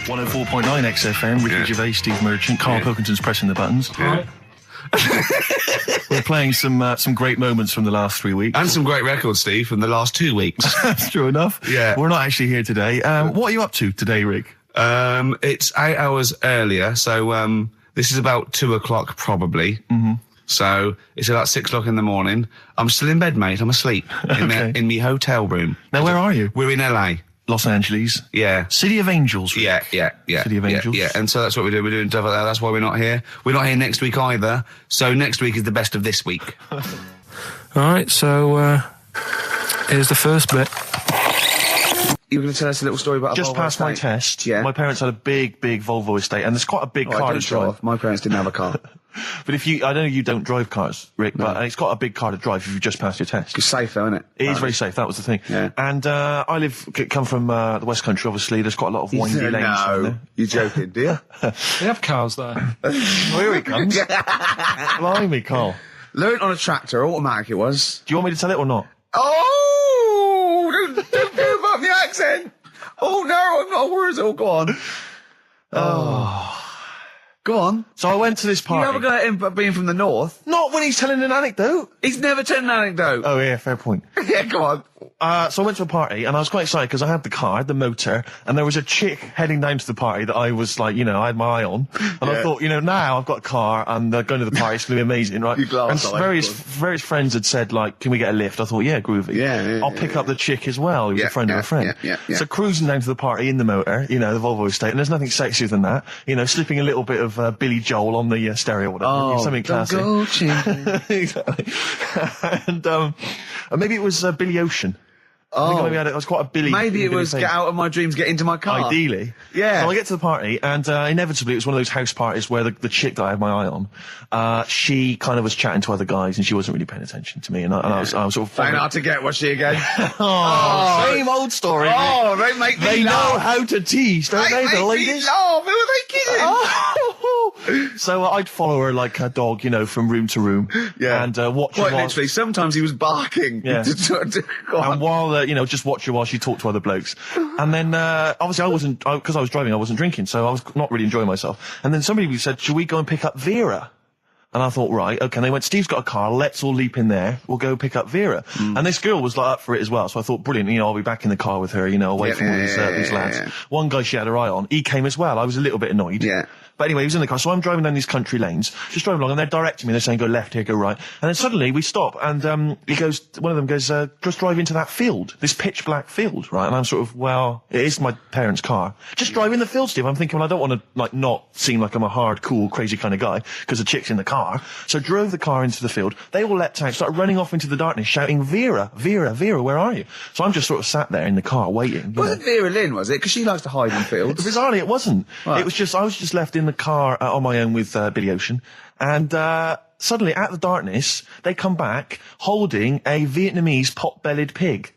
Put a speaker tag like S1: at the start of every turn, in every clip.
S1: 104.9 XFM, Ricky Gervais, Steve Merchant, Karl Pilkington's pressing the buttons.
S2: Yeah.
S1: We're playing some great moments from the last 3 weeks.
S2: And some great records, Steve, from the last 2 weeks.
S1: That's true enough.
S2: Yeah.
S1: We're not actually here today. What are you up to today, Rick?
S2: It's 8 hours earlier, so this is about 2 o'clock probably. Mm-hmm. So it's about 6 o'clock in the morning. I'm still in bed, mate. I'm asleep in my hotel room.
S1: Now, where are you?
S2: We're in LA.
S1: Los Angeles.
S2: Yeah.
S1: City of Angels. Rick.
S2: Yeah.
S1: City of Angels.
S2: Yeah, and so that's what we do. We're doing stuff like that. That's why we're not here. We're not here next week either. So next week is the best of this week.
S3: All right, so here's the first bit.
S2: You were going to tell us a little story about
S1: Just
S2: a Volvo
S1: passed my
S2: estate?
S1: test.
S2: Yeah.
S1: My parents had a big Volvo estate, and it's quite a big
S2: Oh, I
S1: car
S2: don't
S1: to drive.
S2: drive. My parents didn't have a car.
S1: But I know you don't drive cars, Rick, but it's got a big car to drive if you've just passed your test.
S2: It's safe though, isn't it?
S1: It is very safe, that was the thing.
S2: Yeah.
S1: And I come from the West Country, obviously. There's quite a lot of windy lanes around there.
S2: You're joking, do you?
S3: They have cars there.
S1: Well, here he comes. Blimey, Carl.
S2: Learned on a tractor, automatic it was.
S1: Do you want me to tell it or not?
S2: Oh! Don't go about the accent! Oh no, I'm not worried. Oh, go on. Go on.
S1: So I went to this
S2: You
S1: party.
S2: have a go at him being from the north.
S1: Not when he's telling an anecdote.
S2: He's never told an anecdote.
S1: Oh, yeah, fair point.
S2: Yeah, go on.
S1: So I went to a party, and I was quite excited because I had the car, the motor, and there was a chick heading down to the party that I was like, I had my eye on. And I thought, now I've got a car, and going to the party, it's going to be amazing, right?
S2: You glass
S1: and
S2: eye,
S1: various friends had said, like, can we get a lift? I thought, yeah, groovy.
S2: Yeah,
S1: I'll pick up the chick as well, who was a friend of a friend.
S2: Yeah.
S1: So cruising down to the party in the motor, the Volvo estate, and there's nothing sexier than that. Slipping a little bit of Billy Joel on the stereo or whatever. Something classic.
S2: Go children.
S1: Exactly. And maybe it was Billy Ocean. I think maybe it was quite a Billy.
S2: Maybe it
S1: Billy
S2: was
S1: thing.
S2: get out of my dreams, get into my car.
S1: Ideally.
S2: Yeah.
S1: So I get to the party, and inevitably it was one of those house parties where the chick that I had my eye on, she kind of was chatting to other guys, and she wasn't really paying attention to me, and I was sort of...
S2: Found out to get, was she again?
S1: Same old story.
S2: Oh, they make me
S1: They know
S2: laugh.
S1: how to tease, don't they, the ladies?
S2: Laugh. Who are they kidding?
S1: So I'd follow her like a dog, from room to room.
S2: Yeah.
S1: And watch her
S2: Quite
S1: while...
S2: literally, sometimes he was barking.
S1: Yeah.
S2: Go on.
S1: And while, just watch her while she talked to other blokes. And then, obviously because I was driving, I wasn't drinking, so I was not really enjoying myself. And then somebody said, should we go and pick up Vera? And I thought, right, okay. And they went, Steve's got a car, let's all leap in there, we'll go pick up Vera. And this girl was up for it as well, so I thought, brilliant, I'll be back in the car with her, away from all these lads.
S2: Yeah.
S1: One guy she had her eye on, he came as well, I was a little bit annoyed.
S2: Yeah.
S1: But anyway, he was in the car, so I'm driving down these country lanes, just driving along, and they're directing me, they're saying, go left here, go right. And then suddenly we stop, and one of them goes, just drive into that field, this pitch black field, right? And I'm sort of, well, it is my parents' car. Just drive in the field, Steve. I'm thinking, well, I don't want to, not seem like I'm a hard, cool, crazy kind of guy, because the chick's in the car. So drove the car into the field, they all leapt out, started running off into the darkness, shouting, Vera, Vera, Vera, where are you? So I'm just sort of sat there in the car, waiting.
S2: Wasn't Vera Lynn, was it? Because she likes to hide in fields.
S1: Bizarrely, it wasn't.
S2: Right.
S1: It was just, I was just left in the car on my own with Billy Ocean, and suddenly, out of the darkness, they come back holding a Vietnamese pot-bellied pig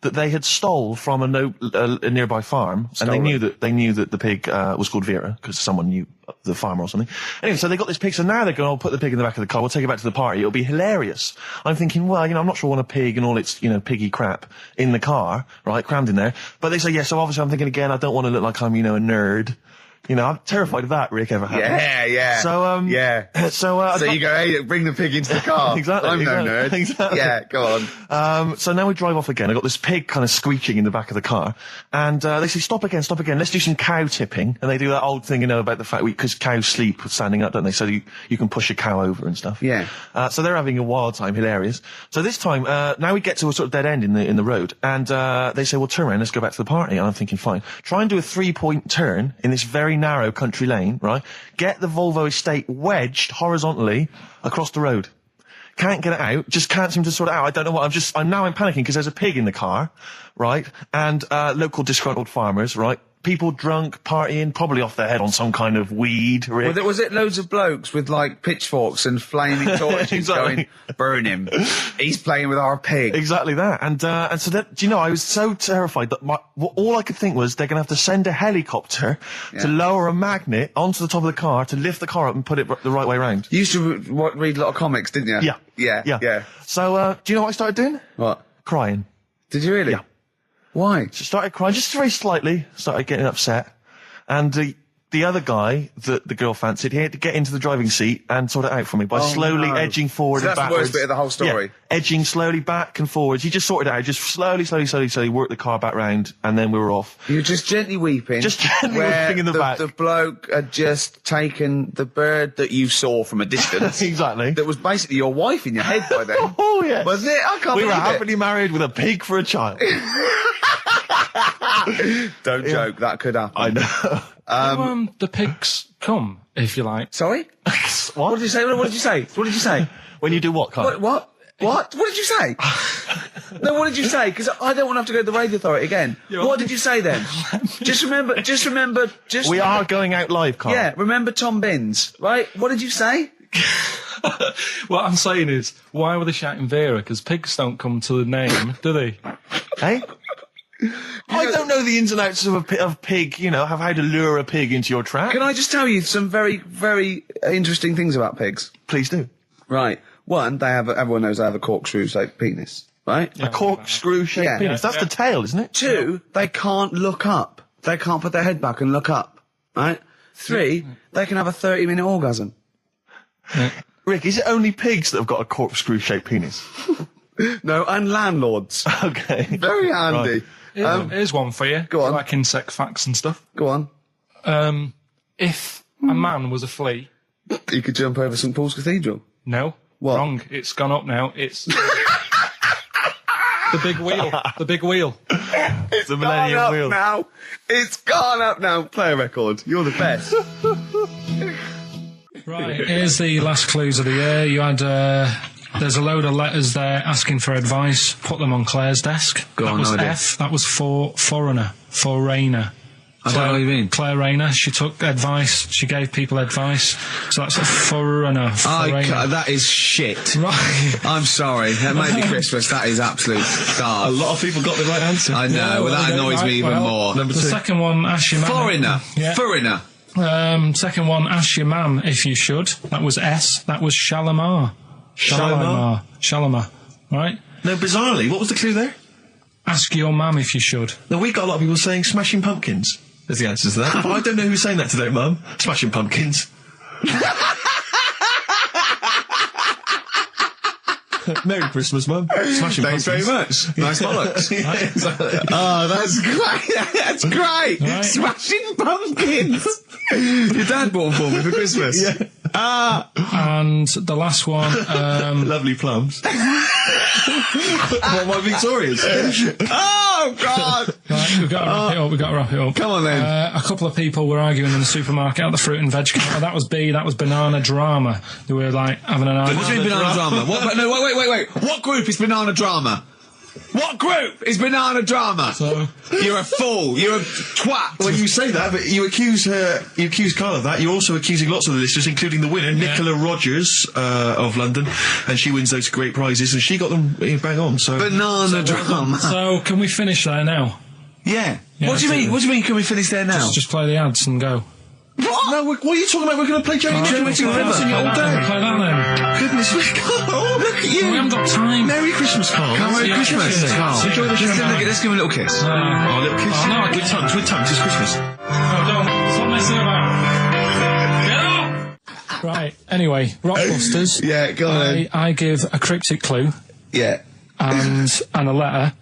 S1: that they had stole from a nearby farm, and they knew that the pig was called Vera because someone knew the farmer or something. Anyway, so they got this pig, so now they're going, I'll put the pig in the back of the car, we'll take it back to the party, it'll be hilarious. I'm thinking, well, I'm not sure I want a pig and all its, piggy crap in the car, right, crammed in there. But they say, yeah, so obviously I'm thinking again, I don't want to look like I'm, a nerd. I'm terrified of that, Rick, ever happened.
S2: Yeah.
S1: So,
S2: So you go, hey, bring the pig into the car.
S1: Exactly.
S2: I'm no nerd.
S1: Exactly.
S2: Yeah, go on.
S1: So now we drive off again. I got this pig kind of squeaking in the back of the car. And, they say, stop again. Let's do some cow tipping. And they do that old thing, about the fact because cows sleep standing up, don't they? So you can push a cow over and stuff.
S2: Yeah.
S1: So they're having a wild time, hilarious. So this time, now we get to a sort of dead end in the road. And, they say, well, turn around, let's go back to the party. And I'm thinking, fine. Try and do a 3-point turn in this very narrow country lane, right? Get the Volvo estate wedged horizontally across the road. Can't get it out, just can't seem to sort it out. I don't know what, I'm panicking because there's a pig in the car, right? And, local disgruntled farmers, right? People drunk, partying, probably off their head on some kind of weed, Rick.
S2: Was it loads of blokes with, pitchforks and flaming torches
S1: Exactly.
S2: going, burn him. He's playing with our pig.
S1: Exactly that. And so that, I was so terrified that all I could think was they're going to have to send a helicopter to lower a magnet onto the top of the car to lift the car up and put it the right way around.
S2: You used to read a lot of comics, didn't you?
S1: Yeah. So, do you know what I started doing?
S2: What?
S1: Crying.
S2: Did you really?
S1: Yeah.
S2: Why?
S1: So started crying, just very slightly, started getting upset. And the other guy that the girl fancied, he had to get into the driving seat and sort it out for me by slowly edging forward and
S4: that's
S1: backwards.
S4: the worst bit of the whole story.
S1: Yeah, edging slowly back and forwards. He just sorted it out, just slowly worked the car back round, and then we were off.
S4: You were just gently weeping.
S1: Just gently weeping in the back.
S4: The bloke had just taken the bird that you saw from a distance.
S1: Exactly.
S4: That was basically your wife in your head by then.
S1: Oh, yes.
S4: Was it? I can't
S1: We were
S4: believe it.
S1: happily married with a pig for a child.
S4: Don't joke, that could happen.
S1: I know.
S3: The pigs come, if you like.
S4: Sorry? What did you say? What did you say? What did you say?
S1: When you do what, Carl?
S4: What? What did you say? No, what did you say? Because I don't want to have to go to the radio authority again. What did you say then? Just remember.
S1: We are going out live, Carl.
S4: Yeah, remember Tom Binns, right? What did you say?
S3: What I'm saying is, why were they shouting Vera? Because pigs don't come to the name, do they?
S1: Hey? I don't know the ins and outs of pig, of how to lure a pig into your trap.
S4: Can I just tell you some very, very interesting things about pigs?
S1: Please do.
S4: Right. One, everyone knows they have a corkscrew-shaped penis, right?
S1: A corkscrew-shaped penis. That's the tail, isn't it?
S4: Two, they can't look up. They can't put their head back and look up, right? Three, they can have a 30-minute orgasm.
S1: Rick, is it only pigs that have got a corkscrew-shaped penis?
S4: No, and landlords.
S1: Okay.
S4: Very handy.
S3: Right. Here's one for you.
S4: Go on.
S3: Like insect facts and stuff.
S4: Go on.
S3: If a man was a flea...
S4: You could jump over St Paul's Cathedral.
S3: No.
S4: What?
S3: Wrong. It's gone up now. It's... the big wheel. The big wheel.
S4: It's
S1: the Millennium
S4: gone up
S1: Wheel.
S4: now. It's gone up now. Play a record. You're the best.
S3: Right. Here's the last clues of the year. You had... there's a load of letters there asking for advice. Put them on Claire's desk.
S4: Go on,
S3: that was
S4: no idea.
S3: F. That was for foreigner. Foreigner.
S4: I don't know what you mean.
S3: Claire Rayner. She took advice. She gave people advice. So that's a foreigner.
S4: That is shit.
S3: Right.
S4: I'm sorry. That might be Christmas. That is absolute
S1: A
S4: garbage.
S1: lot of people got the right answer.
S4: I know. That annoys me even more.
S1: Number
S3: The
S1: two.
S3: second one, ask your man.
S4: Foreigner.
S3: Yeah.
S4: Foreigner.
S3: Second one, ask your mam if you should. That was S. That was Shalimar. Shalimar. Right?
S1: No, bizarrely, what was the clue there?
S3: Ask your mam if you should.
S1: No, we got a lot of people saying Smashing Pumpkins as the answers to that. But I don't know who's saying that to their mum. Smashing Pumpkins. Merry Christmas, Mum. Smashing
S4: Thanks
S1: Pumpkins.
S4: very much. Nice bollocks.
S1: Yeah, exactly.
S4: Oh, that's great. That's great.
S3: Right.
S4: Smashing Pumpkins. Your dad bought them for me for Christmas.
S1: Yeah.
S3: And the last one,
S1: Lovely plums. What, my Victorias?
S4: Oh, God.
S3: right, we've got to wrap it up.
S4: Come on, then.
S3: A couple of people were arguing in the supermarket at the fruit and veg counter. That was B. That was banana drama. They were like having an argument.
S4: What do you mean banana drama? What, no, wait. What group is banana drama? What group is banana drama?
S3: So,
S4: You're a fool. You're a twat.
S1: Well, you say that, but you accuse Carl of that. You're also accusing lots of the listeners, including the winner, Nicola Rogers of London, and she wins those great prizes, and she got them bang on. So
S4: Banana drama.
S3: so can we finish there now?
S4: Yeah.
S3: Yeah,
S4: What do you mean?
S3: absolutely.
S4: What do you mean? Can we finish there now?
S3: Just play the ads and go.
S4: What?
S1: no, what are you talking about? We're going to play Jodie
S4: Jodie
S1: Whittaker
S4: Whittaker
S1: Rivers in your old day.
S3: Play that then.
S1: Goodness me, Carl! Look at you.
S3: We haven't got time.
S1: Merry Christmas, Carl.
S4: Merry
S3: Yeah,
S4: Christmas,
S3: yeah.
S4: Carl.
S1: Enjoy the show.
S4: Let's give him a little kiss.
S1: Oh, a little kiss.
S3: Oh, no,
S1: with tongues, it's Christmas.
S3: Oh, don't. Stop messing about. Get up! Right, anyway, Rockbusters.
S4: Yeah, go on then.
S3: I give a cryptic clue
S4: Yeah.
S3: and a letter,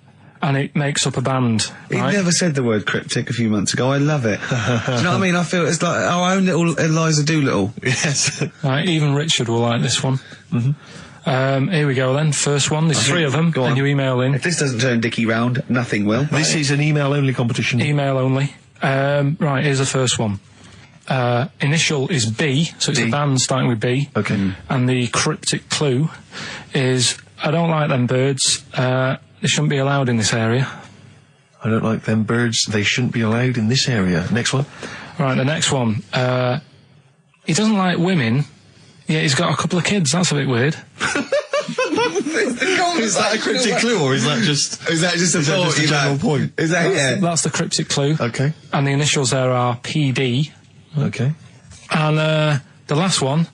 S3: and it makes up a band.
S4: He
S3: Right?
S4: never said the word cryptic a few months ago. I love it. Do you know what I mean? I feel it's like our own little Eliza Doolittle.
S1: Yes.
S3: Right, even Richard will like this one. Here we go then. First one. There's three of them,
S4: Go on.
S3: and you email in.
S4: If this doesn't turn Dickie round, nothing will.
S1: This is an email-only competition.
S3: Email only. Right, here's the first one. Initial is B, so it's
S1: B.
S3: a band starting with B.
S1: Okay.
S3: And the cryptic clue is, I don't like them birds. They shouldn't be allowed in this area.
S1: I don't like them birds. They shouldn't be allowed in this area. Next one.
S3: Right, the next one. He doesn't like women. Yeah, he's got a couple of kids. That's a bit weird.
S1: Is that a cryptic clue, or is that just
S4: Is that just a thought?
S1: just a
S4: you
S1: general
S4: know?
S1: point?
S4: Is that yeah?
S3: That's the cryptic clue.
S1: Okay.
S3: And the initials there are PD.
S1: Okay.
S3: And the last one.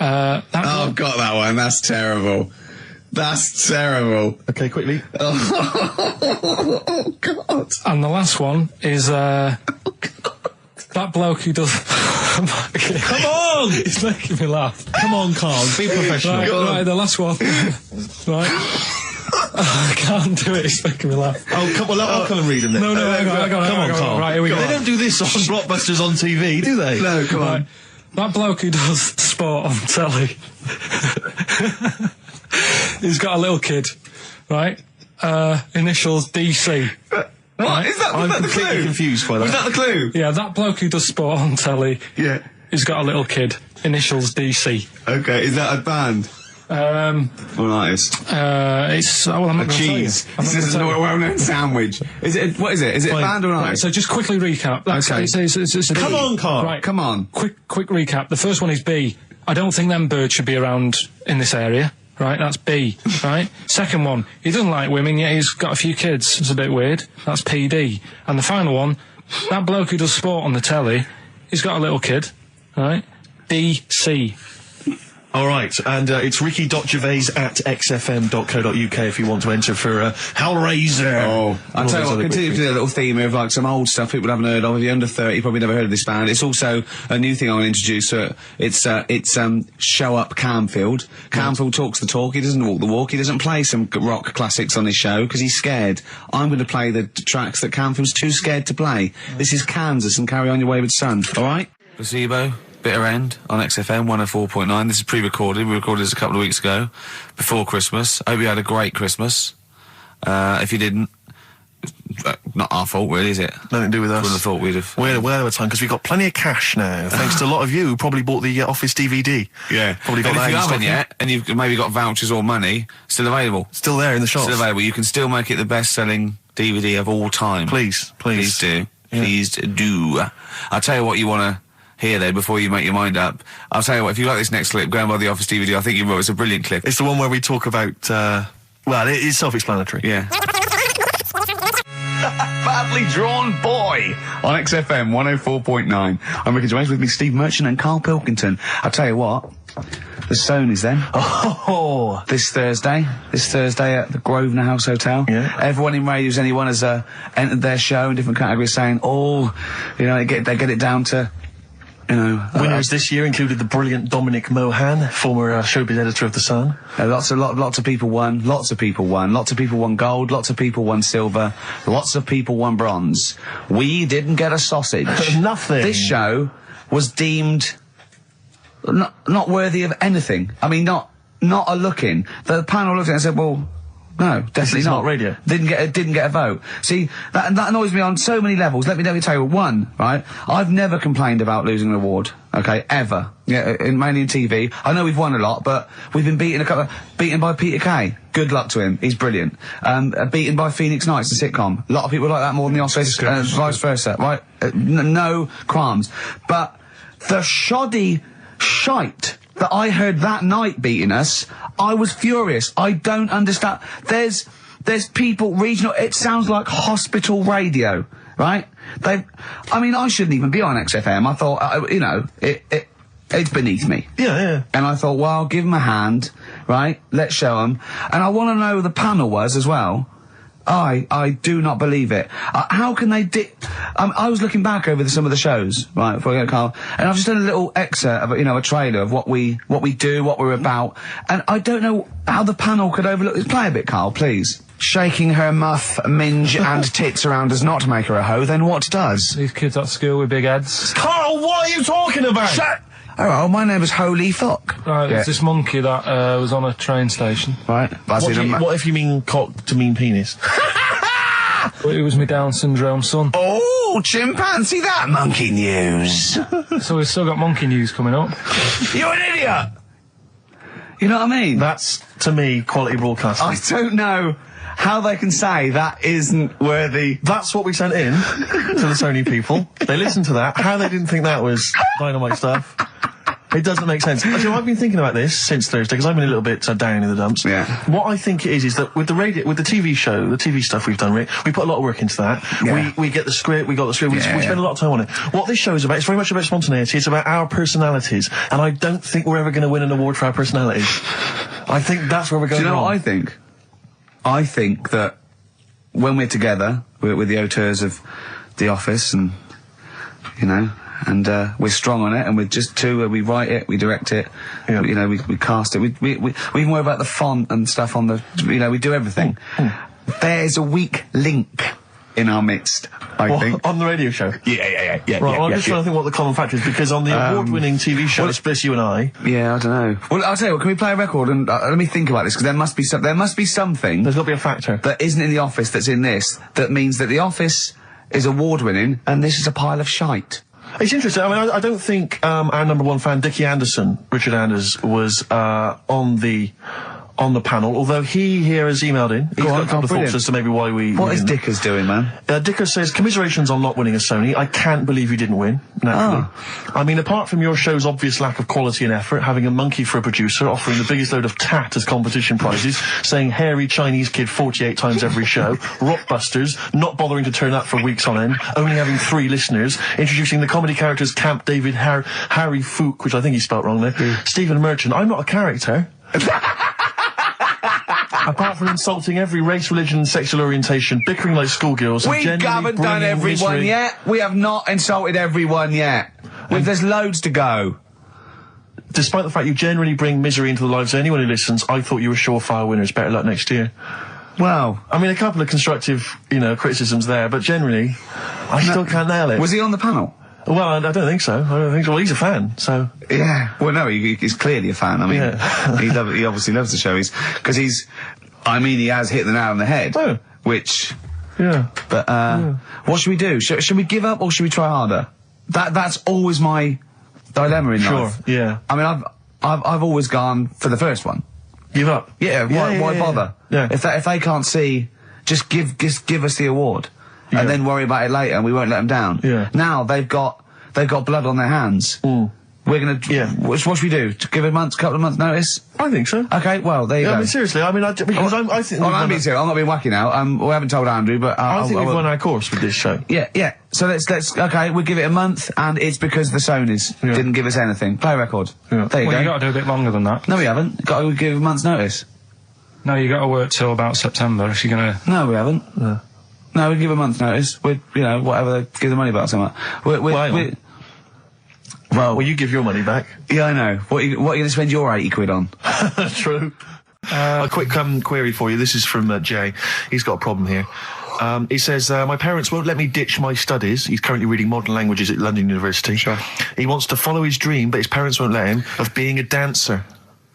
S4: Oh, I've got that one. That's terrible. That's terrible.
S1: Okay, quickly.
S4: Oh, God.
S3: And the last one is That bloke who does...
S1: Come on!
S3: He's making me laugh.
S1: Come on, Carl, be professional.
S3: Right, the last one. Right. I can't do it, it's making me laugh.
S1: Oh, come on, I'll come and read them then.
S3: No, hang on,
S1: Come on, Carl.
S3: Right, here we go.
S1: They don't do this on Blockbusters on TV, do they?
S4: No, come on.
S3: Right. That bloke who does sport on telly. He's got a little kid, right? Initials DC.
S4: What?
S3: Right.
S4: Is that
S1: I'm
S4: the
S1: completely
S4: clue?
S1: confused by that.
S4: Was that the clue?
S3: Yeah, that bloke who does sport on telly.
S4: Yeah.
S3: He's got a little kid. Initials DC.
S4: Okay, is that a band? Or an artist?
S3: It's well, I'm not
S4: A
S3: gonna tell you.
S4: cheese.
S3: I'm not
S4: This is
S3: gonna
S4: a
S3: tell you.
S4: well-known sandwich. Is it? What is it? Is it a band or an
S3: Right,
S4: artist?
S3: so just quickly recap. That's,
S4: Okay.
S3: it's a
S1: Come
S3: B.
S1: on, Carl.
S3: Right,
S4: Come on.
S3: Quick recap. The first one is B. I don't think them birds should be around in this area. Right, that's B. Right. Second one, he doesn't like women, yet he's got a few kids. It's a bit weird. That's PD. And the final one, that bloke who does sport on the telly, he's got a little kid. Right. DC.
S1: All right, and it's ricky.gervais@xfm.co.uk if you want to enter for Hellraiser.
S4: Oh, I'll tell you what, continue
S1: with
S4: to do a little theme of like some old stuff people haven't heard of. If you're under 30, you probably never heard of this band. It's also a new thing I want to introduce. It's Show Up Camfield. Camfield talks the talk, he doesn't walk the walk, he doesn't play some rock classics on his show because he's scared. I'm going to play the tracks that Camfield's too scared to play. This is Kansas and Carry On Your Wayward Son, alright?
S2: Placebo, Bitter End on XFM 104.9. This is pre-recorded. We recorded this a couple of weeks ago, before Christmas. I hope you had a great Christmas. If you didn't, not our fault, really, is it?
S1: Nothing to do with us.
S2: Wouldn't have thought we'd have.
S1: We're of time because we've got plenty of cash now, thanks to a lot of you who probably bought the Office DVD.
S2: Yeah.
S1: Probably got
S2: And
S1: that
S2: if you
S1: in stock
S2: haven't yet, and you've maybe got vouchers or money, still available.
S1: Still there in the shops.
S2: Still available. You can still make it the best-selling DVD of all time.
S1: Please.
S2: Please do.
S1: Yeah.
S2: Please do. I'll tell you what you want to hear there before you make your mind up. I'll tell you what, if you like this next clip, go and buy the Office DVD. I think you will. It's a brilliant clip.
S1: It's the one where we talk about, well, it is self-explanatory.
S2: Yeah.
S4: Badly Drawn Boy on XFM 104.9. I'm Ricky Gervais, with me Steve Merchant and Karl Pilkington. I'll tell you what, the Stoney's then.
S1: Oh!
S4: This Thursday at the Grosvenor House Hotel.
S1: Yeah.
S4: Everyone in Radio's Anyone has entered their show in different categories saying, they get it down to,
S1: Winners this year included the brilliant Dominic Mohan, former showbiz editor of The Sun.
S4: lots of people won. Lots of people won gold. Lots of people won silver. Lots of people won bronze. We didn't get a sausage.
S1: Nothing.
S4: This show was deemed not worthy of anything. I mean, not a look in. The panel looked at it and said, well, no, definitely
S1: is not radio.
S4: Didn't get a vote. See, that annoys me on so many levels. Let me tell you one, right? I've never complained about losing an award, okay, ever. Yeah, mainly in TV. I know we've won a lot, but we've been beaten by Peter Kay. Good luck to him. He's brilliant. Beaten by Phoenix Nights, the sitcom. A lot of people like that more than the Oscars, vice versa, right? No qualms. But the shoddy shite that I heard that night beating us, I was furious. I don't understand. There's people regional. It sounds like hospital radio, right? I shouldn't even be on XFM. I thought, it's beneath me.
S1: Yeah.
S4: And I thought, well, give them a hand, right? Let's show them. And I want to know who the panel was as well. I do not believe it. How can they I was looking back over some of the shows, right, before I go, Carl, and I've just done a little excerpt of, a trailer of what we do, what we're about, and I don't know how the panel could overlook this. Play a bit, Carl, please. Shaking her muff, minge and tits around does not make her a hoe, then what does?
S3: These kids at school with big heads.
S1: Carl, what are you talking about?
S4: Shut! Oh, my name is Holy Fuck.
S3: Right,
S4: Yeah.
S3: it's this monkey that was on a train station.
S4: Right,
S1: What if you mean cock to mean penis?
S3: It was me Down syndrome son.
S4: Oh, chimpanzee, that monkey news.
S3: So we've still got monkey news coming up.
S4: You're an idiot! You know what I mean?
S1: That's, to me, quality broadcasting.
S4: I don't know how they can say that isn't worthy.
S1: That's what we sent in to the Sony people. They listened to that. How they didn't think that was dynamite stuff, it doesn't make sense. Actually, I've been thinking about this since Thursday because I've been a little bit down in the dumps.
S4: Yeah.
S1: What I think it is that with the TV show, the TV stuff we've done, Rick, we put a lot of work into that.
S4: Yeah.
S1: We get the script, we got the script, we spend a lot of time on it. What this show is about, it's very much about spontaneity, it's about our personalities, and I don't think we're ever going to win an award for our personalities. I think that's where we're going
S4: Do you know
S1: wrong.
S4: what I think? I think that when we're together, we're the auteurs of The Office and, and we're strong on it, and we're just two. We write it, we direct it, you know, we cast it. We even worry about the font and stuff on the. You know, we do everything. There's a weak link in our midst, I think.
S1: On the radio show?
S4: Yeah.
S1: Right, well, I'm just trying to think what the common factor is, because on the award-winning TV show, Spliss You and I...
S4: Yeah, I don't know. Well, I'll tell you what, can we play a record and let me think about this, because there must be something...
S1: There's got to be a factor.
S4: ...that isn't in The Office that's in this, that means that The Office is award-winning, and this is a pile of shite.
S1: It's interesting. I mean, I don't think our number one fan, Dickie Anderson, Richard Anders, was on the panel, although he here has emailed in. He's got a couple of thoughts as to maybe why we...
S4: What is Dickers doing, man?
S1: Dickers says, commiserations on not winning a Sony. I can't believe you didn't win, naturally. I mean, apart from your show's obvious lack of quality and effort, having a monkey for a producer, offering the biggest load of tat as competition prizes, saying hairy Chinese kid 48 times every show, Rockbusters, not bothering to turn up for weeks on end, only having 3 listeners, introducing the comedy characters Camp David, Harry Fook, which I think he spelt wrong there, Stephen Merchant. I'm not a character. Apart from insulting every race, religion and sexual orientation, bickering like schoolgirls...
S4: We haven't done everyone yet. We have not insulted everyone yet. There's loads to go.
S1: Despite the fact you generally bring misery into the lives of anyone who listens, I thought you were surefire winners. Better luck next year.
S4: Well...
S1: I mean, a couple of constructive, criticisms there, but generally, I still can't nail it.
S4: Was he on the panel?
S1: Well, I don't think so. Well, he's a fan, so...
S4: Yeah. Well, no, he's clearly a fan. I mean, he obviously loves the show. He has hit the nail on the head.
S1: Oh.
S4: Which...
S1: Yeah.
S4: But, what should we do? Should we give up or should we try harder? That's always my dilemma in life.
S1: Sure, yeah.
S4: I mean, I've always gone for the first one.
S1: Give up?
S4: Yeah, why bother?
S1: Yeah.
S4: If they can't see, just give us the award. Yeah. And then worry about it later and we won't let them down.
S1: Yeah.
S4: Now they've got blood on their hands. We're gonna...
S1: Yeah.
S4: What should we do? Give a couple of months notice?
S1: I think so.
S4: Okay, well, there you go.
S1: I mean, seriously, I think...
S4: I'm being serious, I'm not being wacky now. We haven't told Andrew, but...
S1: I think we've won our course with this show.
S4: Yeah. So let's, okay, we'll give it a month, and it's because the Sonys didn't give us anything. Play a record.
S1: Yeah.
S4: There you go.
S3: You gotta do a bit longer than that.
S4: No, we haven't. Got to give a month's notice.
S3: No, you gotta work till about September if you're gonna...
S4: No, we haven't. No, we give a month's notice. Whatever they give the money back, something.
S1: Well, you give your money back.
S4: Yeah, I know. What are you going to spend your 80 quid on?
S1: True. A quick query for you. This is from Jay. He's got a problem here. He says, my parents won't let me ditch my studies. He's currently reading modern languages at London University.
S4: Sure.
S1: He wants to follow his dream, but his parents won't let him, of being a dancer.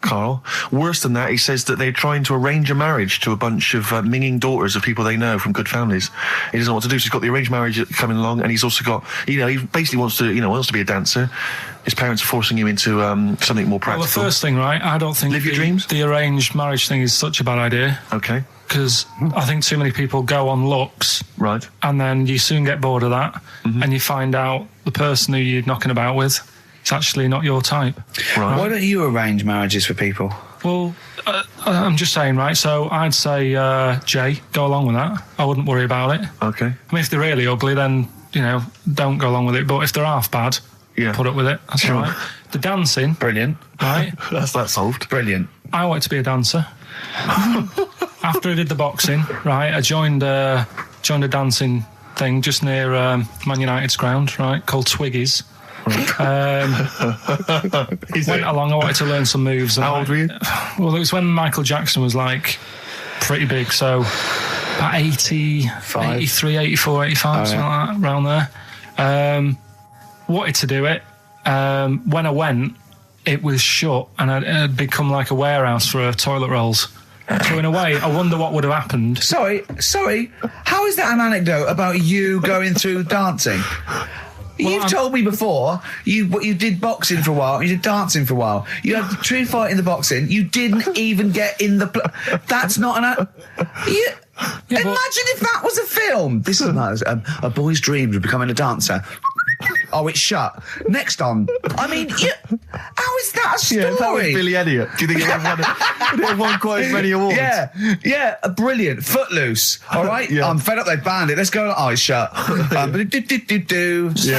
S1: Carl. Worse than that, he says that they're trying to arrange a marriage to a bunch of minging daughters of people they know from good families. He doesn't know what to do, so he's got the arranged marriage coming along, and he's also got, he basically wants to be a dancer. His parents are forcing him into something more practical.
S3: Well, the first thing, right, I don't think
S1: Live your dreams?
S3: The arranged marriage thing is such a bad idea.
S1: Okay.
S3: Because I think too many people go on looks.
S1: Right.
S3: And then you soon get bored of that, and you find out the person who you're knocking about with, it's actually not your type.
S1: Right.
S4: Why don't you arrange marriages for people?
S3: Well, I'm just saying, right, so I'd say, Jay, go along with that. I wouldn't worry about it.
S1: Okay.
S3: I mean, if they're really ugly, then, don't go along with it. But if they're half bad, put up with it. That's all right. The dancing.
S4: Brilliant.
S3: Right?
S1: That's that solved.
S4: Brilliant.
S3: I wanted to be a dancer. After I did the boxing, right, I joined a dancing thing just near Man United's ground, right, called Twiggy's. Went along, I wanted to learn some moves.
S1: How old were you?
S3: Well, it was when Michael Jackson was, pretty big, so about 85. 83, 84, 85, something like that, around there. Wanted to do it. When I went, it was shut, and it had become like a warehouse for toilet rolls. So in a way, I wonder what would have happened.
S4: Sorry, how is that an anecdote about you going through dancing? You've told me before you did boxing for a while, you did dancing for a while. You had the true fight in the boxing. You didn't even get in the. That's not an. Imagine if that was a film. This is nice. A boy's dreams of becoming a dancer. Oh, it's shut. Next on. I mean, how is that a story?
S1: Yeah, that was Billy Elliot. Do you think it would have won quite as many awards?
S4: Yeah, brilliant. Footloose. All right?
S1: Yeah.
S4: I'm fed up they banned it. Let's go. Oh, it's shut.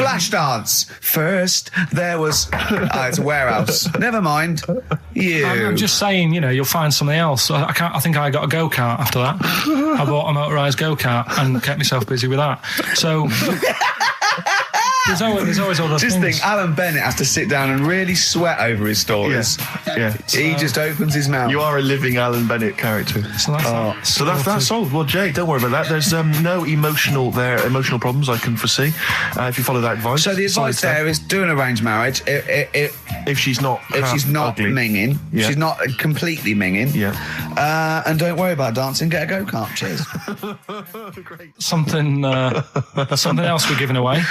S4: Flash dance. First, there was... it's a warehouse. Never mind.
S3: I'm just saying, you'll find something else. I think I got a go-kart after that. I bought a motorised go-kart and kept myself busy with that. So... There's always other
S4: Just
S3: things.
S4: think, Alan Bennett has to sit down and really sweat over his stories.
S1: Yeah.
S4: He just opens his mouth.
S1: You are a living Alan Bennett character.
S3: So
S1: That's solved. Well, Jay, don't worry about that. There's no emotional problems I can foresee if you follow that advice.
S4: So the advice there is do an arranged marriage
S1: if she's not ugly.
S4: minging, she's not completely minging.
S1: Yeah.
S4: And don't worry about dancing. Get a go-kart. Cheers.
S3: Something else we're giving away.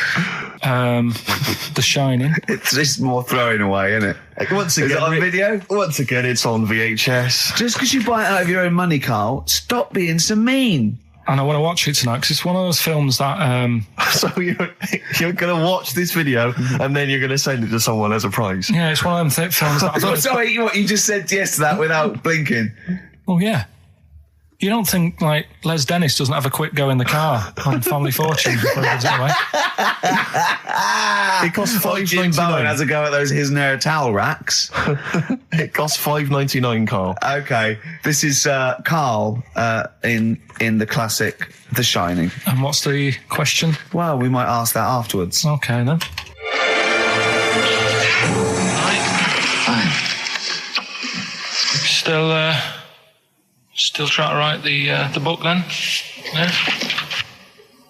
S3: The Shining.
S4: It's just more throwing away, isn't it?
S1: Once again,
S4: is it on video?
S1: Once again, it's on VHS.
S4: Just because you buy it out of your own money, Carl, stop being so mean.
S3: And I want to watch it tonight because it's one of those films that...
S1: So you're going to watch this video and then you're going to send it to someone as a prize?
S3: Yeah, it's one of them films that...
S4: Sorry, what, you just said yes to that without blinking?
S3: Oh, yeah. You don't think, like, Les Dennis doesn't have a quick go in the car on Family Fortune before he gives it away?
S1: It costs
S4: Jim Bowen
S1: $5.99.
S4: has a go at those his and her towel racks.
S1: It costs $5.99, Carl.
S4: Okay, this is Carl in the classic The Shining.
S3: And what's the question?
S4: Well, we might ask that afterwards.
S3: Okay, then. Still trying to write the book then? Yeah?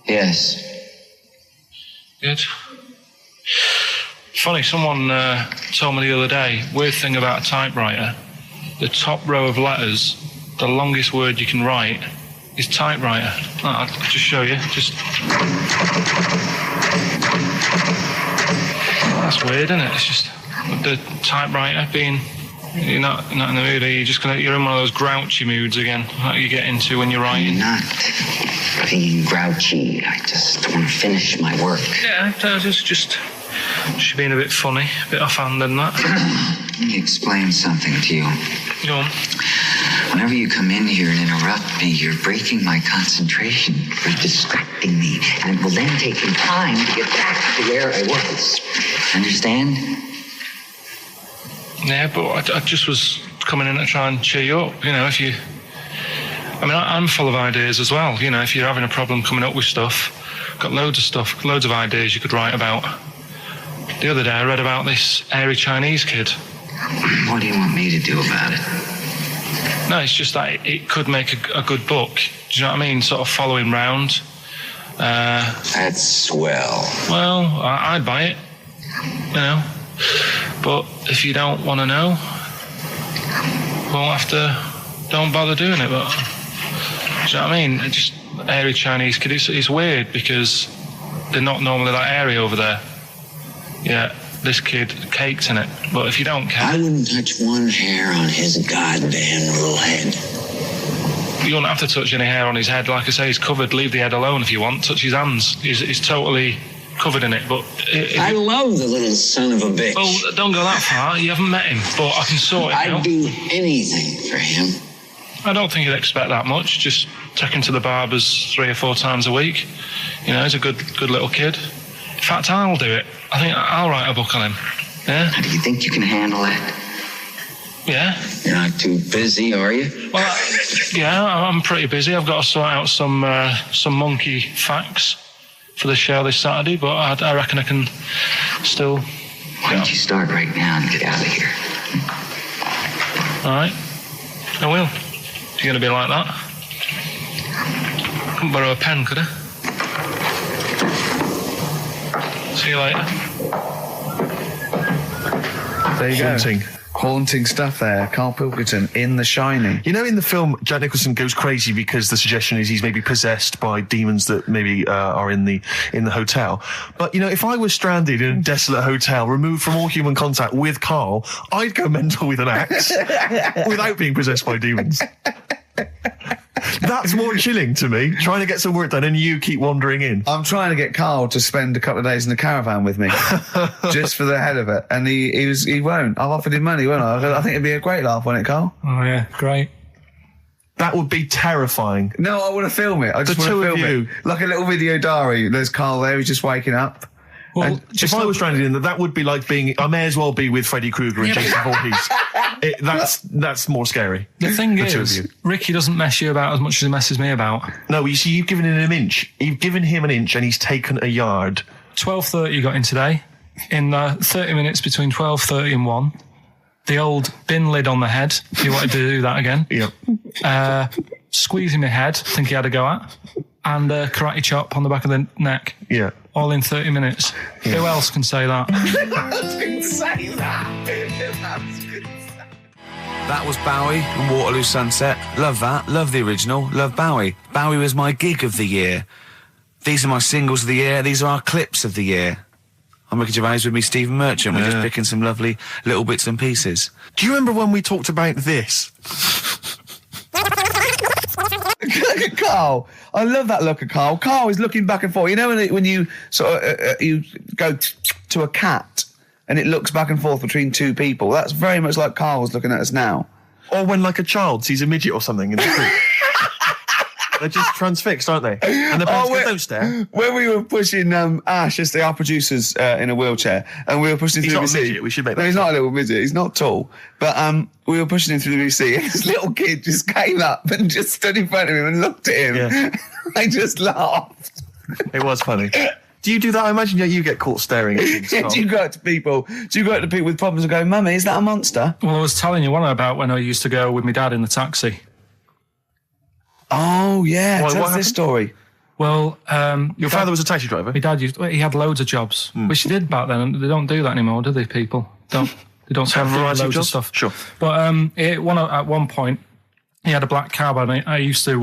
S5: Yes.
S3: Good. Funny, someone told me the other day, weird thing about a typewriter, the top row of letters, the longest word you can write is typewriter. I'll just show you. That's weird, isn't it? It's just the typewriter being... You're not in the mood, are you? You're in one of those grouchy moods again, like you get into when you're writing.
S5: I'm not being grouchy. I just want to finish my work.
S3: Yeah, just being a bit funny, a bit offhand and that.
S5: Let me explain something to you.
S3: Go on.
S5: Whenever you come in here and interrupt me, you're breaking my concentration. You're distracting me. And it will then take me time to get back to where I was. Understand?
S3: Yeah, but I just was coming in to try and cheer you up. You know, I'm full of ideas as well. You know, if you're having a problem coming up with stuff, got loads of ideas you could write about. The other day I read about this airy Chinese kid.
S5: What do you want me to do about it?
S3: No, it's just that it could make a good book. Do you know what I mean? Sort of following round.
S5: That's swell.
S3: Well, I'd buy it. You know. But if you don't want to know, don't bother doing it. But do you know what I mean? It's just airy Chinese kid. It's weird because they're not normally that airy over there. Yeah, this kid caked in it. But if you don't care,
S5: I wouldn't touch one hair on his goddamn little head.
S3: You won't have to touch any hair on his head. Like I say, he's covered. Leave the head alone if you want. Touch his hands. He's totally covered in it. But
S5: I love the little son of a bitch.
S3: Well, don't go that far. You haven't met him, but I can sort it out.
S5: I'd do anything for him.
S3: I don't think he'd expect that much. Just take him to the barbers 3 or 4 times a week. You know, he's a good little kid. In fact, I'll do it. I think I'll write a book on him. Yeah?
S5: How do you think you can handle that?
S3: Yeah.
S5: You're not too busy, are you?
S3: Well, yeah, I'm pretty busy. I've got to sort out some monkey facts for the show this Saturday, but I reckon I can still...
S5: Why don't you start right now and get out of here?
S3: All right. I will. You're going to be like that? Couldn't borrow a pen, could I? See you later.
S4: There you
S1: Haunting.
S4: go. Haunting stuff there. Karl Pilkington in The Shining.
S1: You know, in the film, Jack Nicholson goes crazy because the suggestion is he's maybe possessed by demons that maybe are in the hotel. But, you know, if I was stranded in a desolate hotel, removed from all human contact with Karl, I'd go mental with an axe without being possessed by demons. That's more chilling to me, trying to get some work done and you keep wandering in.
S4: I'm trying to get Karl to spend a couple of days in the caravan with me, just for the hell of it. And he won't. I've offered him money, won't I? I think it'd be a great laugh, wouldn't it, Karl?
S3: Oh, yeah, great.
S1: That would be terrifying.
S4: No, I want to film it. I just want to film it. Like a little video diary. There's Karl there, he's just waking up.
S3: Well,
S1: if I was stranded in that would be like being... I may as well be with Freddy Krueger and Jason Voorhees. That's more scary.
S3: The thing is, Ricky doesn't mess you about as much as he messes me about.
S1: No, you see, you've given him an inch. You've given him an inch and he's taken a yard.
S3: 12:30 got in today. In 30 minutes between 12:30 and 1. The old bin lid on the head. He wanted to do that again.
S1: Yeah.
S3: Squeezing my head, think he had a go at. And karate chop on the back of the neck.
S1: Yeah.
S3: All in 30 minutes. Yeah. Who else can say that?
S2: That was Bowie and Waterloo Sunset. Love that. Love the original. Love Bowie. Bowie was my gig of the year. These are my singles of the year. These are our clips of the year. I'm Ricky Gervais with me, Stephen Merchant. We're just picking some lovely little bits and pieces.
S1: Do you remember when we talked about this?
S4: Look at Carl. I love that look at Carl. Carl is looking back and forth. You know when you sort of you go to a cat and it looks back and forth between two people? That's very much like Carl's looking at us now.
S1: Or when, like, a child sees a midget or something in the street. They're just transfixed, aren't they? And the parents go, don't stare.
S4: When we were pushing Ash, as our producer's in a wheelchair, and we were pushing him through the
S1: He's not a
S4: VC.
S1: midget, we should make that
S4: No, he's
S1: clear.
S4: not a little midget. He's not tall. But we were pushing him through the VC, and this little kid just came up and just stood in front of him and looked at him.
S1: Yeah.
S4: I just laughed.
S1: It was funny. Do you do that? I imagine you get caught staring at things.
S4: Do you go up to people? Do you go up to people with problems and go, "Mummy, is that a monster?"
S3: Well, I was telling you one about when I used to go with my dad in the taxi.
S4: Oh yeah,
S1: What
S4: tell us
S1: happened?
S4: this story.
S3: Well,
S1: Your father was a taxi driver?
S3: my dad he had loads of jobs, which he did back then, and they don't do that anymore, do they? People they don't
S1: Have a
S3: do
S1: variety of
S3: loads
S1: jobs?
S3: stuff.
S1: Sure.
S3: But at one point, he had a black cab, and I used to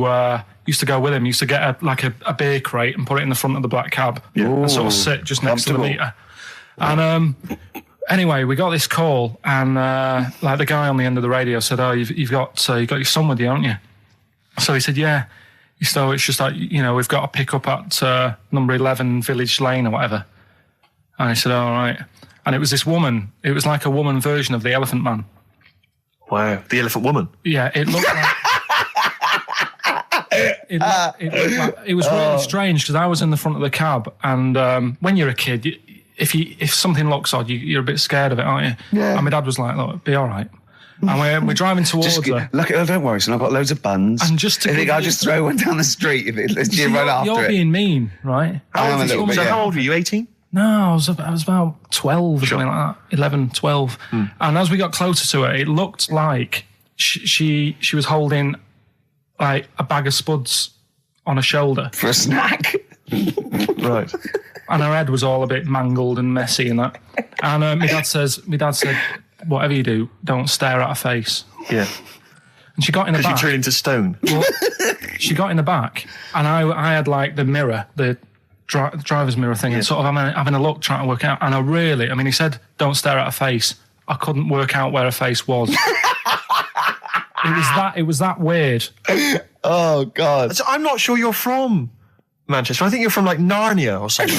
S3: go with him. Used to get a beer crate and put it in the front of the black cab, and sort of sit just next to the
S4: Comfortable.
S3: meter. And anyway, we got this call, and the guy on the end of the radio said, "Oh, you've got your son with you, haven't you?" So he said, "Yeah." So it's just like, we've got to pick up at number 11 Village Lane or whatever. And I said, all right. And it was this woman. It was like a woman version of the Elephant Man.
S1: Wow. The Elephant Woman.
S3: Yeah, it looked like... it was really strange because I was in the front of the cab, and when you're a kid, if something looks odd, you're a bit scared of it, aren't you? Yeah. And my dad was like, look, be all right. And we're driving towards her.
S4: Look, don't worry, son. I've got loads of buns.
S3: And just to
S4: I think
S3: give
S4: I'll
S3: you-
S4: just throw one down the street if it lets you run after
S3: You're
S4: it.
S3: being mean, right?
S4: I am a little bit,
S1: So
S4: yeah.
S1: how old were you, 18?
S3: No, I was about 12 or something like that, 11, 12. And as we got closer to her, it looked like she was holding like a bag of spuds on her shoulder,
S4: For a snack.
S1: Right.
S3: and her head was all a bit mangled and messy and that. And my dad said, whatever you do, don't stare at her face.
S1: Yeah.
S3: And she got in the
S1: Because you
S3: back.
S1: turn into stone.
S3: Well, she got in the back, and I had like the mirror, the driver's mirror thing, and sort of having a look, trying to work out. And he said, don't stare at her face. I couldn't work out where her face was. It was that weird.
S4: Oh, God.
S1: So I'm not sure you're from Manchester. I think you're from like Narnia or something.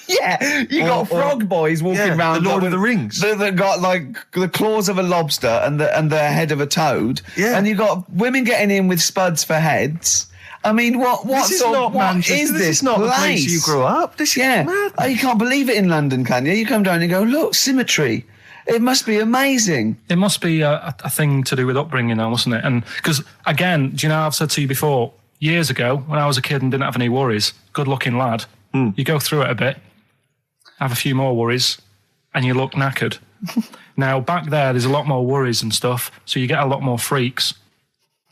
S4: Yeah, you got frog boys walking around.
S1: the Lord
S4: like,
S1: of the Rings.
S4: That got like the claws of a lobster and the head of a toad.
S1: Yeah.
S4: And you got women getting in with spuds for heads. I mean, what
S1: This is not
S4: what
S1: Manchester.
S4: is
S1: This is not the place you grew up. This is
S4: Yeah.
S1: mad.
S4: Oh, you can't believe it in London, can you? You come down and you go, look, symmetry. It must be amazing.
S3: It must be a thing to do with upbringing now, mustn't it? And because, again, do you know, I've said to you before, years ago, when I was a kid and didn't have any worries, good-looking lad, you go through it a bit, have a few more worries, and you look knackered. Now, back there's a lot more worries and stuff, so you get a lot more freaks.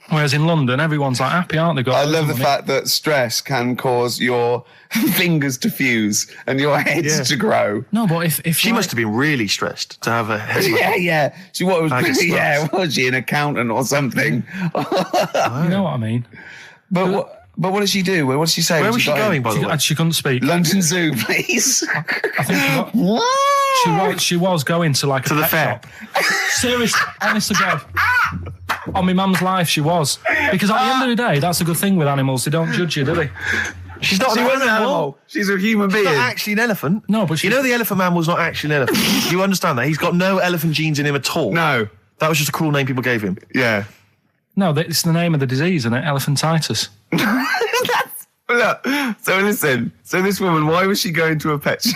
S3: Whereas in London, everyone's like happy, aren't they?
S4: I love the fact that stress can cause your fingers to fuse and your heads to grow.
S3: No, but if
S1: She must have been really stressed to have a head.
S4: Yeah. She was
S1: Bag of sluts.
S4: was she an accountant or something?
S3: you know what I mean.
S4: But what did she do? What did she say?
S1: Where
S4: when
S1: was she
S4: got in?
S1: going, by the way?
S3: And she couldn't speak.
S4: London Zoo, please.
S3: I think she was going to like
S1: To
S3: a
S1: the
S3: pet
S1: fair.
S3: shop. Seriously, honest to God. On my mum's life, she was. Because at the end of the day, that's a good thing with animals. They don't judge you, do they?
S1: She's not
S4: She
S1: an
S4: wasn't an
S1: animal.
S4: animal. She's a human being.
S1: She's not actually an elephant.
S3: No, but she-
S1: You know the Elephant Man was not actually an elephant. You understand that? He's got no elephant genes in him at all.
S4: No.
S1: That was just a cruel name people gave him.
S4: Yeah.
S3: No, it's the name of the disease, isn't it? Elephantitis.
S4: Look, so listen. So this woman, why was she going to a pet shop?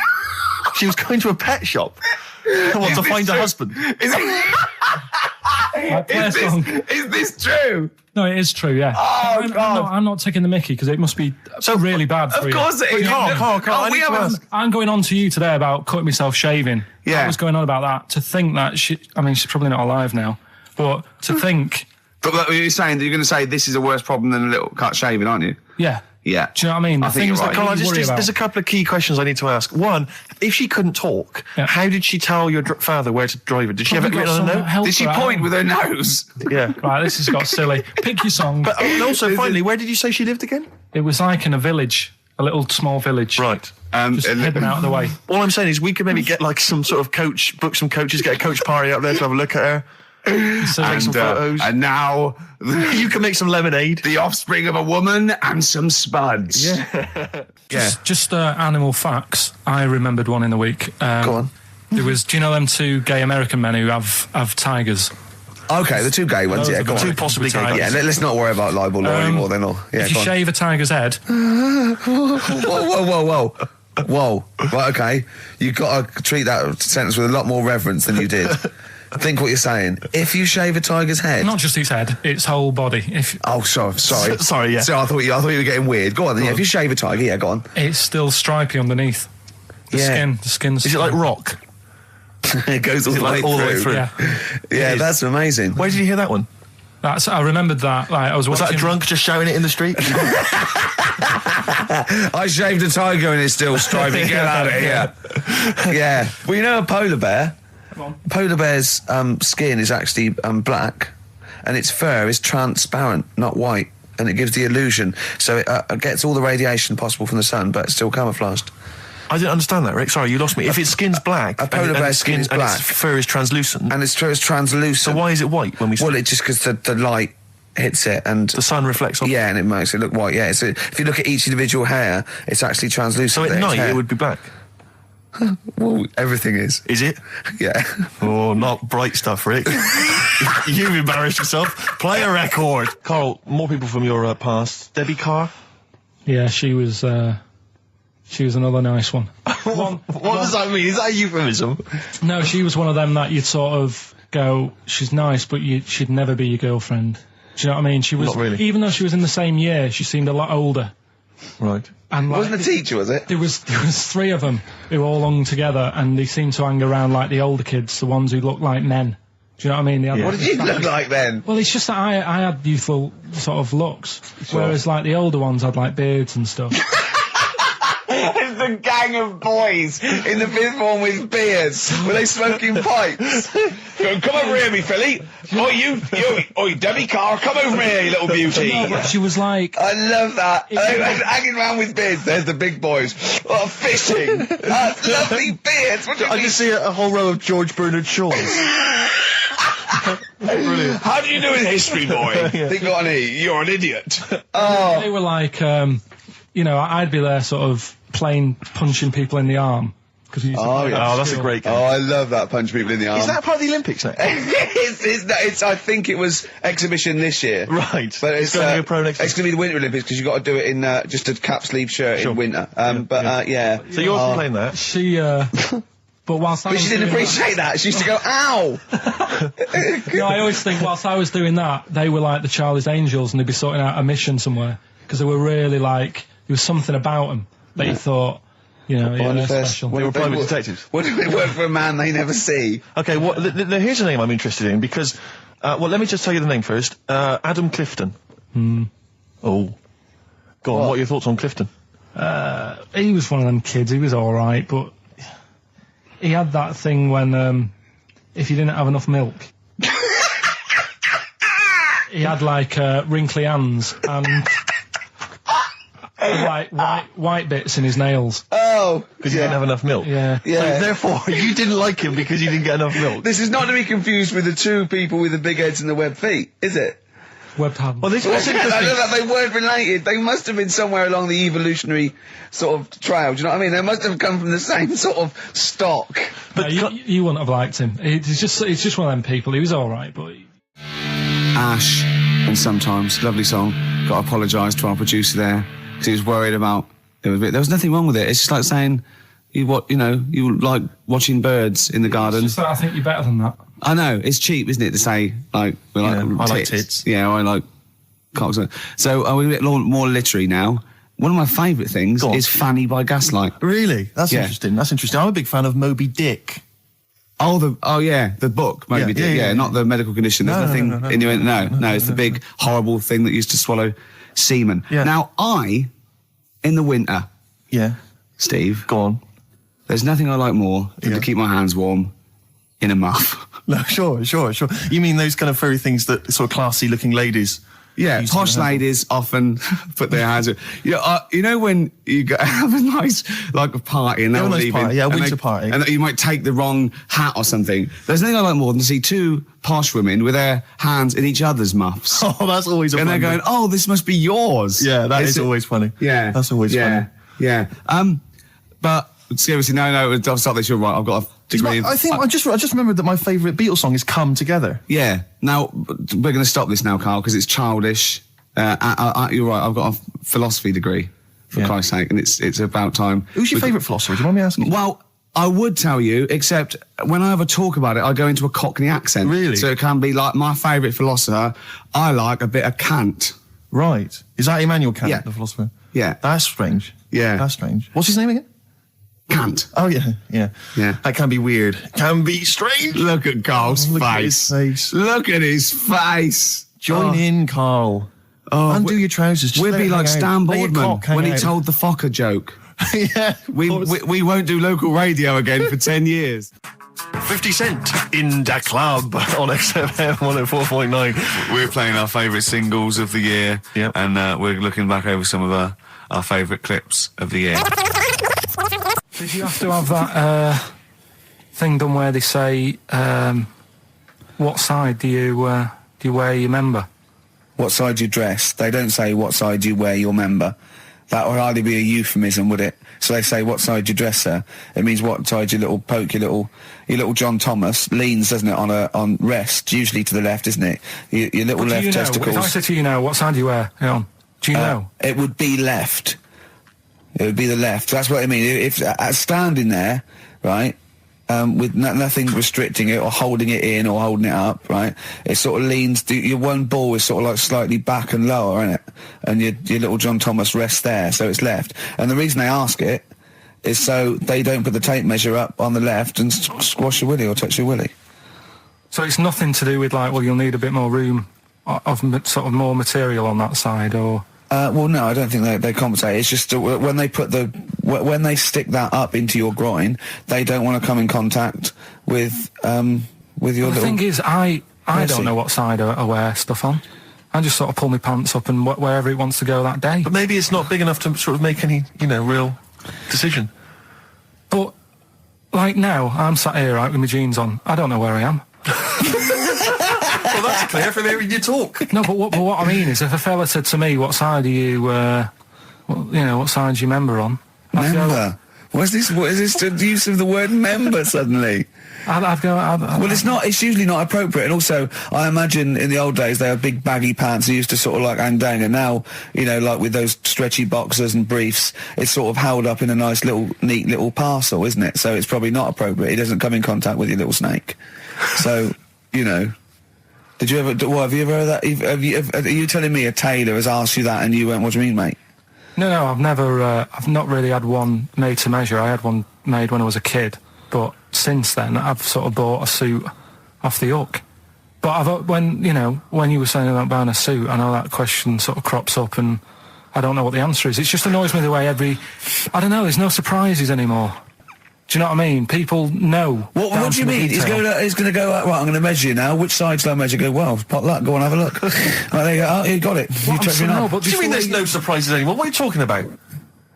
S1: She was going to a pet shop. What, to find a husband?
S4: Is it-
S3: Like, play a song.
S2: Is this true?
S3: No, it is true, yeah.
S2: Oh, God.
S3: I'm not taking the mickey because it must be so really bad for you.
S2: Of course it is.
S1: Carl, I need to ask.
S3: I'm going on to you today about cutting myself shaving.
S2: Yeah.
S3: I was going on about that. To think that she's probably not alive now, but to think...
S2: But you're saying that you're going to say this is a worse problem than a little cut shaving, aren't you?
S3: Yeah.
S2: Yeah.
S3: Do you know what I mean?
S2: I think you're right.
S1: Carl, there's a couple of key questions I need to ask. One, if she couldn't talk, how did she tell your father where to drive it? Did she have it written on a note?
S2: Did she point with her nose?
S1: Yeah.
S3: Right, this has got silly. Pick your song.
S1: But also, finally, where did you say she lived again?
S3: It was like in a village, a little small village.
S1: Right.
S3: Just hidden out of the way.
S1: All I'm saying is we could maybe get like some sort of coach, book some coaches, get a coach party up there to have a look at her. Take some photos.
S2: And now
S1: you can make some lemonade.
S2: The offspring of a woman and some spuds.
S1: Yeah.
S3: Just animal facts. I remembered one in the week.
S2: Go on.
S3: There was, do you know them two gay American men who have tigers?
S2: Okay, the two gay ones,
S3: Those
S2: yeah,
S3: are
S2: go
S3: the
S2: on.
S3: two
S1: possibly gay guys.
S2: Yeah, let's not worry about libel law anymore then. Yeah,
S3: if you
S2: go on.
S3: shave a tiger's head...
S2: Whoa. Whoa. Right, okay. You've got to treat that sentence with a lot more reverence than you did. Think what you're saying. If you shave a tiger's head...
S3: Not just its head, its whole body.
S2: Sorry.
S1: Sorry, yeah.
S2: So I thought you were getting weird. Go on then, yeah, if you shave a tiger, yeah, go on.
S3: It's still stripy underneath. The skin's...
S1: Is it like rock?
S2: It goes all the way through.
S3: Yeah,
S2: that's amazing.
S1: Where did you hear that one?
S3: I remembered that. Like,
S1: was that a drunk just shouting it in the street?
S2: I shaved a tiger and it's still stripy. Get out of here. Yeah. Well, you know a polar bear? Polar bear's skin is actually black, and its fur is transparent, not white, and it gives the illusion. So it gets all the radiation possible from the sun, but it's still camouflaged.
S1: I didn't understand that, Rick. Sorry, you lost me. If its skin's black,
S2: a polar bear's skin is black,
S1: and its fur is translucent,
S2: and its fur is translucent.
S1: So why is it white when we?
S2: Well, it's just because the light hits it and
S1: the sun reflects off.
S2: Yeah, and it makes it look white. Yeah, so if you look at each individual hair, it's actually translucent.
S1: So at night it would be black.
S2: Well, everything is.
S1: Is it?
S2: Yeah.
S1: Oh, not bright stuff, Rick. You've embarrassed yourself. Play a record. Carl, more people from your past. Debbie Carr?
S3: Yeah, she was another nice one.
S1: What does that mean? Is that a euphemism?
S3: No, she was one of them that you'd sort of go, she's nice, but she'd never be your girlfriend. Do you know what I mean? She was,
S1: not really.
S3: Even though she was in the same year, she seemed a lot older.
S1: Right.
S3: And like,
S2: wasn't a teacher, was it?
S3: There was three of them who all hung together, and they seemed to hang around like the older kids, the ones who looked like men. Do you know what I mean?
S2: What did you look like then?
S3: Well, it's just that I had youthful sort of looks, whereas like the older ones had like beards and stuff.
S2: It's the gang of boys in the fifth form with beards. Were they smoking pipes? Come over here, me filly. Oi, Debbie Carr, come over here, you little beauty.
S3: No, but she was like...
S2: I love that. They were hanging around with beards. There's the big boys. Oh, fishing. Lovely beards. What do you
S1: I
S2: mean?
S1: just see a whole row of George Bernard Shaws. Brilliant.
S2: How do you do in history, boy? Think got an E. You're an idiot. Oh.
S3: They were like, I'd be there sort of punching people in the arm.
S1: That's a great game.
S2: Oh, I love that, punch people in the arm.
S1: Is that part of the Olympics now?
S2: it's I think it was exhibition this year.
S1: Right.
S2: But it's
S1: going to be a pro next
S2: It's going to be the Winter Olympics because you've got to do it in just a cap sleeve shirt in winter. Yeah.
S1: So you're playing that?
S3: She, but whilst
S2: But she didn't appreciate that. She used to go, ow!
S3: No, I always think whilst I was doing that, they were like the Charlie's Angels and they'd be sorting out a mission somewhere. Because they were really like, there was something about them that you thought, they're special.
S1: They were private detectives.
S2: What do they work for a man they never see?
S1: Okay, well, here's a name I'm interested in because, let me just tell you the name first. Adam Clifton. Oh. Go on, what are your thoughts on Clifton?
S3: He was one of them kids, he was alright, but he had that thing when, if you didn't have enough milk, he had like, wrinkly hands and... like white bits in his nails.
S2: Oh,
S1: because he didn't have enough milk.
S3: Yeah.
S1: So therefore, you didn't like him because you didn't get enough milk.
S2: This is not to be confused with the two people with the big heads and the webbed feet, is it?
S3: Webbed hands.
S1: Well, this was interesting.
S2: I know that they weren't related. They must have been somewhere along the evolutionary sort of trail. Do you know what I mean? They must have come from the same sort of stock.
S3: But you wouldn't have liked him. It's just one of them people. He was all right, but.
S2: Ash, and sometimes lovely song. Got to apologise to our producer there. He was worried about there was nothing wrong with it. It's just like saying you like watching birds in the garden.
S3: Just that I think you're better than that.
S2: I know, it's cheap, isn't it, to say, like, we like
S1: I like tits.
S2: Yeah, I like cocks. So are we a bit more literary now? One of my favourite things is Fanny by Gaslight.
S1: Really? That's interesting. That's interesting. I'm a big fan of Moby Dick.
S2: The book, Moby Dick. Yeah, not the medical condition. There's nothing in your... No, it's the big, horrible thing that used to swallow semen.
S1: Yeah.
S2: Now, in the winter...
S1: Yeah.
S2: Steve.
S1: Go on.
S2: There's nothing I like more than to keep my hands warm in a muff.
S1: No, sure. You mean those kind of furry things that sort of classy-looking ladies...
S2: Yeah, posh ladies often put their hands... you know when you have a nice, like, a party and they're all leaving...
S1: Party, a winter party.
S2: And you might take the wrong hat or something. There's nothing I like more than to see two posh women with their hands in each other's muffs.
S1: Oh, that's always a
S2: And they're going, oh, this must be yours.
S1: Yeah, that is always funny.
S2: Yeah.
S1: That's always funny.
S2: Yeah. But seriously, no, I'll stop this. You're right. I've got a degree.
S1: I just remembered that my favourite Beatles song is "Come Together."
S2: Yeah. Now we're going to stop this now, Carl, because it's childish. You're right. I've got a philosophy degree, for Christ's sake, and it's about time.
S1: Who's your favourite philosopher? Do you mind me asking?
S2: Well, I would tell you, except when I have a talk about it, I go into a Cockney accent.
S1: Really?
S2: So it can be like my favourite philosopher. I like a bit of Kant.
S1: Right. Is that Immanuel Kant,
S2: Yeah.
S1: the philosopher?
S2: Yeah.
S1: That's strange.
S2: Yeah.
S1: That's strange. What's his name again?
S2: Kant.
S1: Oh, yeah. That can be weird. Can be strange.
S2: Look at Carl's
S1: Look at
S2: face.
S1: his face.
S2: Look at his face.
S1: Join in, Carl. Undo your trousers. Just
S2: We'll
S1: let
S2: be
S1: it
S2: like
S1: hang
S2: Stan
S1: out. Let your
S2: Boardman
S1: cock hang
S2: when he
S1: out.
S2: told the Fokker joke.
S1: Yeah.
S2: We won't do local radio again for 10 years.
S1: 50 Cent in Da Club on XFM 104.9.
S6: We're playing our favourite singles of the year,
S1: Yep.
S6: and we're looking back over some of our favourite clips of the year.
S3: Did you have to have that thing done where they say, what side do you wear your member?
S4: What side you dress. They don't say what side you wear your member. That would hardly be a euphemism, would it? So they say what side you dress, sir. It means what side your little John Thomas leans, doesn't it, on rest, usually to the left, isn't it? Your little
S3: What do
S4: left
S3: you know?
S4: testicles.
S3: If I said to you now, what side do you wear? Hang on. Do you know?
S4: It would be left. It would be the left. That's what I mean. If standing there, right, with nothing restricting it or holding it in or holding it up, right, it sort of leans. Your one ball is sort of like slightly back and lower, isn't it? And your little John Thomas rests there, so it's left. And the reason they ask it is so they don't put the tape measure up on the left and squash your willy or touch your willy.
S3: So it's nothing to do with like, well, you'll need a bit more room of sort of more material on that side, or...
S4: Well, no, I don't think they compensate. It's just when they when they stick that up into your groin, they don't want to come in contact with your little...
S3: The thing is, I
S4: Mercy.
S3: don't know what side I wear stuff on. I just sort of pull my pants up and wherever it wants to go that day.
S1: But maybe it's not big enough to sort of make any, real decision.
S3: But, like now, I'm sat here, right, with my jeans on. I don't know where I am.
S1: Well, that's clear from hearing you talk.
S3: No, but what I mean is, if a fella said to me, what side are you, what side's your member on? I'd go-
S4: Member? What is this the use of the word member suddenly?
S3: I'd go...
S4: Well, it's usually not appropriate. And also, I imagine in the old days they had big baggy pants that used to sort of like hang down. And now, like with those stretchy boxers and briefs, it's sort of held up in a nice neat little parcel, isn't it? So it's probably not appropriate. It doesn't come in contact with your little snake. So, Did you ever, have you ever heard that? Are you telling me a tailor has asked you that and you went, what do you mean, mate?
S3: No, I've never, I've not really had one made to measure. I had one made when I was a kid, but since then I've sort of bought a suit off the hook. But when you were saying about buying a suit, I know that question sort of crops up and I don't know what the answer is. It just annoys me the way I don't know, there's no surprises anymore. Do you know what I mean? People know.
S4: What do you mean? He's going to go, right, I'm going to measure you now. Which side shall I measure? Go, well, pot luck, go on, have a look. Right, there you go. Oh, you got it. You touch me now.
S1: What do you mean there's no surprises anymore? What are you talking about?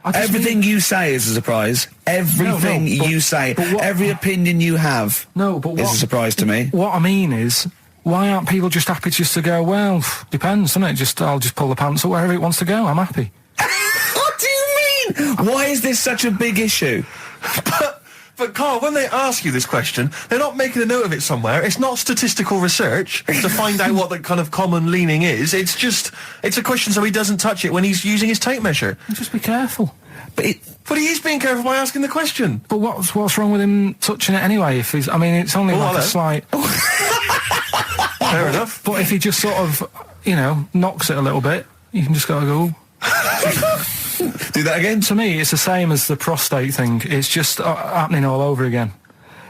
S4: Everything you say is a surprise. Everything you say. Every opinion you have is a surprise to me.
S3: What I mean is, why aren't people just happy just to go, well, depends, doesn't it? I'll just pull the pants up wherever it wants to go. I'm happy.
S4: What do you mean? Why is this such a big issue?
S1: But Carl, when they ask you this question, they're not making a note of it somewhere. It's not statistical research to find out what the kind of common leaning is. It's a question so he doesn't touch it when he's using his tape measure.
S3: Just be careful.
S1: But he is being careful by asking the question.
S3: But what's wrong with him touching it anyway? If he's, I mean, it's only like a slight.
S1: Fair enough.
S3: But if he just sort of, knocks it a little bit, you can just go.
S4: Do that again?
S3: To me, it's the same as the prostate thing. It's just happening all over again.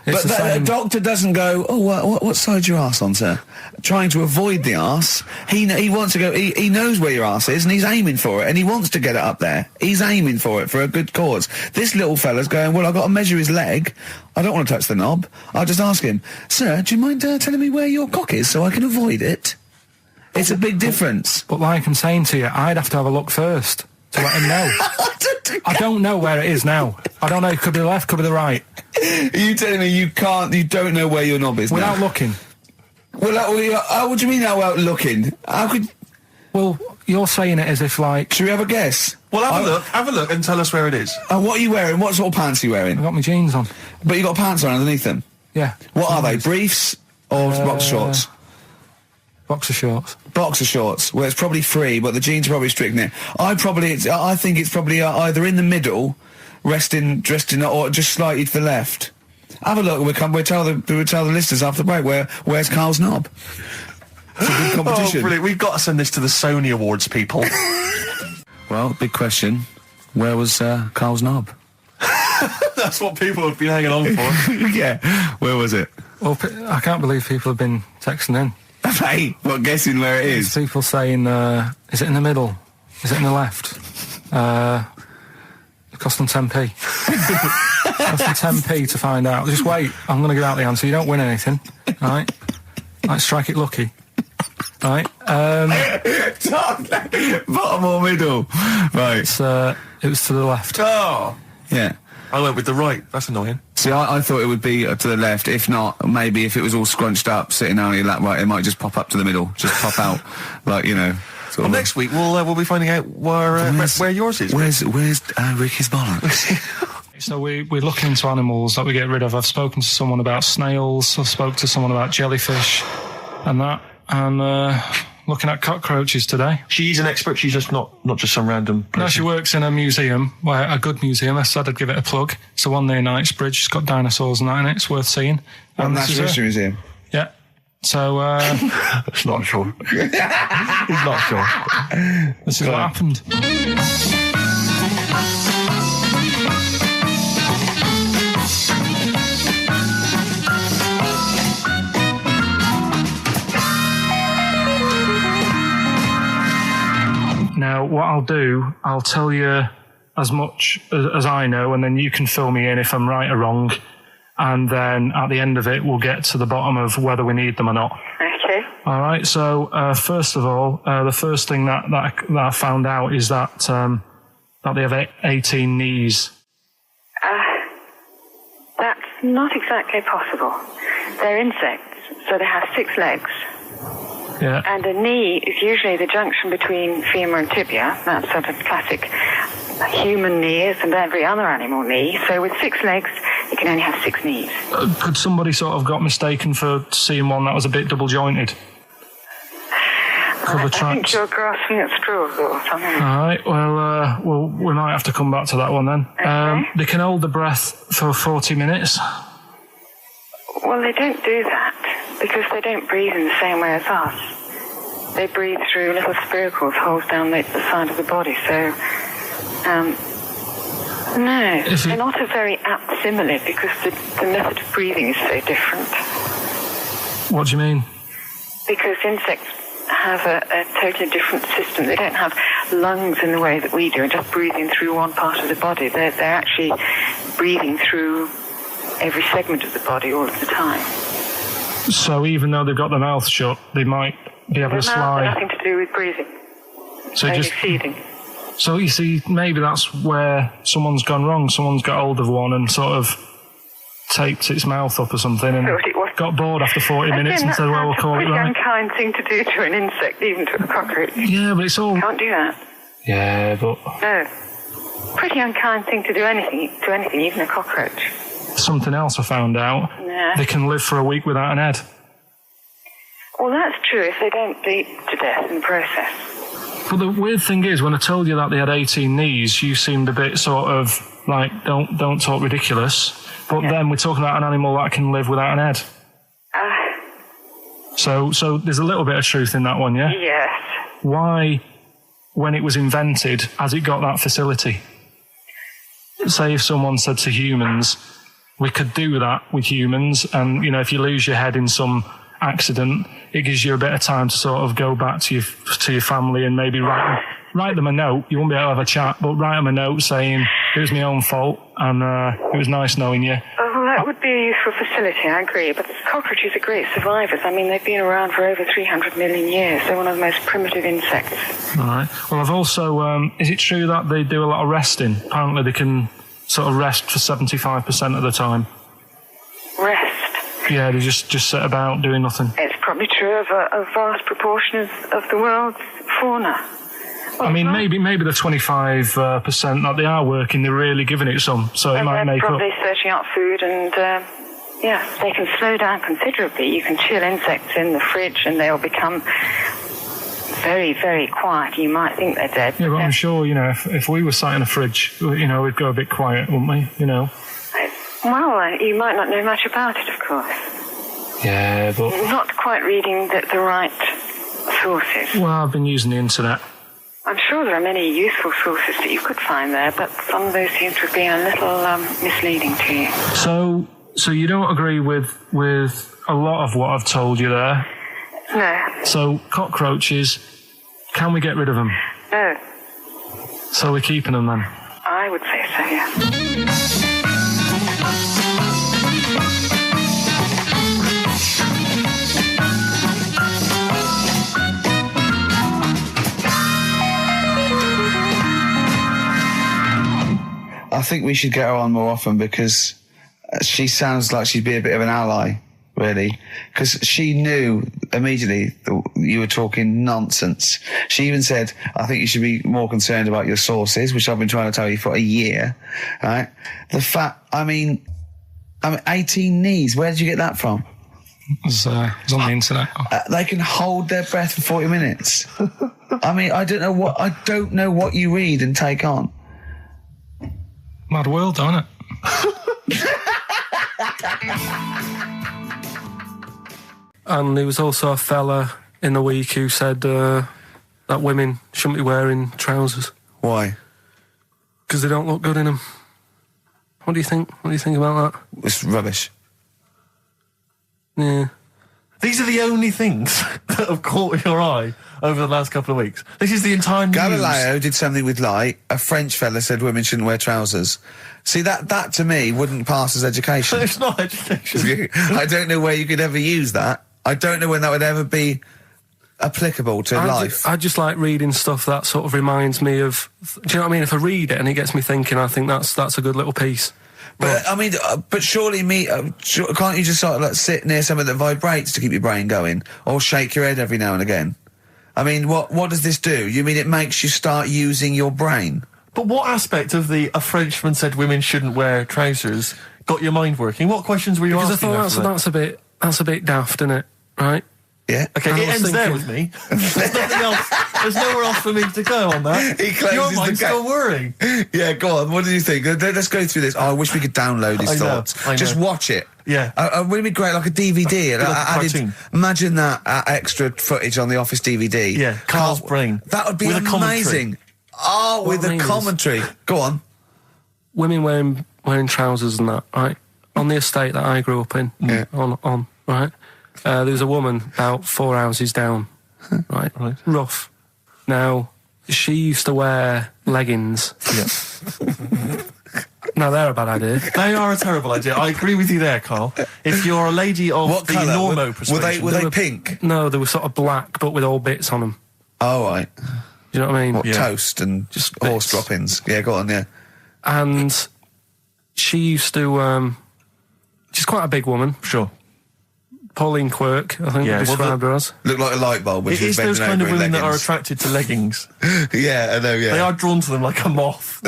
S4: But the doctor doesn't go, what side's your arse on, sir? Trying to avoid the arse. He wants to go, he knows where your arse is and he's aiming for it and he wants to get it up there. He's aiming for it for a good cause. This little fella's going, well, I've got to measure his leg. I don't want to touch the knob. I'll just ask him, sir, do you mind telling me where your cock is so I can avoid it? It's a big difference.
S3: But like I'm saying to you, I'd have to have a look first to let him know. I don't know where it is now. I don't know. It could be the left, could be the right.
S4: Are you telling me you don't know where your knob is
S3: without
S4: now?
S3: looking?
S4: Well, what do you mean without looking? How could...
S3: Well, you're saying it as if like...
S4: Should we have a guess?
S1: Well, have a look and tell us where it is.
S4: What are you wearing? What sort of pants are you wearing?
S3: I've got my jeans on.
S4: But you got pants on underneath them?
S3: Yeah.
S4: What are they? Briefs or boxer shorts?
S3: Boxer shorts.
S4: Boxer shorts. Well, it's probably free, but the jeans are probably strict in it. I think it's probably either in the middle, dressed in, or just slightly to the left. Have a look. We'll tell the listeners after the break where's Karl's knob. It's a good competition.
S1: Oh, brilliant! We've got to send this to the Sony Awards people.
S4: Well, big question. Where was Karl's knob?
S1: That's what people have been hanging on for.
S4: Yeah. Where was it?
S3: Well, I can't believe people have been texting in.
S4: Hey, what, guessing where it is?
S3: People saying, is it in the middle? Is it in the left? It cost them 10p. It cost them 10p to find out. Just wait, I'm going to give out the answer. You don't win anything, right? Like, strike it lucky. Right?
S4: Bottom or middle? Right.
S3: It was to the left.
S1: Oh!
S4: Yeah.
S1: I went with the right. That's annoying.
S4: See, I thought it would be to the left. If not, maybe if it was all scrunched up, sitting on your lap right, it might just pop up to the middle. Just pop out, like,
S1: Well, next week we'll be finding out where yours is.
S4: Where's Ricky's bollocks?
S3: So we're looking into animals that we get rid of. I've spoken to someone about snails. I've spoken to someone about jellyfish and that. And looking at cockroaches today.
S1: She's an expert. She's just not just some random person.
S3: No, she works in a museum, a good museum. I said I'd give it a plug. It's the one near Knightsbridge. It's got dinosaurs and that in it. It's worth seeing.
S4: Natural History Museum?
S3: Yeah. So,
S1: It's not sure. He's not sure.
S3: This is what happened. Now, what I'll do, I'll tell you as much as I know, and then you can fill me in if I'm right or wrong. And then at the end of it, we'll get to the bottom of whether we need them or not.
S7: Okay.
S3: All right. So, first of all, the first thing that I found out is that they have 18 knees.
S7: That's not exactly possible. They're insects, so they have 6 legs.
S3: Yeah.
S7: And a knee is usually the junction between femur and tibia. That's sort of classic human knees and every other animal knee. So with 6 legs, you can only have 6 knees.
S3: Could somebody sort of got mistaken for seeing one that was a bit double jointed?
S7: I think you're grasping at straws or something.
S3: All right. Well, we might have to come back to that one then.
S7: Okay.
S3: They can hold the breath for 40 minutes.
S7: Well, they don't do that because they don't breathe in the same way as us. They breathe through little spiracles, holes down the side of the body. So, no, they're not a very apt simile because the method of breathing is so different.
S3: What do you mean?
S7: Because insects have a totally different system. They don't have lungs in the way that we do and just breathing through one part of the body. They're actually breathing through every segment of the body all of the time.
S3: So even though they've got their mouth shut, they might be able to slide.
S7: Nothing to do with breathing.
S3: So
S7: only
S3: just
S7: feeding.
S3: So you see, maybe that's where someone's gone wrong. Someone's got hold of one and sort of taped its mouth up or something and got bored after 40 minutes and said, well, we'll call it right.
S7: It's a pretty unkind thing to do to an insect, even to a cockroach.
S3: Yeah, but it's all...
S7: Can't do that.
S3: Yeah, but...
S7: No. Pretty unkind thing to do to anything, even a cockroach.
S3: Something else I found out.
S7: Yeah.
S3: They can live for a week without an head.
S7: Well, that's true if they don't bleed to death in the process.
S3: But the weird thing is, when I told you that they had 18 knees, you seemed a bit sort of like, don't talk ridiculous. But then we're talking about an animal that can live without an head. So there's a little bit of truth in that one, yeah?
S7: Yes.
S3: Why, when it was invented, has it got that facility? Say if someone said to humans, we could do that with humans, and, you know, if you lose your head in some accident, it gives you a bit of time to sort of go back to your family and maybe write them a note. You won't be able to have a chat, but write them a note saying, it was my own fault, and it was nice knowing you.
S7: Oh, well, that would be a useful facility, I agree. But cockroaches are great survivors. I mean, they've been around for over 300 million years. They're one of the most primitive insects.
S3: All right. Well, I've also... is it true that they do a lot of resting? Apparently they can sort of rest for 75% of the time.
S7: Rest?
S3: Yeah, they just sit about doing nothing.
S7: It's probably true of a vast proportion of the world's fauna.
S3: I mean, maybe the 25% that they are working, they're really giving it some, so it might make up.
S7: They're probably searching out food, and they can slow down considerably. You can chill insects in the fridge, and they'll become very, very quiet. You might think they're dead.
S3: Yeah, but I'm sure, you know, if we were sat in a fridge, you know, we'd go a bit quiet, wouldn't we? You know.
S7: Well, you might not know much about it, of course.
S3: Yeah, but
S7: not quite reading the right sources.
S3: Well, I've been using the internet.
S7: I'm sure there are many useful sources that you could find there, but some of those seem to have been a little misleading to you.
S3: So you don't agree with a lot of what I've told you there?
S7: No.
S3: So cockroaches, can we get rid of them?
S7: No.
S3: So we're keeping them then?
S7: I would say so, yeah.
S4: I think we should get her on more often, because she sounds like she'd be a bit of an ally, really. Because she knew immediately that you were talking nonsense. She even said, I think you should be more concerned about your sources, which I've been trying to tell you for a year, right? The fact, I mean 18 knees, where did you get that from?
S3: It was on the internet.
S4: They can hold their breath for 40 minutes. I mean, I don't know what you read and take on.
S3: Mad world, isn't it? And there was also a fella in the week who said that women shouldn't be wearing trousers.
S4: Why?
S3: Because they don't look good in them. What do you think? What do you think about that?
S4: It's rubbish.
S3: Yeah.
S1: These are the only things that have caught your eye over the last couple of weeks. This is the entire news.
S4: Galileo did something with light. A French fella said women shouldn't wear trousers. See, that to me wouldn't pass as education.
S1: It's not education.
S4: I don't know where you could ever use that. I don't know when that would ever be applicable to life.
S3: I just like reading stuff that sort of reminds me of... Do you know what I mean? If I read it and it gets me thinking, I think that's a good little piece.
S4: But I mean, but surely can't you just sort of like sit near something that vibrates to keep your brain going, or shake your head every now and again? I mean, what does this do? You mean it makes you start using your brain?
S1: But what aspect of a Frenchman said women shouldn't wear trousers got your mind working? What questions were you asking?
S3: Because I thought that's a bit daft, isn't it? Right?
S4: Yeah.
S1: Okay, it ends there with me. There's nothing else. There's nowhere else for me to go on that.
S4: He closes
S1: your mind's still worrying.
S4: Yeah, go on. What do you think? Let's go through this. Oh, I wish we could download his thoughts.
S1: I know.
S4: Just watch it.
S1: Yeah.
S4: Wouldn't it be great, like a DVD?
S1: Like a cartoon.
S4: Imagine that extra footage on the Office DVD.
S1: Yeah, Carl's brain.
S4: That would be
S1: with
S4: amazing. With a commentary. Go on.
S3: Women wearing trousers and that, right? On the estate that I grew up in, on right? There was a woman about 4 houses down, right? Rough. Now, she used to wear leggings.
S1: Yeah.
S3: No, they're a bad idea.
S1: They are a terrible idea. I agree with you there, Carl. If you're a lady of
S4: what
S1: the
S4: colour?
S1: normo persuasion...
S4: Were they pink?
S3: No, they were sort of black, but with all bits on them.
S4: Oh, right.
S3: Do you know what I mean?
S4: What, toast and just horse droppings? Yeah, go on, yeah.
S3: And she used to... she's quite a big woman.
S1: Sure.
S3: Pauline Quirk, I think we described her as.
S4: Looked like a light bulb.
S1: It is those kind of women that are attracted to leggings.
S4: Yeah, I know, yeah.
S1: They are drawn to them like a moth.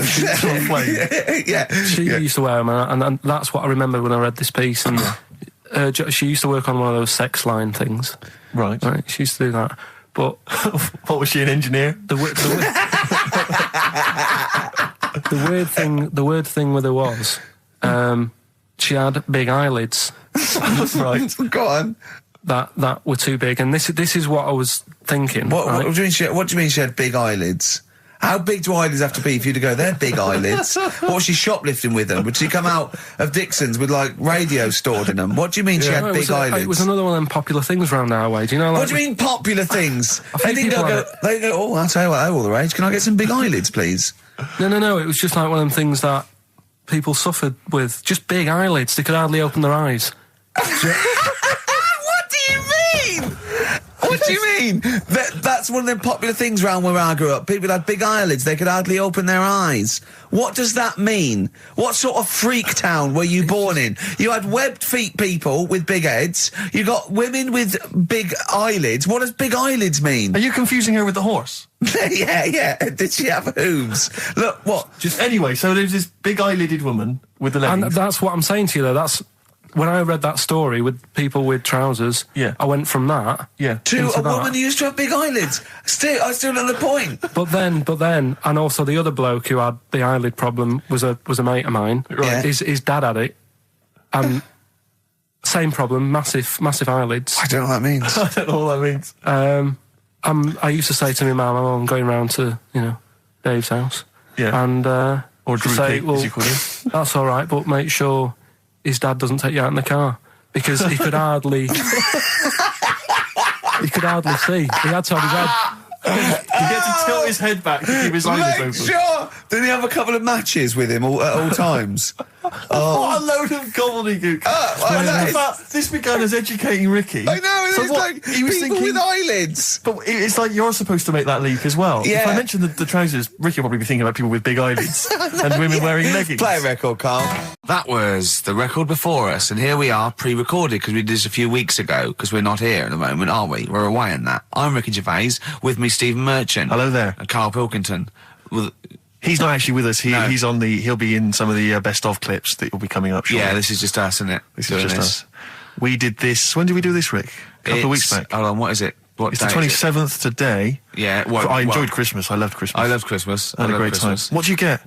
S4: Yeah.
S3: She used to wear them, and that's what I remember when I read this piece. And she used to work on one of those sex line things.
S1: Right.
S3: She used to do that. But
S1: what was she, an engineer?
S3: the weird thing with her was, she had big eyelids.
S1: Right.
S4: Go on.
S3: That were too big, and this is what I was thinking.
S4: What do you mean she had big eyelids? How big do eyelids have to be for you to go, they're big eyelids? What was she shoplifting with them? Would she come out of Dixon's with, like, radio stored in them? What do you mean she had big eyelids?
S3: It was another one of them popular things around our way. Do you know, like...
S4: What do you mean popular things?
S3: They didn't go,
S4: oh, I'll tell you what, they're all the rage. Can I get some big eyelids, please?
S3: No. It was just like one of them things that people suffered with. Just big eyelids. They could hardly open their eyes.
S4: What do you mean? What do you mean? That's one of them popular things around where I grew up. People had big eyelids. They could hardly open their eyes. What does that mean? What sort of freak town were you born in? You had webbed feet people with big heads. You got women with big eyelids. What does big eyelids mean?
S1: Are you confusing her with the horse?
S4: Yeah. Did she have hooves? Look, what?
S1: Just anyway, so there's this big eyelidded woman with the leggings.
S3: And that's what I'm saying to you, though. That's... When I read that story with people with trousers,
S1: Yeah.
S3: I went from that
S4: to a woman who used to have big eyelids. I still not the point.
S3: But then, and also the other bloke who had the eyelid problem was a mate of mine.
S4: Right.
S3: His dad had it, and same problem, massive eyelids.
S4: I don't know what that means.
S1: I don't know what that means.
S3: I used to say to my mum, I'm going round to Dave's house, and
S1: or Drew
S3: say,
S1: King, as you call him.
S3: that's all right, but make sure his dad doesn't take you out in the car, because he could hardly see. He had to have his head.
S1: He had to tilt his head back to keep his eyelids open.
S4: Sure. Did he have a couple of matches with him at all times?
S1: What a load of gobbledygook. This began as educating Ricky.
S4: I know,
S1: So
S4: it's
S1: what,
S4: like
S1: he was
S4: people
S1: thinking,
S4: with eyelids.
S1: But it's like you're supposed to make that leap as well.
S4: Yeah.
S1: If I mentioned the trousers, Ricky will probably be thinking about people with big eyelids and women wearing leggings.
S4: Play a record, Carl.
S2: That was the record before us, and here we are, pre-recorded, because we did this a few weeks ago, because we're not here at the moment, are we? We're away in that. I'm Ricky Gervais, with me Stephen Merchant.
S1: Hello there.
S2: And Karl Pilkington.
S1: He's not actually with us.
S2: No.
S1: He'll be in some of the best of clips that will be coming up shortly.
S2: Yeah, this is just us, isn't it?
S1: This is just us. We did this. When did we do this, Rick? A couple of weeks back.
S2: Hold on, what is it? What
S1: It's the
S2: day is it?
S1: 27th today.
S2: Yeah,
S1: I enjoyed Christmas. I loved Christmas.
S2: I loved Christmas.
S1: I had a great time. What did you get?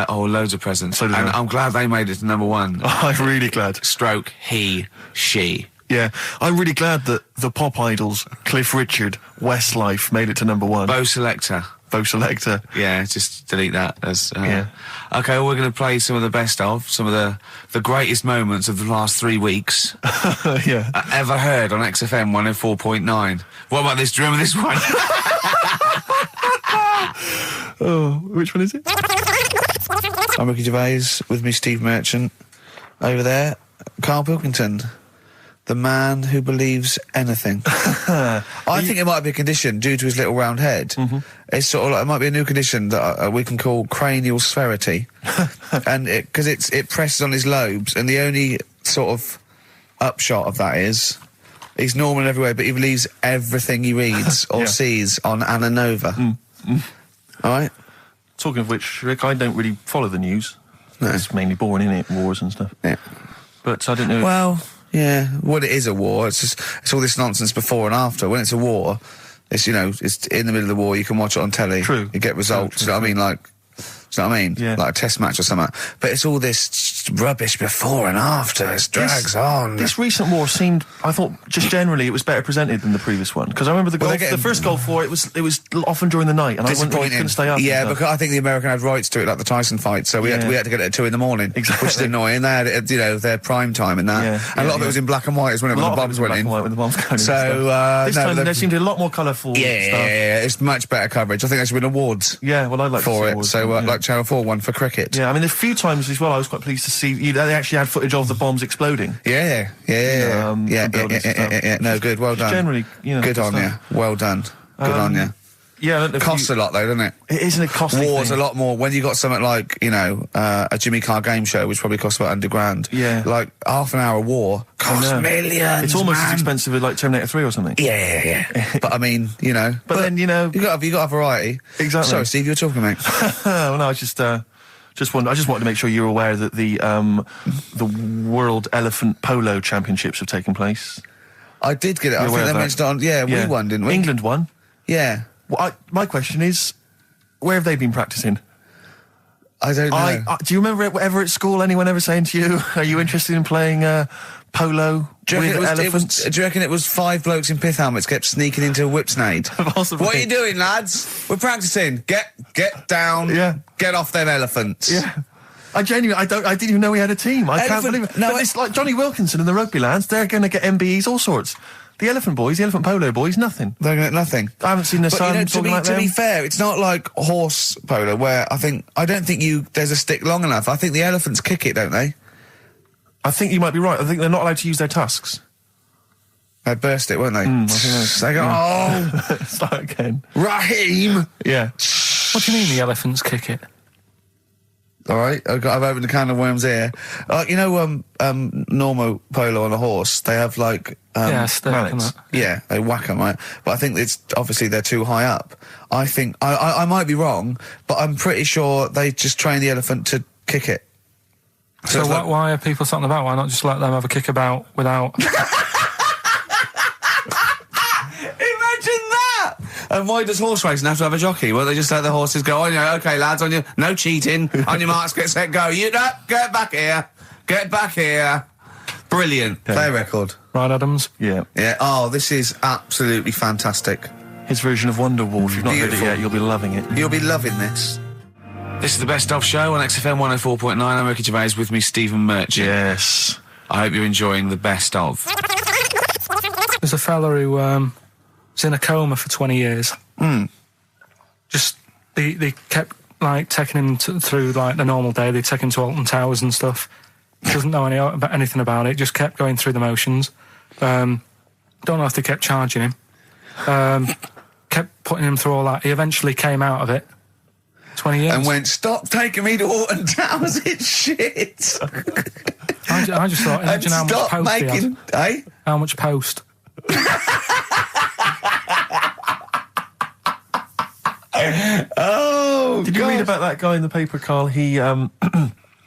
S2: Loads of presents.
S1: So did
S2: and
S1: I.
S2: I'm glad they made it to number one.
S1: I'm really glad.
S2: Stroke, he, she.
S1: Yeah, I'm really glad that the pop idols, Cliff Richard, Westlife, made it to number one.
S2: Bo Selector. Yeah, just delete that.
S1: Yeah.
S2: Okay, well, we're going to play some of the best of, some of the greatest moments of the last 3 weeks
S1: Yeah.
S2: ever heard on XFM 104.9. What about this? Do you remember this one?
S1: Oh, which one is it?
S4: I'm Ricky Gervais, with me Steve Merchant. Over there, Karl Pilkington. The man who believes anything. I think it might be a condition due to his little round head. Mm-hmm. It's sort of like, it might be a new condition that we can call cranial spherity, and because it presses on his lobes, and the only sort of upshot of that is he's normal everywhere, but he believes everything he reads or sees on Anna Nova. All right.
S1: Talking of which, Rick, I don't really follow the news.
S4: No.
S1: It's mainly boring, isn't it? Wars and stuff.
S4: Yeah.
S1: But I don't know.
S4: Well, yeah. Well, it is a war. It's all this nonsense before and after. When it's a war, it's it's in the middle of the war. You can watch it on telly.
S1: True.
S4: You get results.
S1: True.
S4: You know what I mean? Like, do you know what I mean?
S1: Yeah.
S4: Like a test match or something. But it's all this rubbish before and after. It drags on.
S1: This recent war seemed, I thought, just generally, it was better presented than the previous one. Because I remember the first Gulf War, it was often during the night, and I couldn't stay up.
S4: Yeah, because I think the American had rights to it, like the Tyson fight. So we had to get it at 2 in the morning,
S1: Exactly.
S4: which is annoying. They had it at, their prime time and that.
S1: Yeah,
S4: and a lot of it was in black and white, when the bombs went in.
S1: When the bombs went in.
S4: So
S1: this time there seemed a lot more colourful stuff.
S4: Yeah, it's much better coverage. I think there should be awards.
S1: Yeah, well, I'd like
S4: for
S1: to see
S4: it.
S1: awards,
S4: So,
S1: yeah.
S4: like Channel 4 won for cricket.
S1: Yeah, I mean, a few times as well, I was quite pleased to see they actually had footage of the bombs exploding.
S4: Yeah. No, good. Well done.
S1: Generally,
S4: good on you. Well done. Good on you.
S1: Yeah, I don't know if
S4: Costs a lot though, doesn't it?
S1: It isn't a costly
S4: War's
S1: thing.
S4: a lot more. When you got something like, a Jimmy Carr game show, which probably costs about $100,000.
S1: Yeah.
S4: Like half an hour war costs millions.
S1: It's almost as
S4: man.
S1: expensive as like Terminator 3 or something.
S4: Yeah. But I mean,
S1: But then,
S4: you got to have variety.
S1: Exactly.
S4: Sorry, Steve, you were talking, mate.
S1: Well, no, I just wanted to make sure you're aware that the World Elephant Polo Championships have taken place.
S4: I did get it. I think they mentioned it on. Yeah, we won, didn't we?
S1: England won.
S4: Yeah.
S1: Well, my question is, where have they been practicing?
S4: I don't know.
S1: Do you remember ever at school anyone ever saying to you, are you interested in playing polo with elephants?
S4: Do you reckon it was 5 blokes in pith helmets kept sneaking into a whipsnade?
S1: Possibly.
S4: What are you doing, lads? We're practicing. Get down.
S1: Yeah.
S4: Get off them elephants.
S1: Yeah. I didn't even know we had a team. I can't believe it.
S4: No,
S1: but it's like Johnny Wilkinson and the rugby lads, they're going to get MBEs, all sorts. The elephant boys, the elephant polo boys, nothing.
S4: They're going to get nothing.
S1: I haven't seen the sun talking like
S4: to
S1: them.
S4: be fair, it's not like horse polo where I don't think there's a stick long enough. I think the elephants kick it, don't they?
S1: I think you might be right. I think they're not allowed to use their tusks.
S4: They burst it, won't they?
S1: I think
S4: They go, oh,
S1: start again.
S4: Raheem!
S1: Yeah.
S3: What do you mean the elephants kick it?
S4: All right, I've opened a can of worms here. Normal polo on a horse, they have like...
S3: stick and that.
S4: Yeah, they whack them, right? But I think it's obviously they're too high up. I think I might be wrong, but I'm pretty sure they just train the elephant to kick it.
S3: So why are people talking about? Why not just let them have a kick about without?
S4: Imagine that! And why does horse racing have to have a jockey? Well, they just let the horses go, okay, lads, on your no cheating, on your marks, get set, go. You get back here. Get back here. Brilliant.
S1: Yeah.
S4: Play record.
S3: Right, Adams?
S1: Yeah.
S4: Yeah. Oh, this is absolutely fantastic.
S1: His version of Wonderwall. If you've not heard it
S4: Beautiful.
S1: yet, you'll be loving it.
S4: You'll be loving this.
S2: This is the Best Of Show on XFM 104.9. I'm Ricky Gervais, with me, Stephen Merchant.
S1: Yes.
S2: I hope you're enjoying the Best Of.
S3: There's a fella who was in a coma for 20 years. Just they kept like taking him through like the normal day. They take him to Alton Towers and stuff. Doesn't know anything about it. Just kept going through the motions. Don't know if they kept charging him. Kept putting him through all that. He eventually came out of it. 20 years.
S4: And went, stop taking me to Alton Towers, it's shit.
S3: I just thought, imagine how much post he had.
S4: Eh?
S3: How much post?
S4: Oh,
S1: Did you read about that guy in the paper, Carl? He,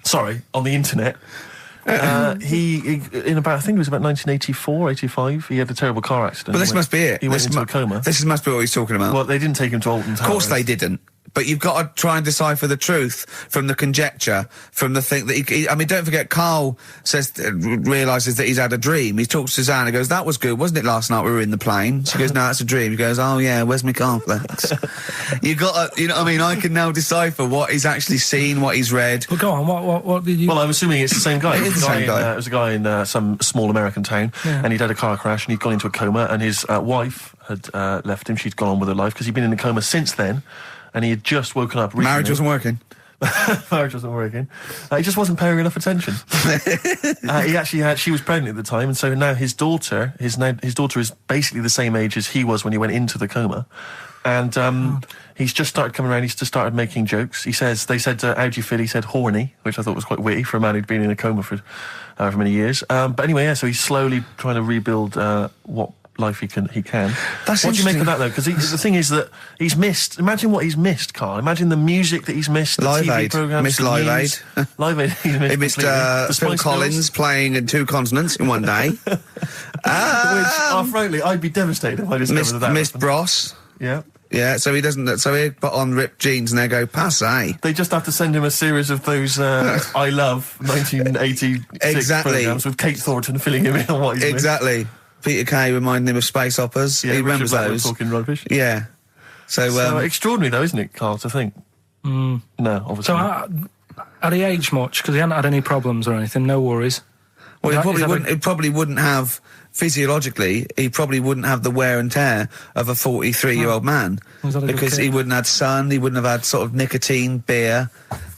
S1: sorry, on the internet. He in about, I think it was about 1984, 85, he had a terrible car accident.
S4: But this must be it.
S1: He went into a coma.
S4: This must be what he's talking about.
S1: Well, they didn't take him to Alton Towers.
S4: Of course they didn't. But you've got to try and decipher the truth from the conjecture, from the thing that I mean, don't forget, Carl realises that he's had a dream. He talks to Suzanne and goes, that was good, wasn't it, last night we were in the plane? She goes, no, that's a dream. He goes, oh yeah, where's my cornflakes? You got to, you know what I mean? I can now decipher what he's actually seen, what he's read.
S3: But go on, what did you...
S1: Well, I'm assuming it's the same guy.
S4: It is the same guy.
S1: It was a guy in some small American town, and he'd had a car crash, and he'd gone into a coma, and his wife had left him. She'd gone on with her life, because he'd been in a coma since then, and he had just woken up recently.
S4: Marriage wasn't working.
S1: Marriage wasn't working. He just wasn't paying enough attention. He actually had, she was pregnant at the time, and so now his daughter is basically the same age as he was when he went into the coma. And he's just started coming around. He's just started making jokes. They said, how do you feel? He said horny, which I thought was quite witty for a man who'd been in a coma for however many years. But anyway, yeah, so he's slowly trying to rebuild what life he can.
S4: That's
S1: what do you make of that, though? Because the thing is that he's missed. Imagine what he's missed, Carl. Imagine the music that he's missed. The
S4: Live
S1: TV
S4: Aid.
S1: programs,
S4: Missed
S1: the
S4: Live
S1: news.
S4: Aid.
S1: Live Aid. He missed
S4: Phil
S1: Spice
S4: Collins
S1: Girls.
S4: playing in 2 continents in one day.
S1: Which, frankly, I'd be devastated if I discovered that.
S4: Missed
S1: happened.
S4: Bros.
S1: Yeah.
S4: Yeah, so he doesn't. So he put on ripped jeans and they go passe.
S1: They just have to send him a series of those I Love 1986
S4: Exactly.
S1: programs with Kate Thornton filling him in on what he's missed.
S4: Exactly. Peter Kay reminding him of space operas.
S1: Yeah,
S4: he remembers
S1: Richard Blackwood
S4: those.
S1: talking rubbish.
S4: Yeah. So
S1: extraordinary, though, isn't it, Carl, to think? No, obviously.
S3: So,
S1: not.
S3: had he aged much? Because he hadn't had any problems or anything, no worries.
S4: well, he probably wouldn't have, physiologically, he probably wouldn't have the wear and tear of a 43-year-old man.
S3: Was that a good
S4: Because
S3: kid?
S4: he wouldn't have had sun, he wouldn't have had sort of nicotine, beer.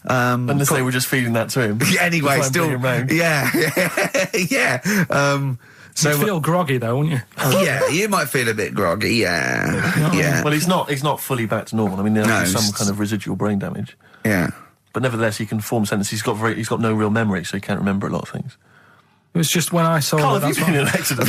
S1: Unless they were just feeding that to him.
S4: Anyway,
S1: To try and
S4: still.
S1: bring him round.
S4: Yeah. Yeah. So
S3: You'd feel groggy, though, wouldn't you?
S4: yeah, you might feel a bit groggy, yeah. Yeah.
S1: Well, he's not fully back to normal. I mean, there's
S4: No,
S1: some
S4: it's-
S1: kind of residual brain damage.
S4: Yeah.
S1: But nevertheless, he can form sentences. He's got no real memory, so he can't remember a lot of things.
S3: It was just when I saw
S1: Carl,
S3: that.
S1: have you been in an accident?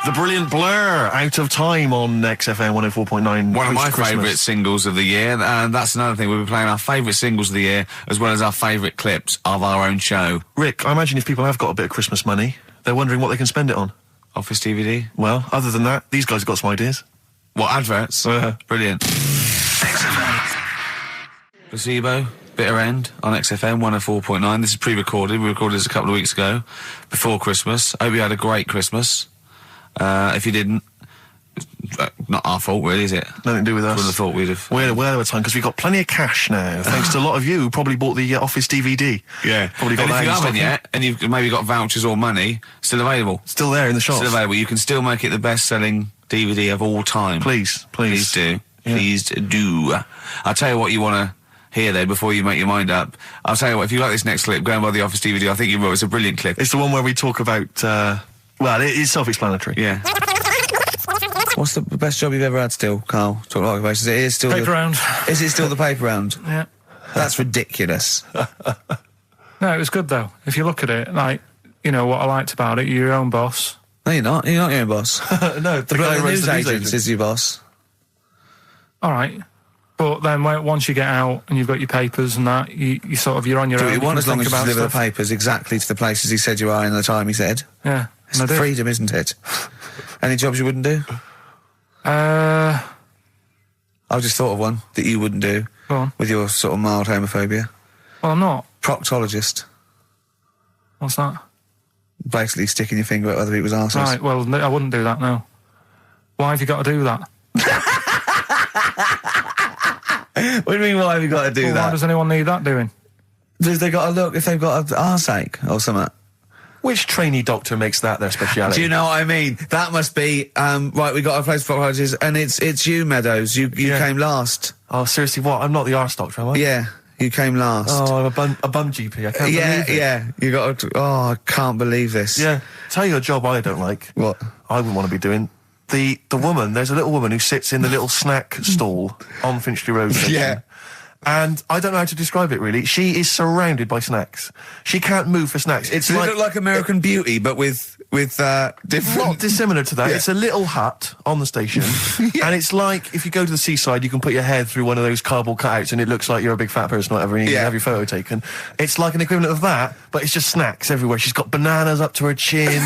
S1: The brilliant Blur, Out of Time on XFM 104.9.
S2: One of my
S1: post-Christmas.
S2: favourite singles of the year, and that's another thing. We'll be playing our favourite singles of the year, as well as our favourite clips of our own show.
S1: Rick, I imagine if people have got a bit of Christmas money, they're wondering what they can spend it on.
S2: Office DVD.
S1: Well, other than that, these guys have got some ideas.
S2: What, adverts? Brilliant. Placebo, Bitter End on XFM 104.9. This is pre-recorded. We recorded this a couple of weeks ago, before Christmas. Hope you had a great Christmas. If you didn't, not our fault, really, is it?
S1: Nothing to do with us.
S2: Wouldn't have thought we'd have.
S1: We're of time because we've got plenty of cash now, thanks to a lot of you who probably bought the Office DVD.
S2: Yeah.
S1: Probably got
S2: And
S1: that
S2: if you
S1: in stock
S2: haven't yet, and you've maybe got vouchers or money, still available.
S1: Still there in the shops.
S2: Still available. You can still make it the best-selling DVD of all time.
S1: Please.
S2: Please do.
S1: Yeah.
S2: Please do. I'll tell you what you want to hear there before you make your mind up. I'll tell you what, if you like this next clip, go and buy the Office DVD. I think you will. It's a brilliant clip.
S1: It's the one where we talk about, well, it is self-explanatory.
S2: Yeah. What's the best job you've ever had still, Carl? Talk about occupations. It is still
S3: Paper round.
S2: Is it still the paper round?
S3: Yeah.
S2: That's ridiculous.
S3: No, it was good though. If you look at it, like, you know, what I liked about it, you're your own boss.
S2: No, you're not. You're not your own boss.
S1: No,
S2: The
S1: guy who runs
S2: news
S1: the news
S2: agent
S1: agent.
S2: is your boss.
S3: All right. But then once you get out and you've got your papers and that, you're on your
S2: Do
S3: own.
S2: what you want
S3: can
S2: as long
S3: think
S2: as you
S3: about
S2: deliver the
S3: stuff.
S2: papers exactly to the places he said you are in the time he said.
S3: Yeah.
S2: It's
S3: and I do.
S2: freedom, isn't it? Any jobs you wouldn't do?
S3: Go
S2: I've just thought of one that you wouldn't do
S3: on.
S2: with your sort of mild homophobia.
S3: Well, I'm not.
S2: Proctologist.
S3: What's that?
S2: Basically sticking your finger at other people's arses.
S3: Right, well, I wouldn't do that, no. Why have you got to do that?
S2: What do you mean, why have you got to do
S3: Well, why
S2: that?
S3: does anyone need that doing?
S2: Have they got to look if they've got an arseache or something?
S1: Which trainee doctor makes that their speciality?
S2: Do you know what I mean? That must be, right, we got a place for proctologists, and it's you, Meadows. You came last.
S1: Oh, seriously, what? I'm not the arse doctor, am I?
S2: Yeah, you came last.
S1: Oh, I'm a bum GP. I can't
S2: yeah,
S1: believe it.
S2: yeah. You got to, I can't believe this.
S1: Yeah. Tell you a job I don't like.
S2: What?
S1: I wouldn't want to be doing. The woman, there's a little woman who sits in the little snack stall on Finchley Road station.
S2: Yeah.
S1: And I don't know how to describe it, really. She is surrounded by snacks. She can't move for snacks. It's
S2: Does
S1: like...
S2: it look like American Beauty, but with different...
S1: Not dissimilar to that.
S2: Yeah.
S1: It's a little hut on the station. And it's like, if you go to the seaside, you can put your head through one of those cardboard cutouts and it looks like you're a big fat person or whatever, and you can have your photo taken. It's like an equivalent of that, but it's just snacks everywhere. She's got bananas up to her chin.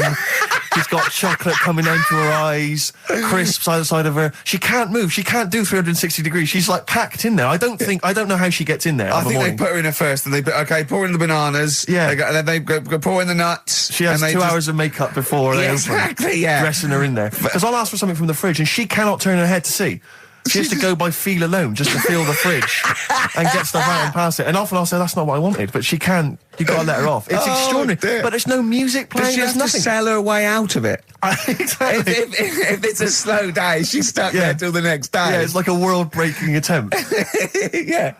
S1: She's got chocolate coming down to her eyes, crisps either side of her. She can't move. She can't do 360 degrees. She's like packed in there. I don't know how she gets in there.
S2: I
S1: of a
S2: think they
S1: morning.
S2: put her in there first, and pour in the bananas.
S1: Yeah.
S2: Then they go pour in the nuts.
S1: She has
S2: and
S1: 2
S2: they
S1: hours of makeup before they open.
S2: Exactly, yeah.
S1: Dressing her in there. Because I'll ask for something from the fridge and she cannot turn her head to see. She has to go by feel alone, just to feel the fridge and get stuff out and pass it. And often I'll say, that's not what I wanted, but she can't. You've got to let her off. It's extraordinary.
S2: Dear.
S1: But there's no music playing,
S2: Does she
S1: there's
S2: have to
S1: nothing.
S2: sell her way out of it?
S1: Exactly.
S2: If it's a slow day, she's stuck there till the next day.
S1: Yeah, it's like a world-breaking attempt.
S2: Yeah.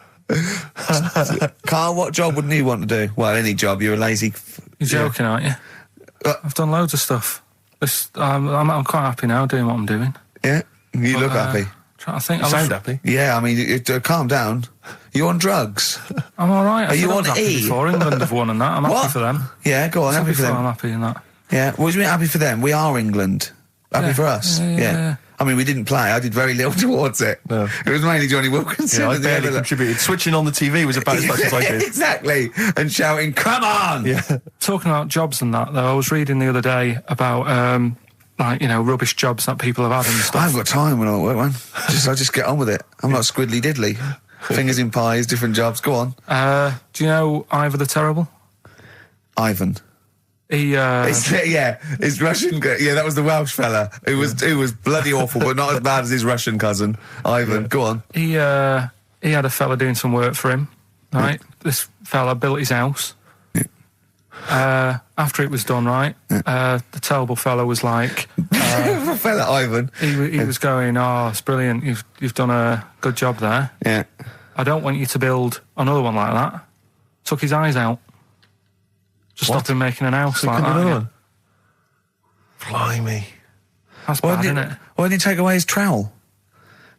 S2: Carl, what job wouldn't you want to do? Well, any job. You're a lazy...
S3: You're joking, aren't you? I've done loads of stuff. I'm quite happy now doing what I'm doing.
S2: Yeah? You look
S3: But,
S2: happy.
S3: Trying to think.
S1: You sound happy.
S2: Yeah, I mean, calm down. You on drugs?
S3: I'm all right.
S2: Are you on
S3: happy
S2: E?
S3: before England have won and that. I'm
S2: What?
S3: happy for them.
S2: Yeah, go on, happy for them.
S3: I'm happy in that.
S2: Yeah, what do you mean happy for them? We are England. Happy
S3: Yeah.
S2: for us.
S3: Yeah.
S2: I mean, we didn't play. I did very little towards it.
S1: No.
S2: It was mainly Johnny Wilkinson.
S1: Yeah, I
S2: and the
S1: barely
S2: other-
S1: contributed. Switching on the TV was about as much as I did.
S2: Exactly. And shouting, come on!
S1: Yeah.
S3: Talking about jobs and that, though, I was reading the other day about, rubbish jobs that people have had and
S2: I
S3: stuff.
S2: haven't got time when I'm at work, man. I just get on with it. I'm not squiddly diddly. Fingers in pies, different jobs. Go on.
S3: Do you know Ivor the Terrible?
S2: Ivan.
S3: He,
S2: His Russian. Yeah, that was the Welsh fella. Who was bloody awful, but not as bad as his Russian cousin, Ivan. Go on.
S3: he had a fella doing some work for him, right? This fella built his house. After it was done, right, the terrible fella was like...
S2: fella Ivan.
S3: He was going, oh, it's brilliant, you've done a good job there.
S2: Yeah.
S3: I don't want you to build another one like that. Took his eyes out. Just stopped him making an house like that. Yeah.
S1: Blimey.
S3: That's bad, isn't it?
S2: Why didn't he take away his trowel?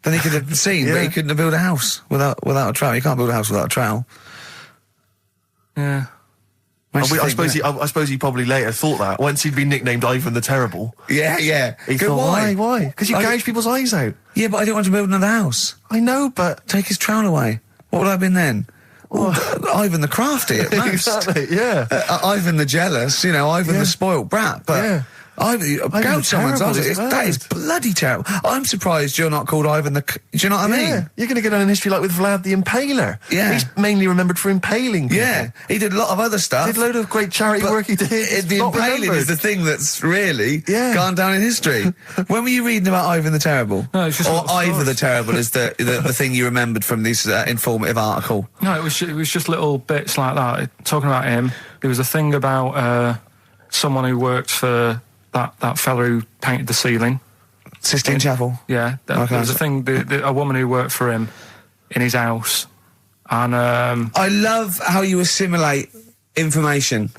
S2: Then he could have seen that he couldn't have built a house without a trowel. You can't build a house without a trowel.
S3: Yeah.
S1: I suppose he probably later thought that once he'd been nicknamed Ivan the Terrible.
S2: Yeah.
S1: He
S2: Good,
S1: thought, why? Because you gouge people's eyes out.
S2: Yeah, but I didn't want to build another house.
S1: I know, but
S2: Take his trowel away. What would I have been then? Ivan the crafty at most.
S1: exactly, yeah.
S2: Ivan the jealous, Ivan the spoilt brat. But
S1: Yeah.
S4: Gouge someone's eyes. That is bloody terrible. I'm surprised you're not called Ivan the... Do you know what I mean?
S1: You're going to go down in history like with Vlad the Impaler.
S4: Yeah.
S1: He's mainly remembered for impaling people.
S4: Yeah, he did a lot of other stuff.
S1: Did a load of great charity work he did.
S4: The impaling is the thing that's really gone down in history. When were you reading about Ivan the Terrible?
S3: No, it's just
S4: or Ivor the Terrible is the thing you remembered from this informative article.
S3: No, it was just little bits like that. Talking about him, there was a thing about someone who worked for that fella who painted the ceiling.
S4: Sistine Chapel?
S3: Yeah. There was a thing, a woman who worked for him in his house. And
S4: I love how you assimilate information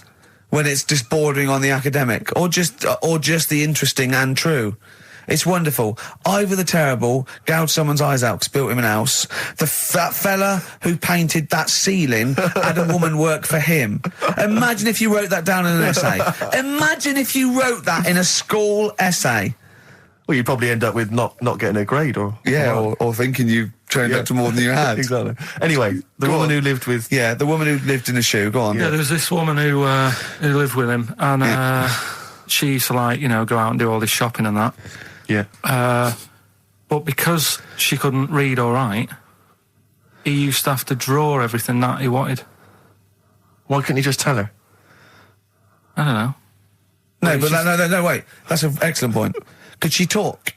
S4: when it's just bordering on the academic, or just the interesting and true. It's wonderful. Ivor the Terrible gouged someone's eyes out because built him an house. That fella who painted that ceiling had a woman work for him. Imagine if you wrote that down in an essay. Imagine if you wrote that in a school essay.
S1: Well, you'd probably end up with not getting a grade, or
S4: thinking you turned out to more than you had.
S1: Exactly. Anyway, the woman who lived with...
S4: Yeah, the woman who lived in a shoe. Go on.
S3: Yeah, there was this woman who lived with him, and she used to, like, go out and do all this shopping and that.
S1: Yeah.
S3: But because she couldn't read or write, he used to have to draw everything that he wanted.
S1: Why couldn't he just tell her?
S3: I don't know.
S4: No, wait. That's an excellent point. Could she talk?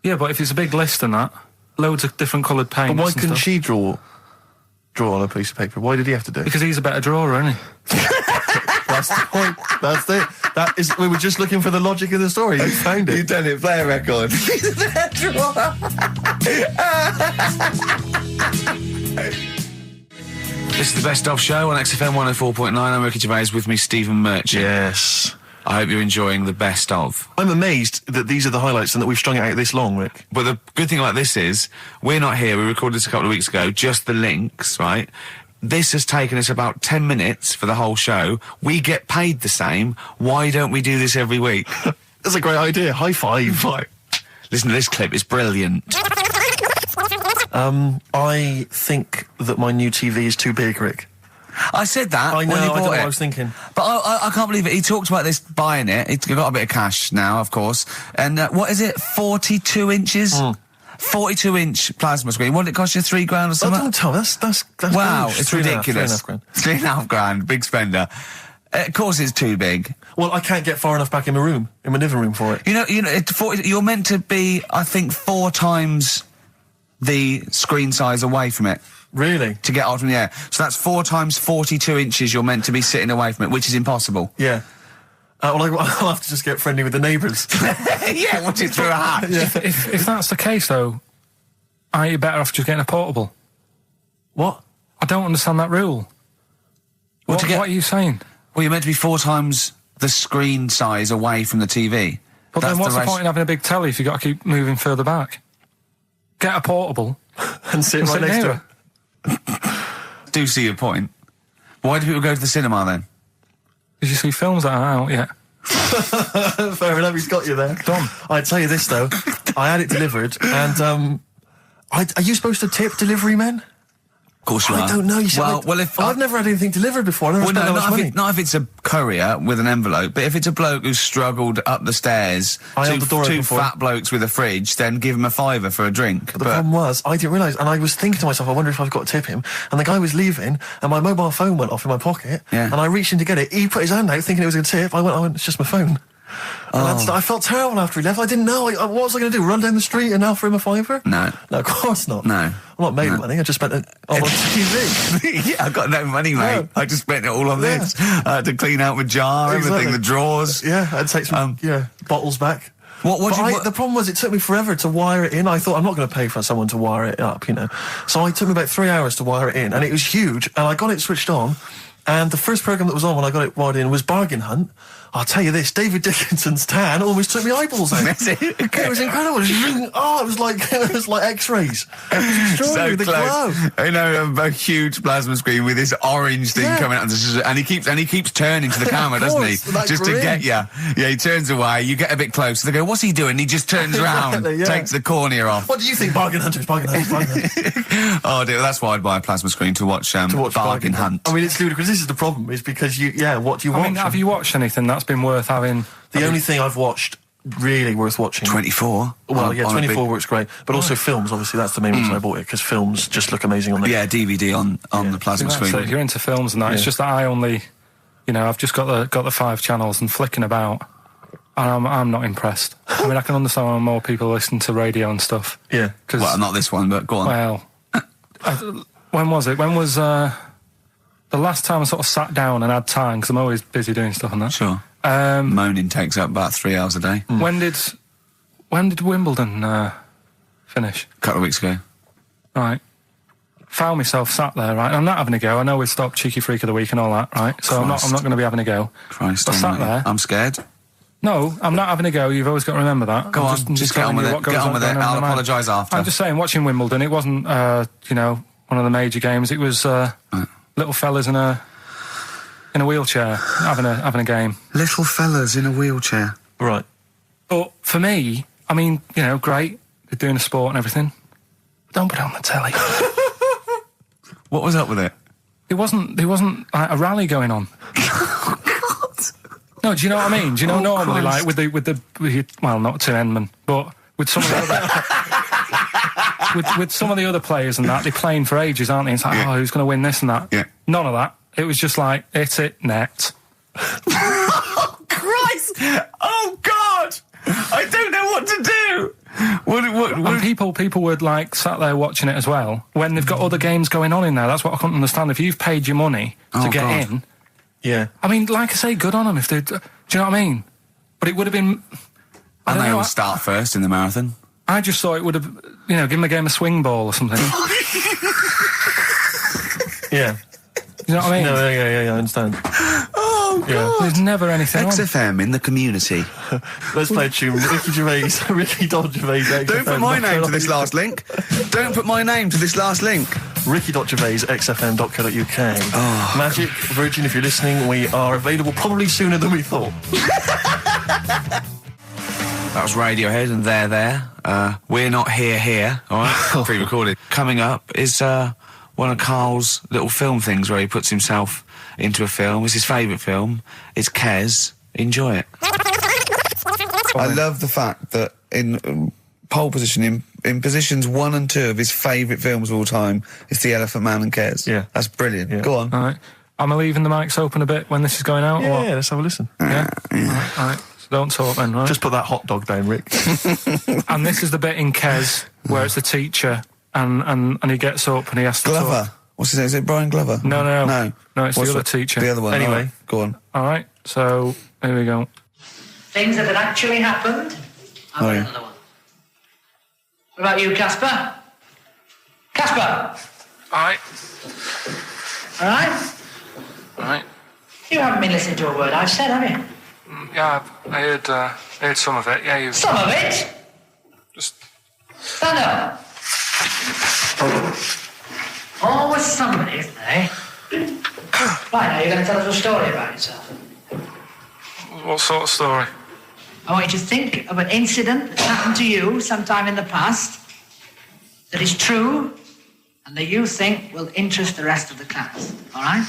S3: Yeah, but if it's a big list and that, loads of different coloured paints.
S1: But why couldn't she draw on a piece of paper? Why did he have to do it?
S3: Because he's a better drawer, isn't he?
S1: That's the point. That's it. We were just looking for the logic of the story. You found it.
S4: You've done it. Play a record. He's a better drawer.
S2: This is the Best Of Show on XFM 104.9. I'm Ricky Gervais, with me Stephen Merchant.
S1: Yes.
S2: I hope you're enjoying the Best Of.
S1: I'm amazed that these are the highlights and that we've strung it out this long, Rick.
S2: But the good thing about this is, we're not here, we recorded this a couple of weeks ago, just the links, right? This has taken us about 10 minutes for the whole show. We get paid the same. Why don't we do this every week?
S1: That's a great idea. High five.
S2: Listen to this clip, it's brilliant.
S1: I think that my new TV is too big, Rick.
S4: I said that
S1: I know,
S4: when you
S1: I don't know
S4: bought
S1: what
S4: it.
S1: I was thinking.
S4: But I can't believe it. He talked about this buying it. He's got a bit of cash now, of course. And what is it? 42 inches? 42-inch plasma screen. What did it cost you? $3,000 or something?
S1: Oh, don't tell me. That's
S4: wow,
S1: huge.
S4: it's ridiculous. $3,500, big spender. Of course it's too big.
S1: Well, I can't get far enough back in my room, in my living room for it.
S4: You're meant to be, I think, 4 times the screen size away from it.
S1: Really?
S4: To get out from the air. So that's 4 times 42 inches you're meant to be sitting away from it, which is impossible.
S1: Yeah. Well, I'll have to just get friendly with the neighbours.
S4: Yeah, watch it through a hat.
S1: Yeah.
S3: If that's the case, though, aren't you better off just getting a portable?
S1: What?
S3: I don't understand that rule. What are you saying?
S4: Well, you're meant to be 4 times the screen size away from the TV.
S3: But then what's the point in having a big telly if you've got to keep moving further back? Get a portable
S1: and sit right next to it.
S4: Do see your point. Why do people go to the cinema then?
S3: Did you see films that are out yet?
S1: Fair enough, he's got you there.
S3: Done.
S1: I tell you this though, I had it delivered, and are you supposed to tip delivery men?
S4: Of course you are.
S1: I don't know. You see, I've never had anything delivered before. I've never spent that much money.
S4: Not if it's a courier with an envelope, but if it's a bloke who's struggled up the stairs, two fat blokes with a fridge, then give him a £5 for a drink.
S1: But the problem was, I didn't realise, and I was thinking to myself, I wonder if I've got to tip him. And the guy was leaving, and my mobile phone went off in my pocket, and I reached in to get it. He put his hand out thinking it was a tip. I went, it's just my phone. And I felt terrible after he left. I didn't know. What was I going to do? Run down the street and offer him a £5?
S4: No,
S1: of course not.
S4: No.
S1: I'm not made money. I just spent it on TV.
S4: Yeah, I've got no money, mate. No. I just spent it all on this. I had to clean out my jar, everything, the drawers.
S1: Yeah, I'd take some bottles back.
S4: The
S1: problem was it took me forever to wire it in. I thought, I'm not going to pay for someone to wire it up, So it took me about 3 hours to wire it in, and it was huge, and I got it switched on, and the first programme that was on when I got it wired in was Bargain Hunt. I'll tell you this, David Dickinson's tan almost took my eyeballs out. It was incredible. It was like X-rays. It was extraordinary, the glow.
S4: A huge plasma screen with this orange thing coming out, and he keeps turning to the camera, doesn't he? Just to get you. Yeah, he turns away. You get a bit closer. They go, "What's he doing?" He just turns around, takes the cornea off.
S1: What do you think, Bargain Hunters? Bargain Hunters.
S4: Oh dear, that's why I'd buy a plasma screen to watch Bargain Hunt.
S1: I mean, it's ludicrous. this is the problem, is because what do you watch?
S3: I mean, have you watched anything that's been worth having?
S1: The only thing I've watched really worth watching.
S2: 24.
S1: Well, 24 works great, but also films. Obviously, that's the main reason I bought it, because films just look amazing on there.
S2: Yeah, DVD on the plasma screen.
S3: So if you're into films and that, it's just that I only, I've just got the 5 channels and flicking about, and I'm not impressed. I mean, I can understand why more people listen to radio and stuff.
S1: Yeah.
S2: Well, not this one, but go on.
S3: Well, when was it? When was the last time I sort of sat down and had time? Because I'm always busy doing stuff and that.
S2: Sure. Moaning takes up about 3 hours a day.
S3: When did Wimbledon finish?
S2: A couple of weeks ago.
S3: Right. Found myself sat there, right? I'm not having a go. I know we stopped Cheeky Freak of the Week and all that, right? So I'm not going to be having a go.
S2: Christ,
S3: I sat there.
S2: I'm scared.
S3: No, I'm not having a go. You've always got to remember that.
S2: Go on, just get on with it. Get on with it. I'll apologise after.
S3: I'm just saying, watching Wimbledon, it wasn't, one of the major games. It was little fellas in a wheelchair having a game.
S2: Little fellas in a wheelchair.
S1: Right.
S3: But for me, I mean, great. They're doing a sport and everything. But don't put it on the telly.
S2: What was up with it?
S3: There wasn't like a rally going on. No, do you know what I mean? Do you know normally, like with the well, not Tim Enman, but with some of the other with some of the other players and that, they're playing for ages, aren't they? It's like, who's going to win this and that?
S2: Yeah.
S3: None of that. It was just like, hit it, net.
S2: Oh, Christ! Oh, God! I don't know what to do!
S3: And people were like sat there watching it as well when they've got other games going on in there. That's what I couldn't understand. If you've paid your money to get in, I mean, like I say, good on them. If they, do you know what I mean? But it would have been.
S2: And they all start first in the marathon.
S3: I just thought it would have, give them a game of swing ball or something.
S1: Yeah.
S3: You know what I mean?
S1: No, yeah, I understand.
S2: Oh, God.
S1: Yeah.
S3: There's never anything
S2: XFM in the community.
S1: Let's play a tune. Ricky Gervais, Gervais.
S2: Don't put my name to this last link. Don't put my name to this last link.
S1: Ricky.Gervais, xfm.co.uk.
S2: Oh,
S1: Magic, Virgin, if you're listening, we are available probably sooner than we thought.
S2: That was Radiohead and They're There. We're Not Here, all right? Pre-recorded. Coming up is one of Karl's little film things where he puts himself into a film. It's his favourite film. It's Kes. Enjoy it. I love the fact that in pole position, in positions 1 and 2 of his favourite films of all time, it's The Elephant Man and Kes.
S1: Yeah.
S2: That's brilliant.
S1: Yeah.
S2: Go on.
S3: All right. Am I leaving the mics open a bit when this is going out?
S1: Yeah,
S3: or what?
S1: let's have a listen.
S3: Yeah? All right. So don't talk then, right?
S1: Just put that hot dog down, Rick.
S3: And this is the bit in Kes where it's the teacher and he gets up and he has to
S2: Glover.
S3: talk.
S2: What's his name? Is it Brian Glover?
S3: No, it's the other teacher.
S2: The other one.
S1: Anyway.
S2: Right. Go on.
S3: All right, so here we go.
S8: Things that had actually happened. I've got another one. What about you, Casper? Casper!
S3: All right.
S8: All right?
S3: All right.
S8: You haven't been listening to a word I've said, have you?
S3: Yeah, I heard some of it. Yeah, you
S8: Some of it?
S3: just...
S8: Stand up. Always somebody, isn't there, eh? Right, now you're going to tell us a story about yourself.
S3: What sort of story?
S8: I want you to think of an incident that's happened to you sometime in the past that is true and that you think will interest the rest of the class. All right?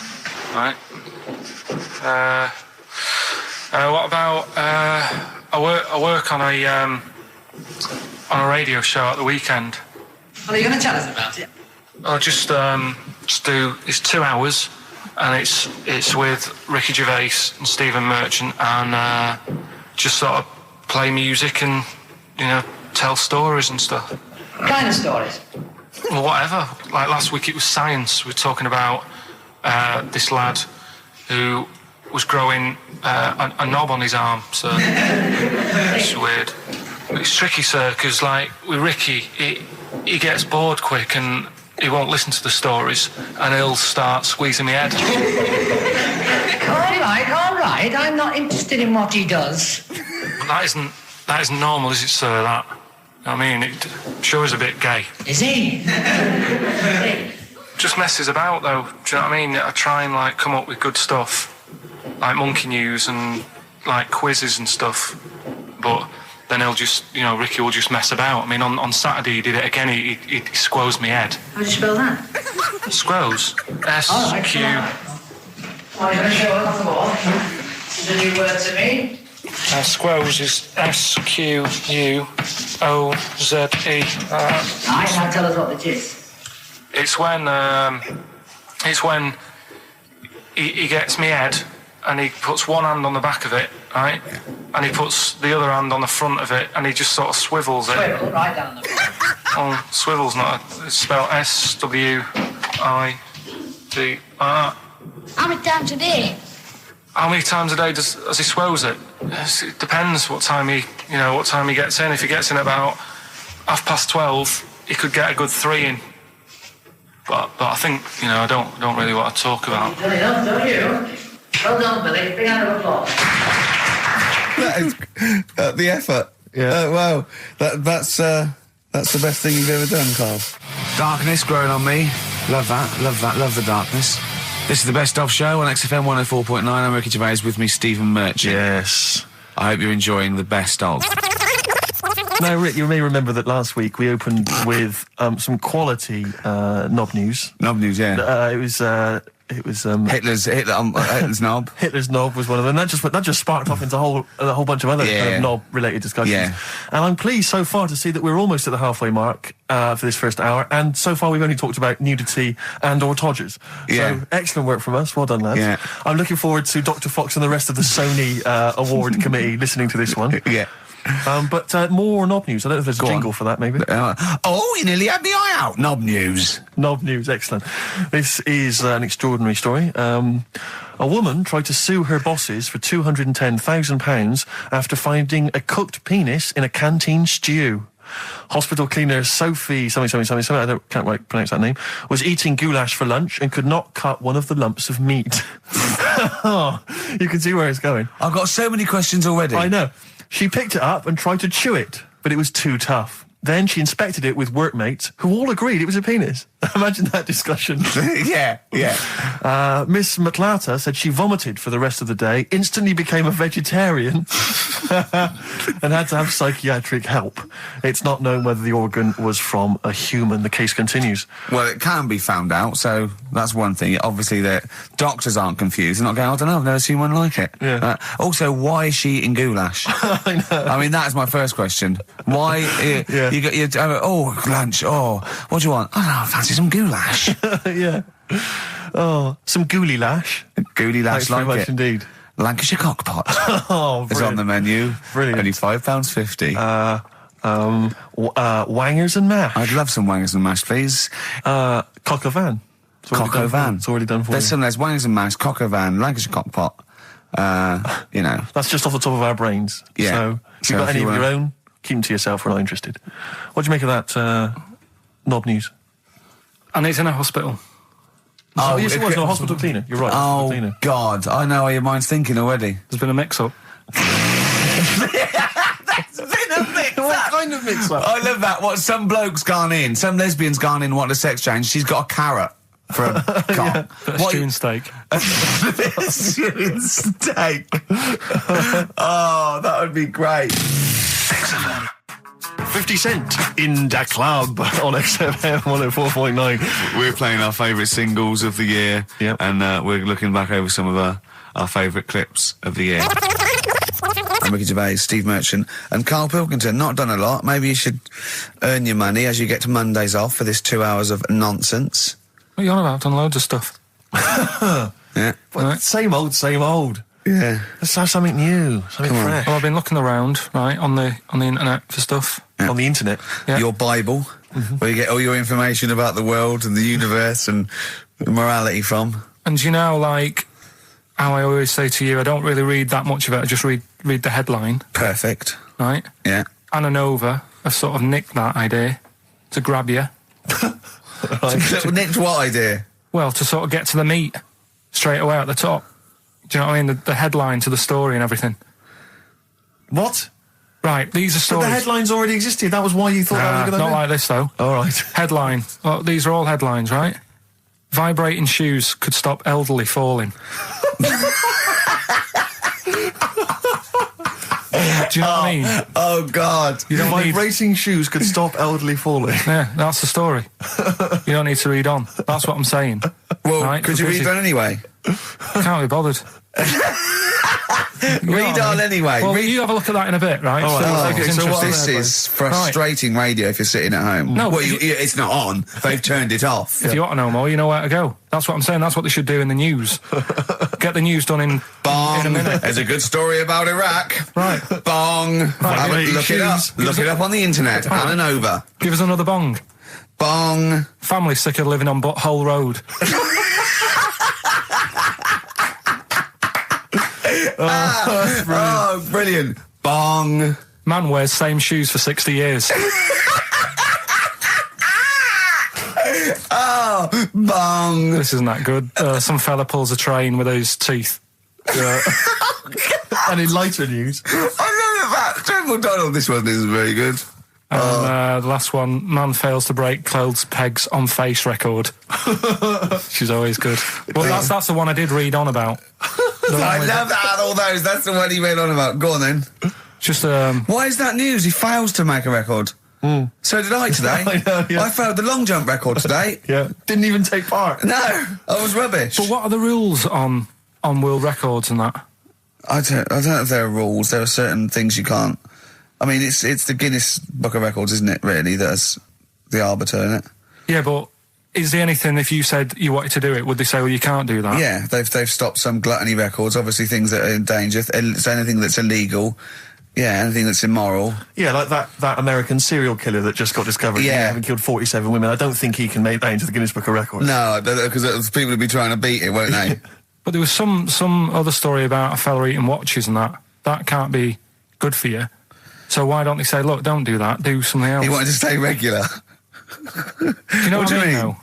S3: All right. What about I work on a radio show at the weekend.
S8: Well, are you going to tell us about it?
S3: I'll just do. It's 2 hours, and it's with Ricky Gervais and Stephen Merchant, and just sort of play music and tell stories and stuff.
S8: What kind of stories?
S3: Well, whatever. Like last week, it was science. We were talking about this lad who was growing a knob on his arm. So it's weird. It's tricky, sir, because like with Ricky, he gets bored quick and he won't listen to the stories, and he'll start squeezing my head.
S8: All right. I'm not interested in what he does.
S3: That isn't normal, is it, sir? That. I mean, it sure is a bit gay.
S8: Is he?
S3: Just messes about, though. Do you know what I mean? I try and like come up with good stuff, like monkey news and like quizzes and stuff, but then he'll just, Ricky will just mess about. I mean, on Saturday he did it again. He squoze me head.
S8: How do you spell that?
S3: Squoze. S-Q.
S8: Are you going to show us the wall? This is a new word to me.
S3: Squoze is S-Q-U-O-Z-E.
S8: Right, now tell us what it is.
S3: It's when he gets me head and he puts one hand on the back of it, right? And he puts the other hand on the front of it and he just sort of swivels it.
S8: Swivel, right down the
S3: Oh, swivel's not it's spelled S-W-I-D-R.
S9: How many times a day?
S3: How many times a day does he swells it? It depends what time he gets in. If he gets in about 12:30, he could get a good 3 in. But I think, I don't really want to talk about.
S8: You've done enough, don't you? Well done, Billy. Big round of applause.
S2: That is the effort.
S1: Yeah.
S2: Wow. That's the best thing you've ever done, Carl. Darkness growing on me. Love that. Love the darkness. This is the Best Of Show on XFM 104.9. I'm Ricky Gervais, with me, Stephen Merchant.
S1: Yes.
S2: I hope you're enjoying the Best Of.
S1: Now, Rick, you may remember that last week we opened with some quality knob news.
S2: Knob news, yeah.
S1: It was
S2: Hitler's knob.
S1: Hitler's knob was one of them. That just sparked off into a whole bunch of other kind of knob-related discussions.
S2: Yeah.
S1: And I'm pleased so far to see that we're almost at the halfway mark for this first hour. And so far we've only talked about nudity and/or todgers.
S2: Yeah.
S1: So excellent work from us. Well done, lads.
S2: Yeah.
S1: I'm looking forward to Dr. Fox and the rest of the Sony award committee listening to this one.
S2: Yeah.
S1: But more knob news. I don't know if there's a jingle for that, maybe.
S2: You nearly had the eye out. Knob news.
S1: Knob news, excellent. This is an extraordinary story. A woman tried to sue her bosses for £210,000 after finding a cooked penis in a canteen stew. Hospital cleaner Sophie, can't quite pronounce that name, was eating goulash for lunch and could not cut one of the lumps of meat. You can see where it's going.
S2: I've got so many questions already.
S1: I know. She picked it up and tried to chew it, but it was too tough. Then she inspected it with workmates, who all agreed it was a penis. Imagine that discussion.
S2: Yeah.
S1: Miss McLata said she vomited for the rest of the day, instantly became a vegetarian, and had to have psychiatric help. It's not known whether the organ was from a human. The case continues.
S2: Well, it can be found out, so that's one thing. Obviously, the doctors aren't confused. They're not going, I don't know, I've never seen one like it.
S1: Yeah.
S2: Also, why is she eating goulash?
S1: I know.
S2: I mean, that is my first question. Why?
S1: Yeah.
S2: You got lunch. Oh, what do you want? I don't know, I fancy some goulash.
S1: Yeah. Oh, some gooly lash.
S2: Gooly lash,
S1: Thanks very
S2: like
S1: much
S2: it.
S1: indeed.
S2: Lancashire cockpot.
S1: Oh,
S2: It's on the menu.
S1: Brilliant.
S2: Only £5.50.
S1: Wangers and mash.
S2: I'd love some wangers and mash, please.
S1: Cock o' van.
S2: Cock o' van.
S1: It's already done for
S2: There's
S1: you.
S2: there's wangers and mash, cock o' van, Lancashire cockpot.
S1: That's just off the top of our brains.
S2: Yeah.
S1: So if you've got any of your own, keep them to yourself. We're not interested. What do you make of that knob news?
S3: And it's in a hospital.
S1: Oh, yes, it was. No, hospital cleaner. You're right.
S2: Oh,
S1: cleaner.
S2: God. I know how your mind's thinking already.
S3: There's been a mix-up.
S2: That's been a mix-up.
S1: What kind of mix-up?
S2: I love that. What, some bloke's gone in, some lesbian's gone in, wanting a sex change. She's got a carrot for a cock.
S3: Bit of stewing steak.
S2: Stewing steak. Oh, that would be great.
S1: 50 Cent in Da Club on XFM 104.9.
S6: We're playing our favourite singles of the year.
S1: Yep.
S6: And we're looking back over some of our favourite clips of the year.
S2: I'm Ricky Gervais, Steve Merchant, and Karl Pilkington. Not done a lot. Maybe you should earn your money as you get to Mondays off for this 2 hours of nonsense.
S3: What are you on about? I've done loads of stuff.
S2: Yeah.
S1: But same old.
S2: Yeah.
S1: Let's have something new, something
S2: Come on.
S1: fresh.
S3: Well, I've been looking around, right, on the internet for stuff.
S2: Yeah.
S1: On the internet.
S3: Yeah.
S2: Your Bible, where you get all your information about the world and the universe and morality from.
S3: And you know, like, how I always say to you, I don't really read that much of it, I just read the headline,
S2: Perfect.
S3: right?
S2: Yeah.
S3: Anna Nova have sort of nicked that idea to grab you.
S2: Nicked what idea?
S3: Well, to sort of get to the meat straight away at the top. Do you know what I mean? The headline to the story and everything.
S1: What?
S3: Right, these are
S1: But
S3: stories.
S1: the headlines already existed. That was why you thought that was a good
S3: not
S1: idea?
S3: like this, though.
S1: All right.
S3: Headline. Well, these are all headlines, right? Vibrating shoes could stop elderly falling. Do you know what I mean?
S2: Oh, God.
S3: You don't need...
S1: Vibrating shoes could stop elderly falling.
S3: Yeah, that's the story. You don't need to read on. That's what I'm saying.
S2: Well,
S3: Right,
S2: could you
S3: because
S2: read that anyway?
S3: Can't be bothered.
S4: Read on anyway.
S3: Well, you have a look at that in a bit, right?
S1: All right.
S3: So
S4: This is frustrating radio if you're sitting at home.
S3: No,
S4: well, it's not on. They've turned it off.
S3: If you want to know more, you know where to go. That's what I'm saying. That's what they should do in the news. Get the news done in a minute.
S4: There's a good story about Iraq.
S3: Right.
S4: Bong. Look it up. Look it up on the internet.
S3: Right.
S4: Alan over.
S3: Give us another bong.
S4: Bong.
S3: Family sick of living on Butthole Road.
S4: Oh, brilliant. Bong.
S3: Man wears same shoes for 60 years.
S4: Oh, bong.
S3: This isn't that good. Some fella pulls a train with his teeth.
S1: And in lighter news,
S4: I love that. General Donald, this one isn't very good.
S3: And the last one, man fails to break clothes pegs on face record. She's always good. Well, that's the one I did read on about.
S4: I love that out of all those. That's the one he read on about. Go on then.
S3: Just
S4: Why is that news? He fails to make a record. So did I today.
S1: I know, yeah.
S4: I failed the long jump record today.
S1: yeah, didn't even take part.
S4: No, I was rubbish.
S3: But what are the rules on world records and that?
S4: I don't know if there are rules. There are certain things you can't. I mean, it's the Guinness Book of Records, isn't it? Really, that's the arbiter, isn't it?
S3: Yeah, but is there anything, if you said you wanted to do it, would they say, well, you can't do that?
S4: Yeah, they've stopped some gluttony records. Obviously, things that are in danger. It's anything that's illegal. Yeah, anything that's immoral.
S1: Yeah, like that American serial killer that just got discovered.
S4: Yeah.
S1: Having killed 47 women. I don't think he can make that into the Guinness Book of Records.
S4: No, because people would be trying to beat it, won't they?
S3: But there was some other story about a fella eating watches and that. That can't be good for you. So why don't they say, look, don't do that, do something else?
S4: He wanted to stay regular.
S3: Do you know what I mean? Though?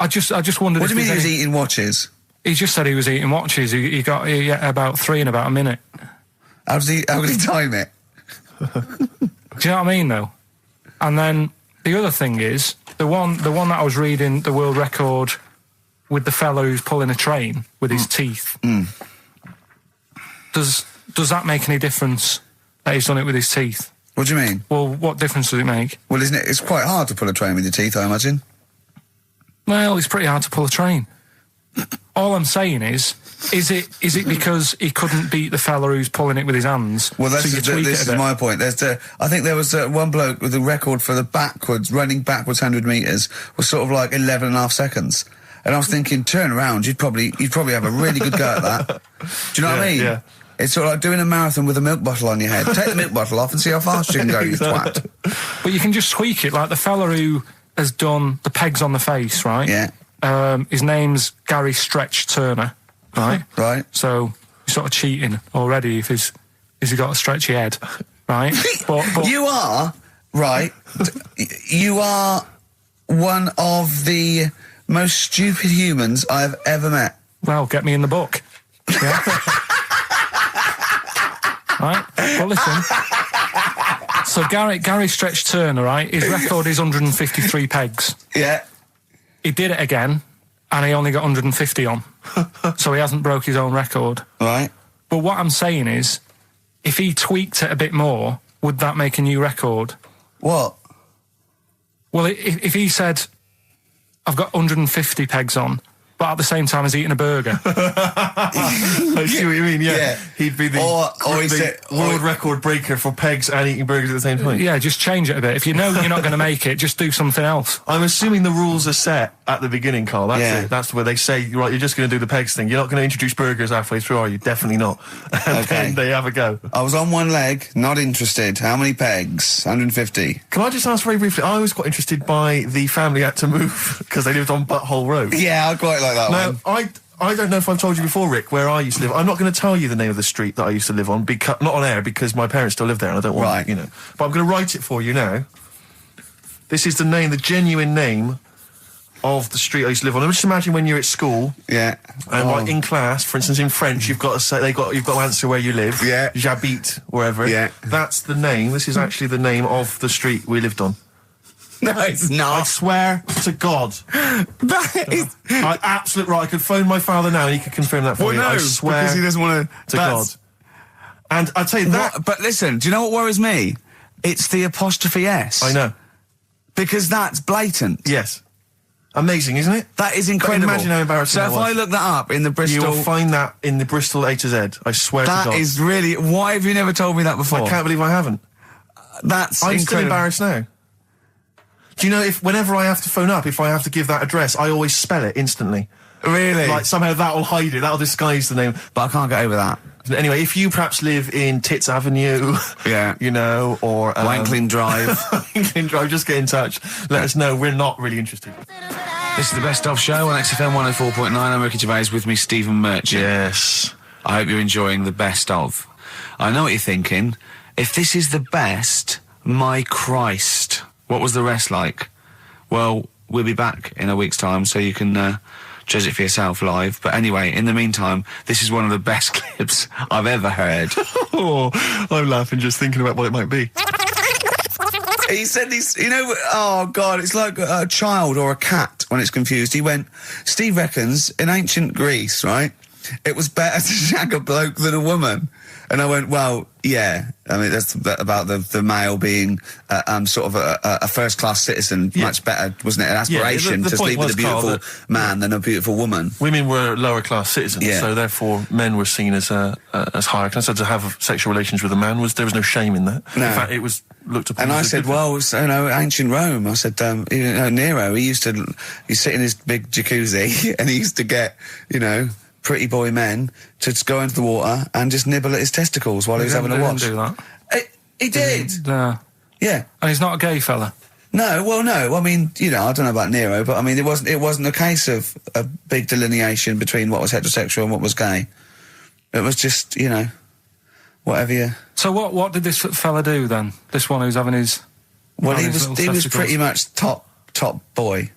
S3: I just wondered.
S4: What do you mean he was
S3: any...
S4: eating watches?
S3: He just said he was eating watches. He got about 3 in about a minute.
S4: How did he time it?
S3: Do you know what I mean, though? And then the other thing is the one that I was reading, the world record with the fellow who's pulling a train with his teeth. Does that make any difference that he's done it with his teeth?
S4: What do you mean?
S3: Well, what difference does it make?
S4: Well, isn't it? It's quite hard to pull a train with your teeth, I imagine.
S3: Well, it's pretty hard to pull a train. All I'm saying is it because he couldn't beat the fella who's pulling it with his hands?
S4: Well,
S3: this
S4: is my point. I think there was one bloke with a record for the running backwards 100 metres was sort of like 11.5 seconds. And I was thinking, turn around, you'd probably have a really good go at that. Do you know what I mean?
S1: Yeah.
S4: It's sort of like doing a marathon with a milk bottle on your head. Take the milk bottle off and see how fast you can go, you twat.
S3: But you can just tweak it, like the fella who has done the pegs on the face, right?
S4: Yeah.
S3: His name's Gary Stretch Turner, right?
S4: Right.
S3: So he's sort of cheating already if he's got a stretchy head, right? but
S4: you are, right, you are one of the most stupid humans I've ever met.
S3: Well, get me in the book. Yeah. Right? Well, listen. So Gary Stretch Turner, right? His record is 153 pegs.
S4: Yeah.
S3: He did it again, and he only got 150 on. So he hasn't broke his own record.
S4: Right.
S3: But what I'm saying is, if he tweaked it a bit more, would that make a new record?
S4: What?
S3: Well, if he said, I've got 150 pegs on, but at the same time as eating a burger.
S1: I see what you mean, yeah. He'd be the world record breaker for pegs and eating burgers at the same time.
S3: Yeah, just change it a bit. If you know you're not going to make it, just do something else.
S1: I'm assuming the rules are set at the beginning, Carl. That's it. That's where they say, right, you're just going to do the pegs thing. You're not going to introduce burgers halfway through, are you? Definitely not. And then they have a go.
S4: I was on one leg, not interested. How many pegs? 150.
S1: Can I just ask very briefly, I was quite interested by the family had to move because they lived on Butthole Road.
S4: Yeah, I quite like that one.
S1: Now, I don't know if I've told you before, Rick, where I used to live. I'm not going to tell you the name of the street that I used to live on, not on air, because my parents still live there and I don't want, you know. But I'm going to write it for you now. This is the genuine name of the street I used to live on. Just imagine when you're at school.
S4: Yeah.
S1: And like in class, for instance, in French, you've got to say, you've got to answer where you live.
S4: Yeah.
S1: J'habite, wherever.
S4: Yeah.
S1: That's the name. This is actually the name of the street we lived on.
S4: No, it's not.
S1: I swear to God.
S4: That is...
S1: Absolute right. I could phone my father now and he could confirm that for you.
S6: No,
S1: I swear
S6: because he doesn't want
S1: to God. And I tell you that...
S4: But listen, do you know what worries me? It's the apostrophe S.
S1: I know.
S4: Because that's blatant.
S1: Yes. Amazing, isn't it?
S2: That is incredible.
S1: But imagine how embarrassing
S2: So
S1: that
S2: if
S1: was.
S2: I look that up in the Bristol...
S1: You will find that in the Bristol A to Z. I swear to God.
S2: That is really... Why have you never told me that before?
S1: I can't believe I haven't.
S2: That's
S1: I'm
S2: incredible.
S1: still embarrassed now. Do you know, whenever I have to phone up, if I have to give that address, I always spell it instantly.
S2: Really?
S1: Like, somehow that'll hide it, that'll disguise the name.
S2: But I can't get over that.
S1: Anyway, if you perhaps live in Tits Avenue,
S2: Yeah.
S1: you know, or...
S2: Wankling Drive.
S1: Wankling Drive, just get in touch. Let us know, we're not really interested.
S2: This is the Best Of Show on XFM 104.9. I'm Ricky Gervais, with me, Stephen Merchant.
S1: Yes.
S2: I hope you're enjoying the Best Of. I know what you're thinking. If this is the best, my Christ, what was the rest like? Well, we'll be back in a week's time, so you can judge it for yourself live. But anyway, in the meantime, this is one of the best clips I've ever heard.
S1: Oh, I'm laughing just thinking about what it might be.
S2: He said this, you know, oh God, it's like a child or a cat when it's confused. He went, Steve reckons in ancient Greece, right, it was better to shag a bloke than a woman. And I went, well, yeah. I mean, that's about the male being sort of a first-class citizen, much better, wasn't it? An aspiration
S1: the
S2: to sleep with a beautiful
S1: Carl,
S2: man than a beautiful woman.
S1: Women were lower-class citizens, so therefore men were seen as higher class. So to have sexual relations with a man, there was no shame in that.
S2: No.
S1: In fact, it was looked upon.
S2: And
S1: as
S2: I
S1: a
S2: said,
S1: good
S2: well, you know, ancient Rome. I said, you know, Nero, he'd sit in his big jacuzzi and he used to get, you know, pretty boy men to just go into the water and just nibble at his testicles while he was having a watch.
S3: He didn't do that.
S2: He did. Yeah.
S3: And he's not a gay fella.
S2: No, well, no. I mean, you know, I don't know about Nero, but I mean, it wasn't a case of a big delineation between what was heterosexual and what was gay. It was just, you know, whatever you...
S3: So what did this fella do then? This one who's having his...
S2: Well, he was pretty much top boy,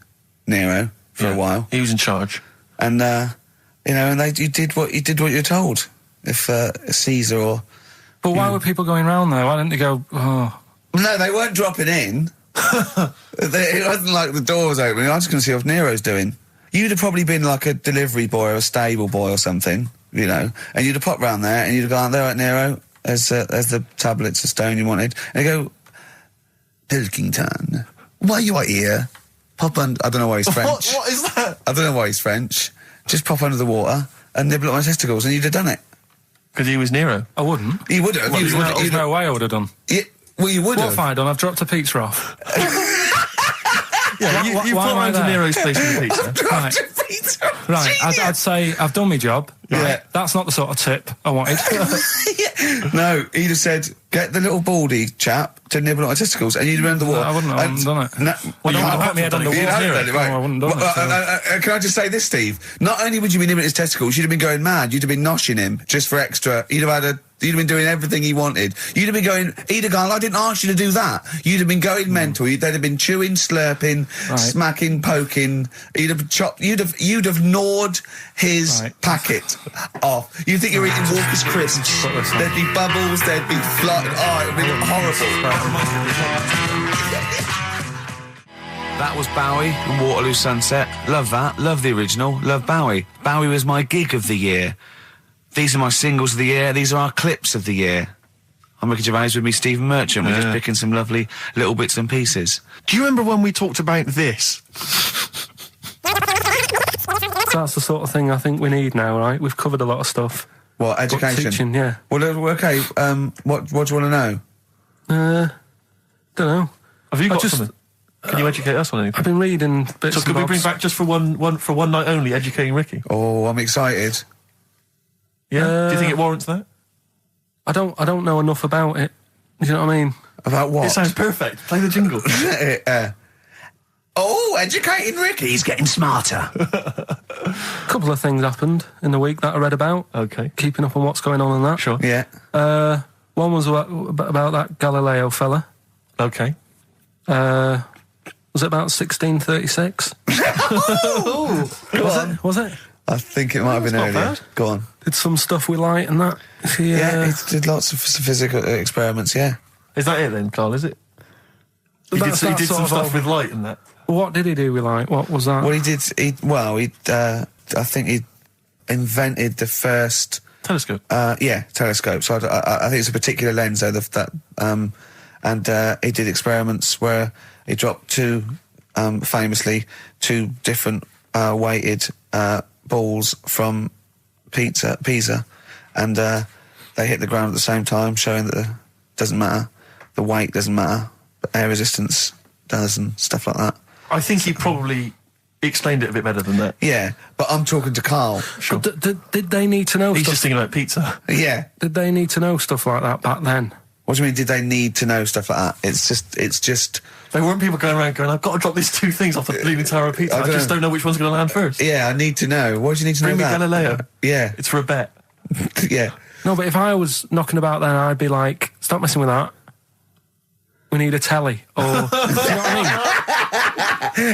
S2: Nero, for a while.
S1: He was in charge.
S2: And, you know, and you did what you're told. If Caesar or...
S3: But why were people going round there? Why didn't they go, oh...
S2: No, they weren't dropping in. It wasn't like the door was opening. I'm just going to see what Nero's doing. You'd have probably been like a delivery boy or a stable boy or something, you know, and you'd have popped round there and you'd have gone, there, right, Nero, there's the tablets of stone you wanted. And you go, Pilkington, why you are here? Pop under... I don't know why he's French.
S1: What is that?
S2: I don't know why he's French. Just pop under the water and nibble at my testicles and you'd have done it.
S1: Because he was Nero.
S3: I wouldn't.
S2: You would have.
S3: Well, there's no way I would have done.
S2: Yeah, well, you would have.
S3: What have I done? I've dropped a pizza off.
S1: Yeah, you put around to Nero's place with the pizza.
S3: Right. Right, I'd say I've done my job. Right?
S2: Yeah.
S3: That's not the sort of tip I wanted.
S2: No, he'd have said, get the little baldy chap to nibble at my testicles, and you'd have done the water.
S3: I wouldn't have done it.
S2: No,
S3: Well,
S1: you
S3: don't
S1: wouldn't
S3: put me head on the
S2: You'd
S3: wall.
S2: have done it, right.
S3: No, I wouldn't have done it.
S2: Can I just say this, Steve? Not only would you be nibbling at his testicles, you'd have been going mad. You'd have been noshing him just for extra. You'd have been doing everything he wanted. You'd have been going, he'd have gone, I didn't ask you to do that. You'd have been going mental. They'd have been chewing, slurping, smacking, poking. You'd have chopped, you'd have gnawed his packet off. You'd think you were eating Walker's crisps. There'd be bubbles, there'd be flood. Oh, it would be horrible. That was Bowie and Waterloo Sunset. Love that. Love the original. Love Bowie. Bowie was my gig of the year. These are my singles of the year. These are our clips of the year. I'm Ricky Gervais, with me, Stephen Merchant. We're just picking some lovely little bits and pieces.
S1: Do you remember when we talked about this?
S3: That's the sort of thing I think we need now, right? We've covered a lot of stuff.
S2: What, education?
S3: But teaching, yeah.
S2: Well, okay, what do you want to know?
S3: Don't know.
S1: Have you got something? Can you educate us on anything?
S3: I've been reading bits
S1: So could we bring back just for one night only, educating Ricky?
S2: Oh, I'm excited.
S1: Yeah? Do you think it warrants that?
S3: I don't know enough about it. Do you know what I mean?
S2: About what?
S1: It sounds perfect. Play the jingle.
S2: Educating Ricky. He's getting smarter.
S3: A couple of things happened in the week that I read about.
S1: Okay.
S3: Keeping up on what's going on and that.
S1: Sure.
S2: Yeah.
S3: One was about that Galileo fella.
S1: Okay.
S3: Was it about 1636? Was it?
S2: I think it might have been
S1: not
S2: earlier.
S1: bad.
S2: Go on.
S3: Did some stuff with light and that.
S2: Yeah, he did lots of physical experiments, yeah.
S1: Is that it then, Carl, is it? He did some stuff with light and that.
S3: What did he do with light? What was that?
S2: Well, I think he invented the first...
S1: Telescope?
S2: Telescope. So I think it's a particular lens, though, and he did experiments where he dropped two
S4: famously, 2 different weighted balls from Pisa, and they hit the ground at the same time, showing that it doesn't matter, the weight doesn't matter, but air resistance does and stuff like that.
S1: I think he probably explained it a bit better than that.
S4: Yeah, but I'm talking to Karl.
S1: Sure.
S3: Did they need to know
S1: He's
S3: stuff?
S1: just thinking about pizza.
S4: Yeah.
S3: Did they need to know stuff like that back then?
S4: What do you mean, did they need to know stuff like that? It's just...
S1: There weren't people going around going, I've got to drop these 2 things off the bleeding tower of pizza. I just don't know which one's going to land first.
S4: Yeah, I need to know. Why do you need to
S1: Bring
S4: know
S1: me
S4: that?
S1: Galileo.
S4: Yeah.
S1: It's for a bet.
S4: Yeah.
S3: No, but if I was knocking about then, I'd be like, stop messing with that. We need a telly. Or, do you know what I mean?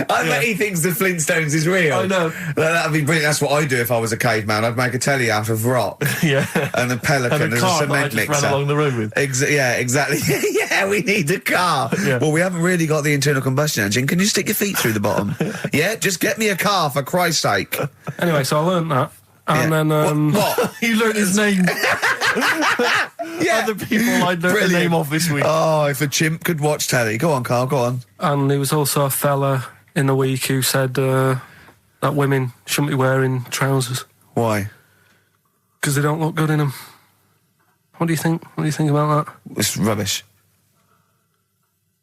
S4: I bet he thinks the Flintstones is real.
S1: I know.
S4: That'd be brilliant. That's what I'd do if I was a caveman. I'd make a telly out of rock.
S1: Yeah.
S4: And a pelican
S1: And a
S4: as a
S1: car that I
S4: cement
S1: just
S4: mixer.
S1: ran along the road with.
S4: Yeah, exactly. Yeah, we need a car.
S1: Yeah.
S4: Well, we haven't really got the internal combustion engine. Can you stick your feet through the bottom? Yeah, just get me a car, for Christ's sake.
S3: Anyway, so I learnt that. And then,
S4: What?
S1: You learned his name.
S4: Yeah.
S1: Other people I learned the name of this week.
S4: Oh, if a chimp could watch telly. Go on, Karl, go on.
S3: and there was also a fella in the week who said that women shouldn't be wearing trousers
S4: Why?
S3: because they don't look good in them. What do you think? What do you think about that?
S4: It's rubbish.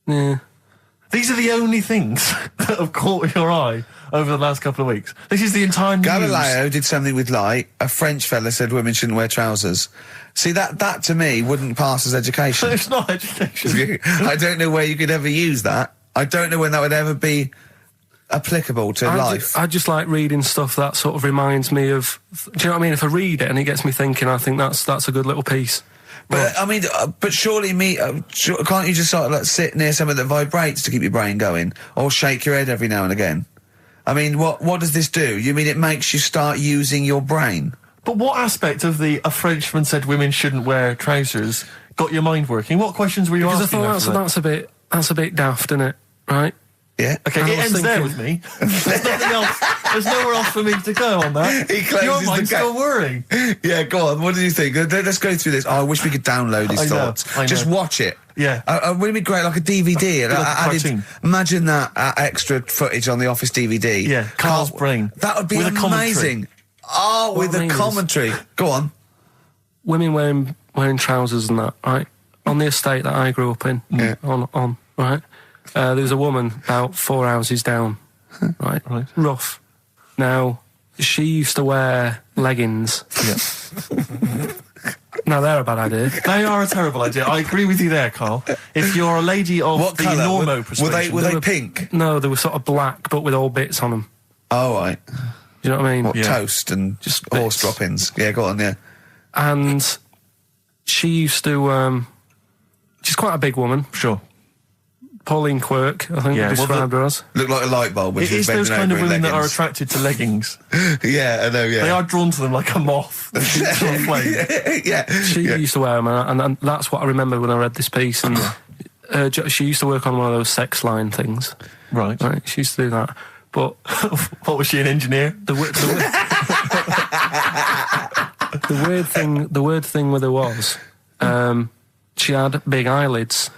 S3: Yeah.
S1: These are the only things that have caught your eye over the last couple of weeks. This is the entire news.
S4: Galileo did something with light. A French fella said women shouldn't wear trousers. See, that to me wouldn't pass as education.
S1: It's not education.
S4: I don't know where you could ever use that. I don't know when that would ever be applicable to life.
S3: I just like reading stuff that sort of reminds me of... Do you know what I mean? If I read it and it gets me thinking, I think that's a good little piece.
S4: But I mean, but surely can't you just sort of like sit near something that vibrates to keep your brain going, or shake your head every now and again? I mean, what does this do? You mean it makes you start using your brain?
S1: But what aspect of a Frenchman said women shouldn't wear trousers got your mind working? What questions were you
S3: Because
S1: asking?
S3: I thought that's a bit daft, isn't it? Right?
S4: Yeah.
S1: Okay,
S3: And
S1: it
S3: I was
S1: ends there
S3: thinking-
S1: with me. There's nothing else. There's nowhere else for me to go on that.
S4: He closes
S1: Your
S4: the
S1: mind's
S4: gate.
S1: still worrying.
S4: Yeah, go on. What do you think? Let's go through this. Oh, I wish we could download his
S1: I know,
S4: thoughts.
S1: I know.
S4: Just watch it.
S1: Yeah.
S4: Wouldn't it be great, like a DVD?
S1: Like a cartoon.
S4: Imagine that extra footage on the Office DVD.
S1: Yeah, Carl's brain.
S4: That would be
S1: With a commentary.
S4: amazing. Oh, with
S3: What I
S4: a
S3: mean is-
S4: commentary. Go on.
S3: Women wearing trousers and that, right? On the estate that I grew up in,
S4: Yeah.
S3: on right? There was a woman about 4 houses down, right?
S1: Right.
S3: Rough. Now, she used to wear leggings.
S1: Yeah.
S3: Now, they're a bad idea.
S1: They are a terrible idea. I agree with you there, Carl. If you're a lady of
S4: What
S1: the
S4: colour?
S1: normo persuasion...
S4: Were they pink?
S3: No, they were sort of black, but with all bits on them.
S4: Oh, right.
S3: Do you know what I mean?
S4: What,
S1: Yeah.
S4: toast and
S3: Just
S4: horse
S3: bits.
S4: droppings? Yeah, go on, yeah.
S3: And she used to... she's quite a big woman.
S1: Sure.
S3: Pauline Quirk, I think
S1: Yeah,
S3: we
S1: well,
S3: described her as.
S4: Look like a light bulb when
S1: It
S4: she's
S1: is those
S4: bending
S1: kind of
S4: over in
S1: women that are
S4: leggings.
S1: attracted to leggings.
S4: Yeah, I know, yeah.
S1: They are drawn to them like a moth. that shoots on a flame.
S4: Yeah.
S3: She
S4: yeah.
S3: used to wear them, and that's what I remember when I read this piece. And she used to work on one of those sex line things.
S1: Right.
S3: Right, she used to do that. But
S1: What was she, an engineer?
S3: the weird thing with her was, she had big eyelids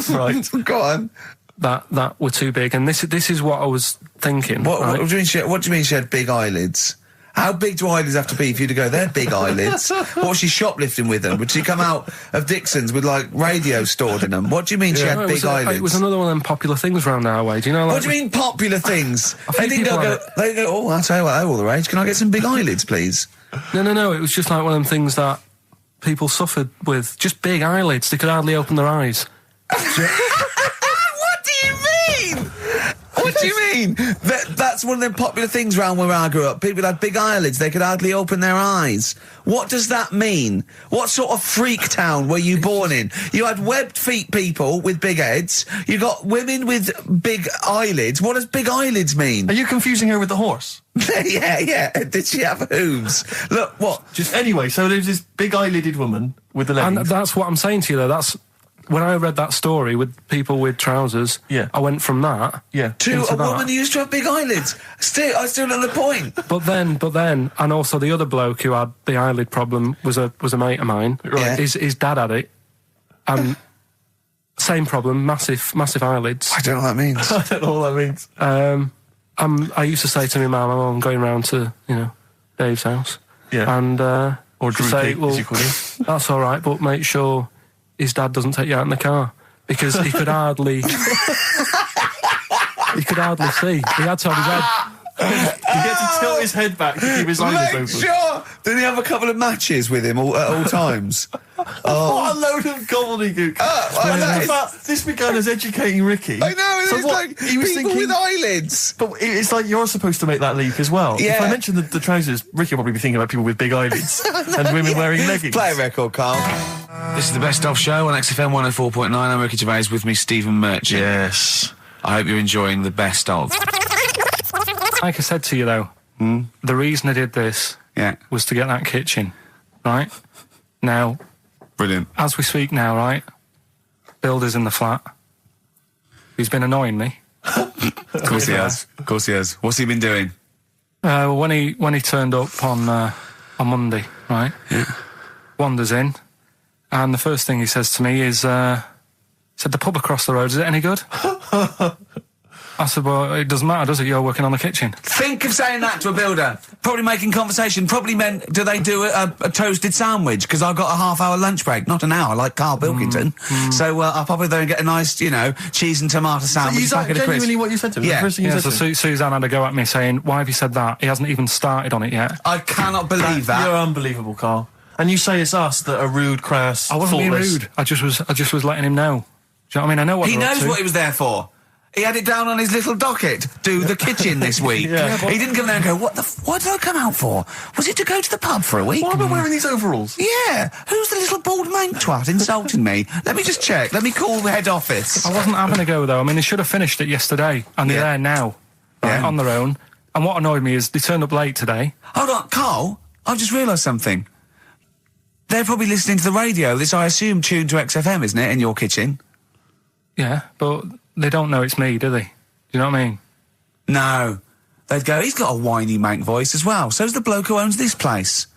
S1: Right.
S4: Go on.
S3: that were too big, and this is what I was thinking.
S4: What
S3: right?
S4: do you mean she had big eyelids? How big do eyelids have to be for you to go, they're big eyelids? What was she shoplifting with them? Would she come out of Dixon's with, like, radio stored in them? What do you mean she
S3: No,
S4: had
S3: it
S4: big
S3: was
S4: eyelids?
S3: It was another one of them popular things around our way. Do you know? Like,
S4: What do you mean popular things? They
S3: think
S4: didn't
S3: people
S4: go,
S3: have
S4: they go, oh, I'll tell you what, they're all the rage. Can I get some big eyelids, please?
S3: No. It was just like one of them things that people suffered with. Just big eyelids. They could hardly open their eyes.
S4: What do you mean? What do you mean? That's one of them popular things around where I grew up. People had big eyelids. They could hardly open their eyes. What does that mean? What sort of freak town were you born in? You had webbed feet people with big heads. You got women with big eyelids. What does big eyelids mean?
S1: Are you confusing her with the horse?
S4: Yeah. Did she have hooves? Look, what?
S1: Anyway, so there's this big eyelidded woman with the
S3: And
S1: leggings.
S3: that's what I'm saying to you, though. That's when I read that story with people with trousers.
S1: Yeah.
S3: I went from that.
S1: Yeah.
S4: To
S3: into
S4: a
S3: that.
S4: woman who used to have big eyelids. I still know the point.
S3: But then, and also the other bloke who had the eyelid problem was a mate of mine.
S4: Right.
S3: His dad had it, and same problem, massive eyelids.
S2: I don't know what that means.
S1: I don't know what that means.
S3: I used to say to my mum, I'm going round to, Dave's house.
S1: Yeah.
S3: And,
S1: or Drew
S3: say,
S1: Pig, as you call him.
S3: That's all right, but make sure his dad doesn't take you out in the car. Because he could hardly... he could hardly see. He had to have his head...
S1: He had to tilt his head back to keep his eyes open.
S2: Make sure! Didn't he have a couple of matches with him at all times?
S1: What a load of gobbledygook. This began as educating Ricky.
S2: I know,
S1: So
S2: it's
S1: what,
S2: like
S1: he was
S2: people
S1: thinking,
S2: with eyelids.
S1: But it's like you're supposed to make that leap as well.
S2: Yeah.
S1: If I mention the trousers, Ricky will probably be thinking about people with big eyelids and women wearing leggings.
S2: Play a record, Carl. This is the Best Of Show on XFM 104.9. I'm Ricky Gervais, with me Stephen Merchant.
S1: Yes.
S2: I hope you're enjoying the Best Of.
S3: Like I said to you, though, the reason I did this was to get that kitchen, right? Now...
S2: Brilliant.
S3: As we speak now, right? Builder's in the flat. He's been annoying me.
S2: Of course he has. Of course he has. What's he been doing?
S3: When he turned up on Monday, right?
S2: Yeah.
S3: Wanders in, and the first thing he says to me is, said, the pub across the road, is it any good? I said, well, it doesn't matter, does it? You're working on the kitchen.
S2: Think of saying that to a builder. Probably making conversation. Probably meant, do they do a toasted sandwich? Because I've got a half-hour lunch break. Not an hour, like Karl Pilkington. So I'll pop over there and get a nice, cheese and tomato sandwich.
S1: Is that genuinely what you said to him?
S2: Yeah.
S1: The first thing you said to him?
S3: Suzanne had a go at me saying, why have you said that? He hasn't even started on it yet.
S2: I cannot believe that.
S1: You're unbelievable, Carl. And you say it's us that are rude, crass,
S3: I wasn't being
S1: thoughtless.
S3: rude. I just was letting him know. Do you know what I mean? I know what
S2: He
S3: they're up
S2: knows
S3: to.
S2: what he was there for. He had it down on his little docket. Do the kitchen this week. He didn't come there and go, what did I come out for? Was it to go to the pub for a week?
S1: Why am I wearing these overalls?
S2: Yeah. Who's the little bald mank twat insulting me? Let me just check. Let me call the head office.
S3: I wasn't having a go, though. I mean, they should have finished it yesterday, and they're there now, right, on their own. And what annoyed me is they turned up late today.
S2: Hold on, Carl, I've just realised something. They're probably listening to the radio. This, I assume, tuned to XFM, isn't it, in your kitchen?
S3: Yeah, but they don't know it's me, do they? Do you know what I mean?
S2: No. They'd go, he's got a whiny mank voice as well. So's the bloke who owns this place.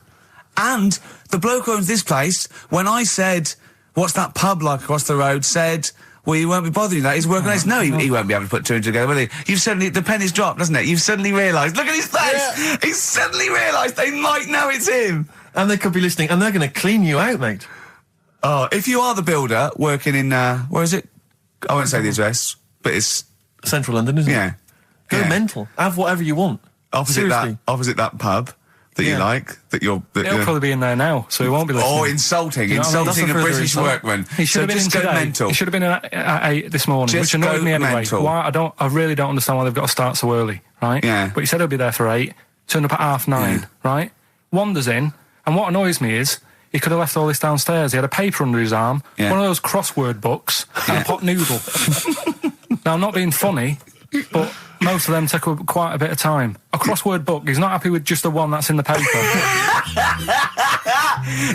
S2: And the bloke who owns this place, when I said, what's that pub like across the road, said, well, you won't be bothering that. He's working on this. No, he won't be able to put two and two together, will he? You've suddenly, the penny's dropped, doesn't it? You've suddenly realised. Look at his face! Yeah. He's suddenly realised they might know it's him.
S1: And they could be listening, and they're going to clean you out, mate.
S2: Oh, if you are the builder working in, where is it? I won't say the address, but it's...
S1: Central London, isn't it? Go mental. Have whatever you want.
S2: Opposite that pub that you like, that you're...
S3: He'll probably be in there now, so he won't be listening.
S2: Oh, insulting a British workman.
S3: He should have been in today.
S2: Mental.
S3: He should have been in at 8 this morning,
S2: Just
S3: which annoyed me anyway.
S2: mental.
S3: Why? I really don't understand why they've got to start so early, right?
S2: Yeah.
S3: But he said he'll be there for 8, turned up at 9:30, right? Wanders in, and what annoys me is, he could have left all this downstairs. He had a paper under his arm, one of those crossword books, and a pot noodle. Now, I'm not being funny, but most of them take quite a bit of time. A crossword book, he's not happy with just the one that's in the paper.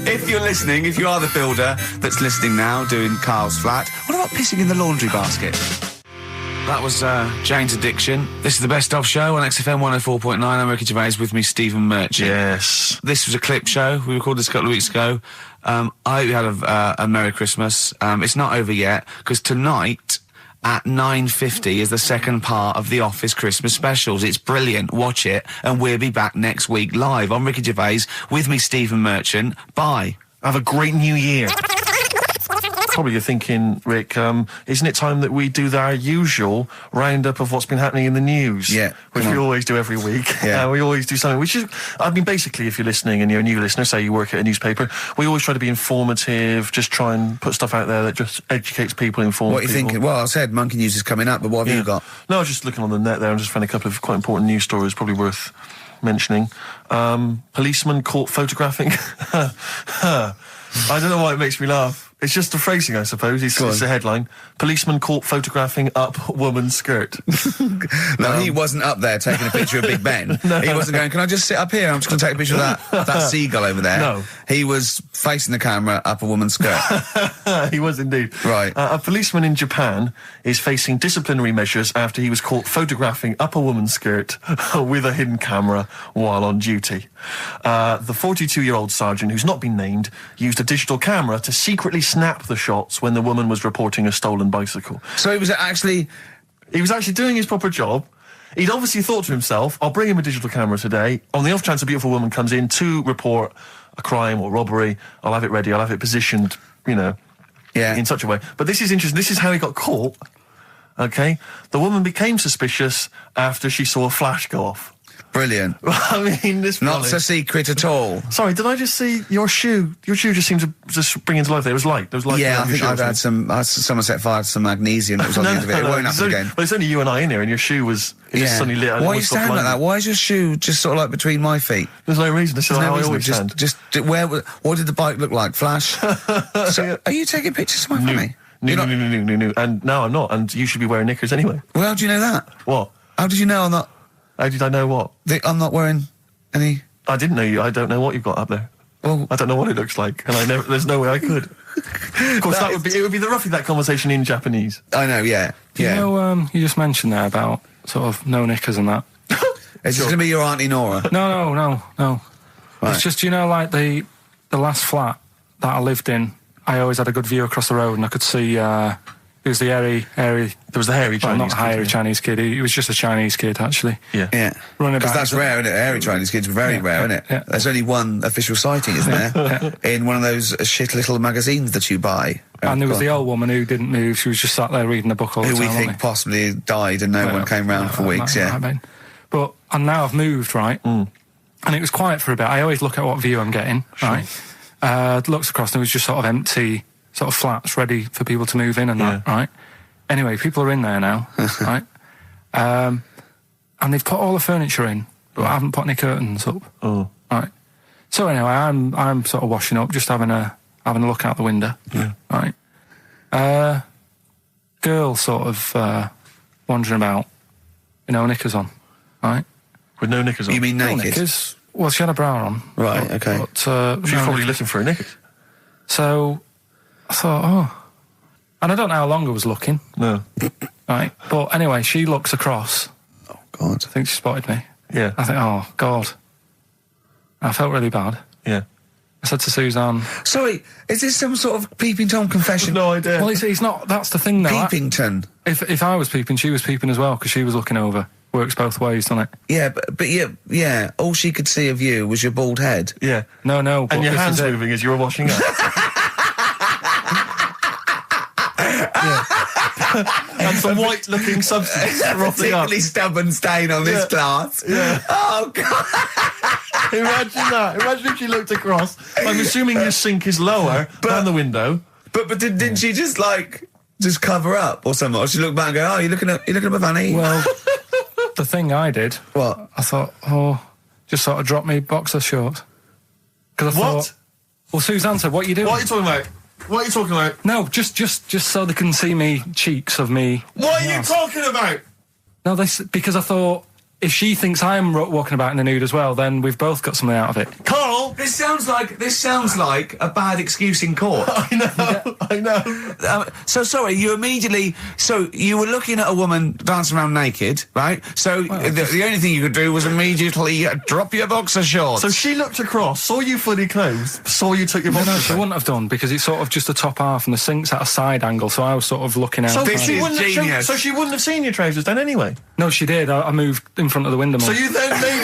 S2: If you're listening, if you are the builder that's listening now, doing Carl's flat, what about pissing in the laundry basket? That was Jane's Addiction. This is the Best Of Show on XFM 104.9. I'm Ricky Gervais, with me Stephen Merchant.
S1: Yes.
S2: This was a clip show. We recorded this a couple of weeks ago. I hope you had a Merry Christmas. It's not over yet, because tonight at 9:50 is the second part of The Office Christmas specials. It's brilliant. Watch it, and we'll be back next week live. I'm Ricky Gervais, with me Stephen Merchant. Bye.
S1: Have a great new year. Probably you're thinking, Rick, isn't it time that we do our usual roundup of what's been happening in the news?
S2: Yeah.
S1: Which we always do every week.
S2: Yeah.
S1: We always do something, which is, I mean, basically, if you're listening and you're a new listener, say you work at a newspaper, we always try to be informative, just try and put stuff out there that just educates people, informs people.
S2: What are you thinking? Well, I said Monkey News is coming up, but what have you got?
S1: No, I was just looking on the net there and just found a couple of quite important news stories, probably worth mentioning. Policeman caught photographing. I don't know why it makes me laugh. It's just the phrasing, I suppose. It's the headline. Policeman caught photographing up woman's skirt.
S2: No, he wasn't up there taking a picture of Big Ben. He wasn't going, can I just sit up here? I'm just going to take a picture of that seagull over there.
S1: No.
S2: He was facing the camera up a woman's skirt.
S1: He was indeed.
S2: Right.
S1: A policeman in Japan is facing disciplinary measures after he was caught photographing up a woman's skirt with a hidden camera while on duty. The 42-year-old sergeant, who's not been named, used a digital camera to secretly snap the shots when the woman was reporting a stolen bicycle.
S4: So he was actually
S1: doing his proper job. He'd obviously thought to himself, I'll bring him a digital camera today. On the off chance a beautiful woman comes in to report a crime or robbery, I'll have it ready, I'll have it positioned, in such a way. But this is interesting. This is how he got caught. Okay? The woman became suspicious after she saw a flash go off.
S4: brilliant.
S1: I mean, this
S4: Not so secret at all.
S1: Sorry, did I just see your shoe? Your shoe just seemed to just spring into life there. It was light. There was light.
S4: Yeah, I think I've had someone set fire to some magnesium that was on the end of it. It won't happen again.
S1: But it's only you and I in here, and your shoe was just suddenly lit.
S4: Why are you standing like that? Why is your shoe just sort of like between my feet?
S1: There's no reason. This is how I always stand.
S4: What did the bike look like? Flash? So, are you taking pictures of my family?
S1: No. And no, I'm not. And you should be wearing knickers anyway.
S4: Well, how do you know that?
S1: What?
S4: How did you know I'm not?
S1: How did I know what?
S4: I'm not wearing any...
S1: I didn't know you. I don't know what you've got up there.
S4: Well,
S1: I don't know what it looks like, and there's no way I could. Of course, it would be roughly that conversation in Japanese.
S4: I know, yeah.
S3: You know, you just mentioned there about sort of no knickers and that.
S4: Is this going to be your Auntie Nora?
S3: No.
S4: Right.
S3: It's just, like the last flat that I lived in, I always had a good view across the road, and I could see, it was the hairy...
S1: There was the hairy Chinese
S3: not hairy Chinese kid. He was just a Chinese kid, actually.
S1: Yeah.
S3: Running
S4: Because
S3: about.
S4: that's rare, isn't it? Hairy Chinese kids are very rare, isn't it?
S3: Yeah.
S4: There's only one official sighting, isn't there? In one of those shit little magazines that you buy.
S3: And there was the old woman who didn't move. She was just sat there reading a book all the
S4: Who
S3: time.
S4: we think possibly died and no one came round for weeks,
S3: and now I've moved, right? And it was quiet for a bit. I always look at what view I'm getting, right? Looks across and it was just sort of empty, sort of flats ready for people to move in and that, right? Anyway, people are in there now, right? And they've put all the furniture in, but I haven't put any curtains up.
S1: Oh.
S3: Right. So anyway, I'm sort of washing up, just having a look out the window.
S1: Yeah.
S3: Right. Girl sort of wandering about, knickers on, right?
S1: With no knickers on?
S4: You mean naked?
S3: No knickers. Well, she had a bra on.
S4: Right, okay.
S3: But,
S1: She's probably looking for a knickers.
S3: So I thought, and I don't know how long I was looking.
S1: No.
S3: Right. But anyway, she looks across.
S4: Oh, God.
S3: I think she spotted me.
S1: Yeah.
S3: I think, oh, God. I felt really bad.
S1: Yeah.
S3: I said to Suzanne...
S4: Sorry, is this some sort of Peeping Tom confession?
S1: No idea.
S3: Well, he's not... That's the thing, though.
S4: Peepington.
S3: If I was peeping, she was peeping as well, because she was looking over. Works both ways, doesn't it?
S4: Yeah, but yeah, all she could see of you was your bald head.
S1: Yeah.
S3: No.
S1: And your hands moving as you were washing up. And some white-looking substance frothing up.
S4: Particularly stubborn stain on this glass.
S1: Yeah.
S4: Oh, God.
S1: Imagine that. Imagine if she looked across. I'm assuming your sink is lower than the window.
S4: But didn't she just cover up or something? Or she looked back and go, oh, you're looking at my fanny?
S3: Well, the thing I did...
S4: What?
S3: I thought, just sort of drop me boxer shorts. Because I thought... Well, Suzanne said, what are you doing?
S1: What are you talking about? What are you talking about?
S3: No, just so they can see me cheeks of me.
S1: What are you talking about?
S3: No, because I thought if she thinks I'm walking about in the nude as well, then we've both got something out of it.
S1: Carl,
S4: This sounds like a bad excuse in court.
S1: I know.
S4: So sorry, you were looking at a woman dancing around naked, right? So the only thing you could do was immediately drop your boxer shorts.
S1: So she looked across, saw you fully clothed, saw you took your boxers
S3: No, she wouldn't have done, because it's sort of just the top half and the sink's at a side angle, so I was sort of looking out.
S1: So
S4: This
S1: she
S4: is
S1: wouldn't have
S4: genius.
S1: so she wouldn't have seen your trousers then anyway.
S3: No, she did. I moved in front of the window more.
S1: So you then made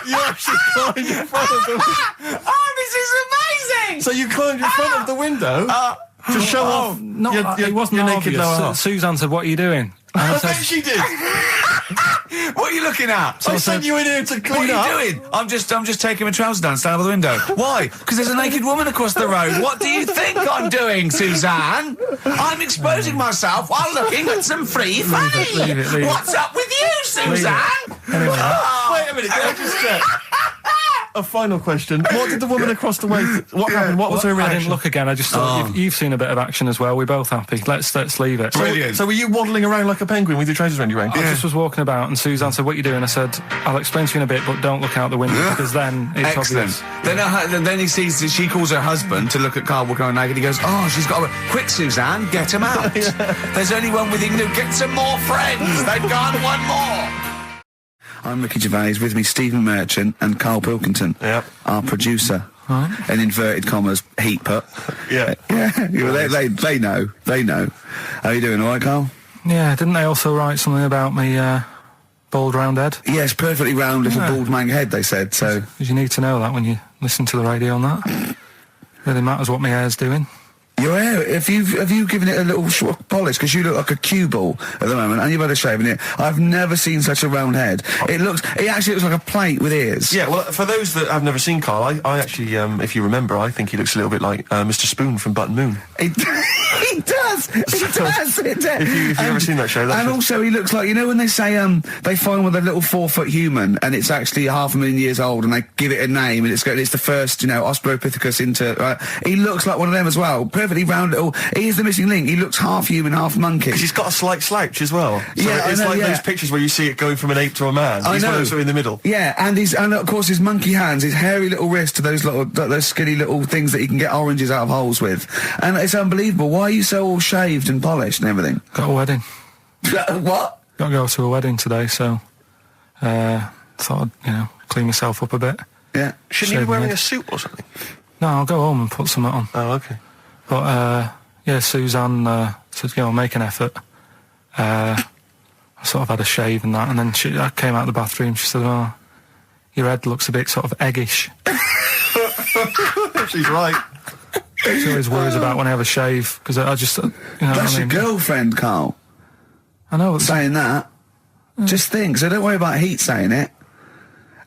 S1: you actually climbed in front of the window.
S4: Oh, this is amazing!
S1: So you climbed in front of the window to show off
S3: it wasn't
S1: your naked
S3: obvious.
S1: lower half.
S3: Suzanne said, what are you doing? And
S1: I
S3: I
S1: bet
S3: said,
S1: she did.
S4: What are you looking at?
S1: I sent you in here to clean
S4: What
S1: up.
S4: are you doing? I'm just taking my trousers down, stand by the window. Why? Because there's a naked woman across the road. What do you think I'm doing, Suzanne? I'm exposing myself while looking at some free fanny.
S3: leave it.
S4: What's up with you, Suzanne?
S3: Anyway.
S1: Wait a minute, can I just check? A final question. What did the woman across the way... What happened? What was her
S3: I
S1: reaction?
S3: didn't look again. I just thought, you've seen a bit of action as well. We're both happy. Let's leave it.
S4: Brilliant.
S1: So were you waddling around like a penguin with your trousers around your ankles?
S3: I just was walking about, and Suzanne said, what are you doing? I said, I'll explain to you in a bit, but don't look out the window, because then it's
S4: Excellent.
S3: obvious.
S4: Then he sees that she calls her husband to look at Carl walking around naked. He goes, oh, she's got a... Quick, Suzanne, get him out. There's only one with him. Get some more friends. They've gone one more. I'm Ricky Gervais, with me Stephen Merchant and Karl Pilkington, our producer.
S3: Right.
S4: In inverted commas, heat put.
S1: Yeah.
S4: They know. How are you doing, alright, Karl?
S3: Yeah, didn't they also write something about me, bald round head?
S4: Yes, perfectly round little bald man head, they said, so...
S3: Because you need to know that when you listen to the radio on that. Really matters what my hair's doing.
S4: Your hair, have you given it a little polish? Because you look like a cue ball at the moment, and you've had a shave in it. I've never seen such a round head. It actually looks like a plate with ears.
S1: Yeah, well, for those that have never seen Karl, I actually, if you remember, I think he looks a little bit like Mr. Spoon from Button Moon.
S4: He does.
S1: If you've ever seen that show,
S4: and also he looks like, you know when they say they find with a little 4-foot human and it's actually 500,000 years old and they give it a name and it's the first, Australopithecus into. He looks like one of them as well. Perfectly round little. He is the missing link. He looks half human, half monkey.
S1: Because he's got a slight slouch as well. So
S4: yeah,
S1: it's like those pictures where you see it going from an ape to a man. He's one of those in the middle.
S4: Yeah, and of course his monkey hands, his hairy little wrist to those skinny little things that you can get oranges out of holes with, and it's unbelievable. Why are you so all shaved and polished and everything?
S3: Got a wedding.
S4: What?
S3: Got to go to a wedding today, so thought I'd clean myself up a bit.
S4: Yeah.
S1: Shouldn't you be wearing a suit or something?
S3: No, I'll go home and put something on.
S1: Oh, okay.
S3: But Suzanne said, make an effort. I sort of had a shave and that, and then I came out of the bathroom. She said, "Oh, your head looks a bit sort of eggish."
S1: She's right.
S3: She always worries about when I have a shave, because I just,
S4: That's your girlfriend, Karl.
S3: I know.
S4: Saying that. Just think, so don't worry about Heat saying it.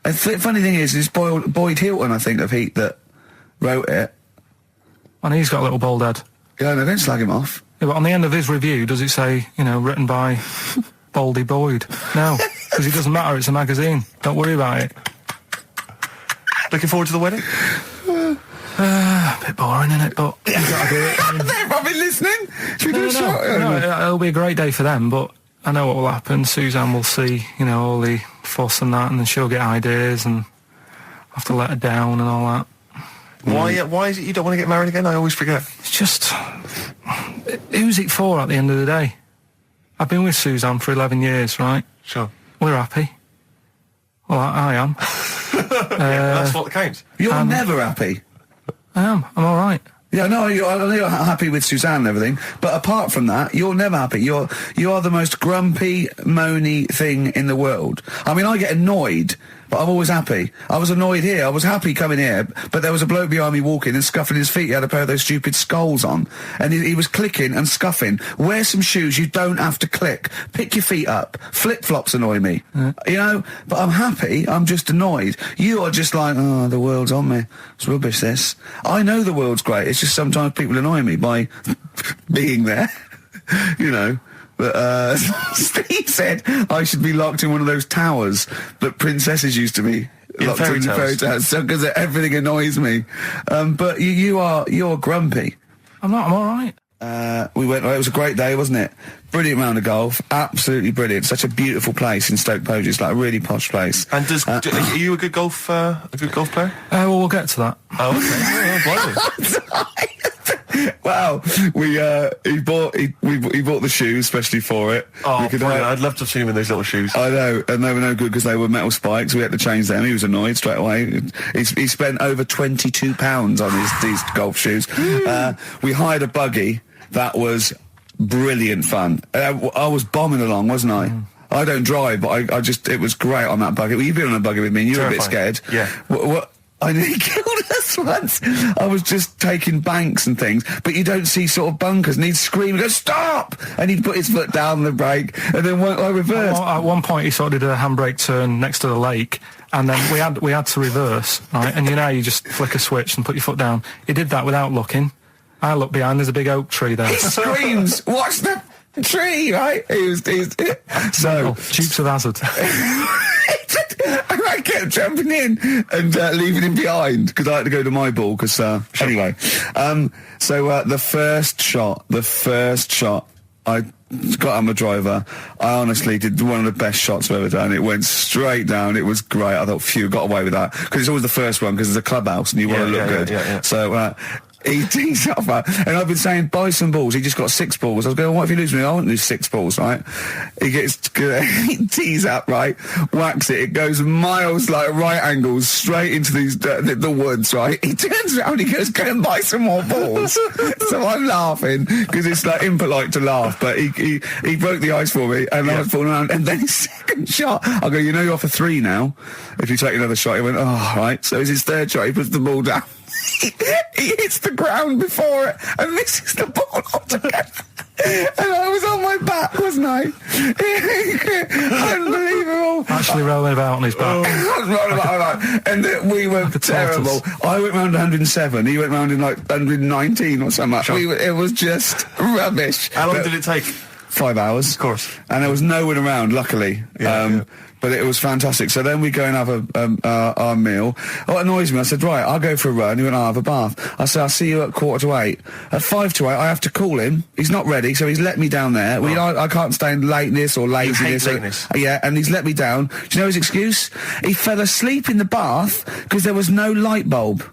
S4: And funny thing is, it's Boyd Hilton, I think, of Heat that wrote it.
S3: And he's got a little bald head.
S4: Yeah, no, don't slag him off.
S3: Yeah, but on the end of his review, does it say, written by Baldy Boyd? No, because it doesn't matter, it's a magazine. Don't worry about it.
S1: Looking forward to the wedding?
S3: A bit boring, innit? But you gotta do it.
S4: They're probably listening. Should we do a shot?
S3: No, it'll be a great day for them, but I know what will happen. Suzanne will see, all the fuss and that, and then she'll get ideas, and I'll have to let her down and all that.
S1: Why is it you don't want to get married again? I always forget.
S3: It's just... Who's it for at the end of the day? I've been with Suzanne for 11 years, right?
S1: Sure.
S3: We're happy. Well, I am.
S1: That's what counts.
S4: You're never happy.
S3: I am. I'm all right.
S4: Yeah, no, I know you're happy with Suzanne and everything, but apart from that, you're never happy. You are the most grumpy, moany thing in the world. I mean, I get annoyed, but I'm always happy. I was annoyed here. I was happy coming here, but there was a bloke behind me walking and scuffing his feet. He had a pair of those stupid skulls on, and he was clicking and scuffing. Wear some shoes. You don't have to click. Pick your feet up. Flip-flops annoy me. But I'm happy. I'm just annoyed. You are just like, oh, the world's on me. It's rubbish, this. I know the world's great. It's just sometimes people annoy me by being there, But Steve said I should be locked in one of those towers that princesses used to be locked in fairy tales, because everything annoys me. But you're grumpy.
S3: I'm not. I'm all right.
S4: We went. It was a great day, wasn't it? Brilliant round of golf. Absolutely brilliant. Such a beautiful place in Stoke Poges. It's like a really posh place.
S1: And are you a good golf player?
S3: Well, we'll get to that.
S1: Oh, okay.
S4: Wow, he bought the shoes especially for it.
S1: Oh, I'd love to have seen him in those little shoes.
S4: I know, and they were no good because they were metal spikes. We had to change them. He was annoyed straight away. He spent over £22 on these golf shoes. We hired a buggy that was brilliant fun. I was bombing along, wasn't I? I don't drive, but it was great on that buggy. Well, you've been on a buggy with me, and you were a bit scared.
S1: Yeah.
S4: What I nearly killed us once. I was just taking banks and things, but you don't see sort of bunkers, and he'd scream and go, "Stop!" And he'd put his foot down the brake, and then I reversed.
S3: At one point, he sort of did a handbrake turn next to the lake, and then we had to reverse, right? And you just flick a switch and put your foot down. He did that without looking. I look behind, there's a big oak tree there.
S4: He screams, "Watch the tree!" Right? So
S3: Dukes of Hazzard.
S4: And I kept jumping in and leaving him behind because I had to go to my ball. Anyway, the first shot, I got on the driver. I honestly did one of the best shots I've ever done. It went straight down. It was great. I thought, phew, got away with that, because it's always the first one because it's a clubhouse and you want to look good.
S1: Yeah.
S4: So He tees up, and I've been saying, buy some balls. He just got 6 balls. I was going, what if you lose me? I won't lose 6 balls, right? He tees up, right? Whacks it. It goes miles, like right angles, straight into these the woods, right? He turns around, he goes, go and buy some more balls. So I'm laughing, because it's like impolite to laugh, but he broke the ice for me, and I was falling around, and then his second shot, I go, you know you're off for 3 now, if you take another shot. He went, oh, right. So it's his third shot, he puts the ball down. He hits the ground before it and misses the ball altogether. And I was on my back, wasn't I? Unbelievable.
S3: Actually rolling about on his back.
S4: And we were terrible. I went round 107. He went round in like 119 or something.
S1: Sure.
S4: It was just rubbish.
S1: How long did it take?
S4: 5 hours.
S1: Of course.
S4: And there was no one around, luckily. But it was fantastic. So then we go and have our meal. What annoys me, I said, right, I'll go for a run. He went, I'll have a bath. I said, I'll see you at 7:45. At 7:55, I have to call him. He's not ready, so he's let me down there. I can't stand lateness or laziness.
S1: You hate lateness.
S4: Yeah, and he's let me down. Do you know his excuse? He fell asleep in the bath because there was no light bulb.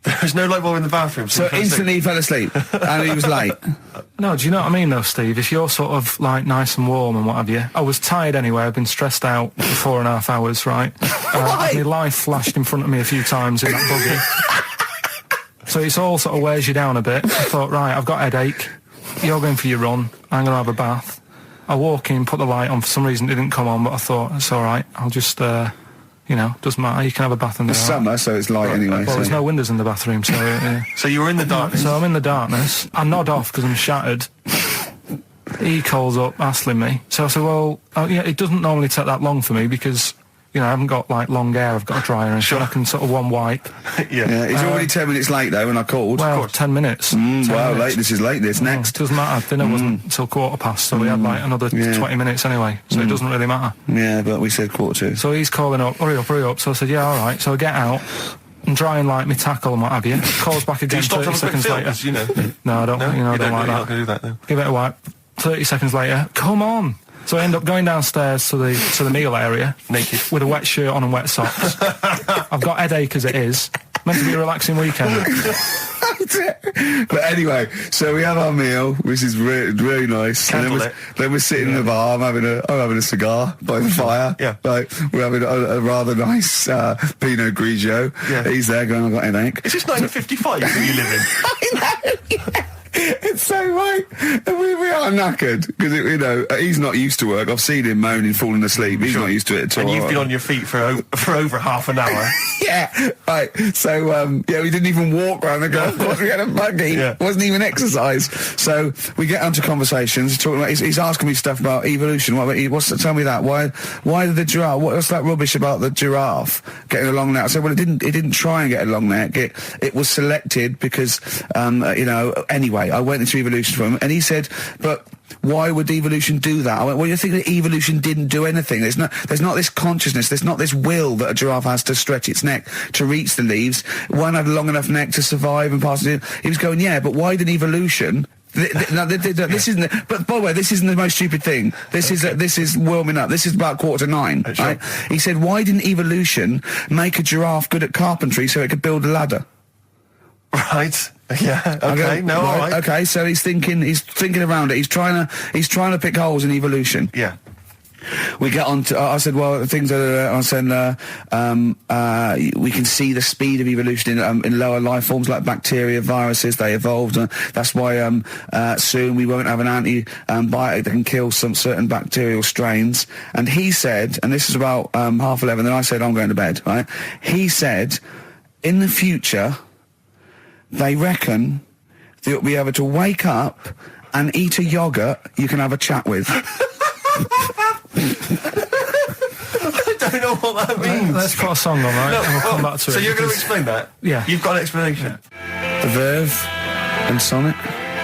S1: There was no light bulb in the bathroom.
S4: So instantly he fell asleep, and he was late.
S3: No, do you know what I mean, though, Steve? If you're sort of, like, nice and warm and what have you... I was tired anyway. I've been stressed out for 4.5 hours, right? My life flashed in front of me a few times in that buggy. So it's all sort of wears you down a bit. I thought, right, I've got a headache. You're going for your run. I'm going to have a bath. I walk in, put the light on. For some reason, it didn't come on, but I thought, it's all right. I'll just... doesn't matter. You can have a bath in there.
S4: It's summer, so it's light anyway.
S3: Well, there's no windows in the bathroom, so...
S1: So you were in the darkness?
S3: So I'm in the darkness. I nod off because I'm shattered. He calls up, hassling me. So I said, well, it doesn't normally take that long for me because... I haven't got, like, long hair. I've got a dryer and sure. I can sort of one wipe.
S4: Yeah, he's already 10 minutes late, though, when I called.
S3: Well, 10 minutes. 10
S4: wow,
S3: minutes.
S4: This is late, this. Next.
S3: Doesn't matter. Dinner wasn't until 7:15, so we had, like, another 20 minutes anyway, so it doesn't really matter.
S4: Yeah, but we said 7:45. So
S3: he's calling up, hurry up. So I said, yeah, all right. So I get out and dry and like my tackle and what have you. Calls back again 30 seconds later. No, I don't, I don't like that.
S1: Do that, though.
S3: Give it a wipe. 30 seconds later, come on. So I end up going downstairs to the meal area,
S1: naked,
S3: with a wet shirt on and wet socks. I've got headache as it is. Meant to be a relaxing weekend.
S4: But anyway, so we have our meal, which is really nice. And then we're sitting in the bar. I'm having a cigar by the fire.
S1: Yeah.
S4: Like, we're having a rather nice Pinot Grigio. Yeah. He's there going, I've got headache.
S1: Is this 1955 that you live in?
S4: I know. Yeah. It's so right. And we are knackered because he's not used to work. I've seen him moaning, falling asleep. He's not used to it at all.
S1: And you've been on your feet for over half an hour.
S4: Yeah, right. So we didn't even walk around the golf course. We had a buggy. It wasn't even exercise. So we get onto conversations. Talking about, he's asking me stuff about evolution. Tell me that. Why did the giraffe? What's that rubbish about the giraffe getting a long neck? I said, well, it didn't try and get a long neck. It was selected because anyway. I went into evolution for him, and he said, but why would evolution do that? I went, well, you think that evolution didn't do anything. There's not this consciousness, there's not this will that a giraffe has to stretch its neck to reach the leaves. One had a long enough neck to survive and pass it in. He was going, yeah, but why did evolution... this isn't. But by the way, this isn't the most stupid thing. This is warming up. This is about 8:45.
S1: Sure.
S4: Right? He said, why didn't evolution make a giraffe good at carpentry so it could build a ladder?
S1: Right. Yeah. Okay. No. All right.
S4: Okay. So he's thinking around it. He's trying to pick holes in evolution.
S1: Yeah.
S4: We get on to. I said, well, things are. I said, we can see the speed of evolution in lower life forms like bacteria, viruses. They evolved. That's why soon we won't have an antibiotic that can kill some certain bacterial strains. And he said, and this is about 11:30. Then I said, I'm going to bed. Right. He said, in the future, they reckon that you'll be able to wake up and eat a yogurt you can have a chat with.
S1: I don't know what that means.
S3: Let's put a song on, right? And we'll come back to it.
S1: So you're going to explain that?
S3: Yeah.
S1: You've got an explanation?
S4: The Verve and Sonic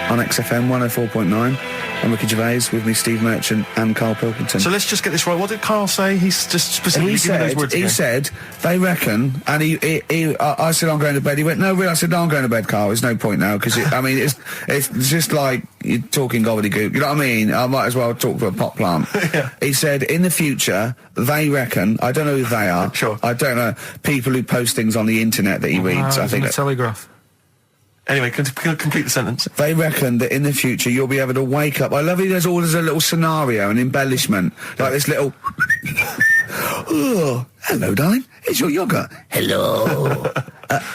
S4: on XFM 104.9. I'm Ricky Gervais, with me Steve Merchant and Karl Pilkington.
S1: So let's just get this right. What did Karl say? He's just specifically giving those words again.
S4: He said, they reckon, and I said, I'm going to bed. He went, no, really? I said, no, I'm going to bed, Karl. There's no point now, because, it's just like you're talking gobbledygook. You know what I mean? I might as well talk to a pot plant.
S1: Yeah.
S4: He said, in the future, they reckon, I don't know who they are.
S1: Sure.
S4: I don't know, people who post things on the internet that he reads. I think
S3: the Telegraph.
S1: Anyway, complete the sentence.
S4: They reckon that in the future you'll be able to wake up. I love it. There's always a little scenario, an embellishment, like this little. Oh, hello, darling. It's your yogurt. Hello.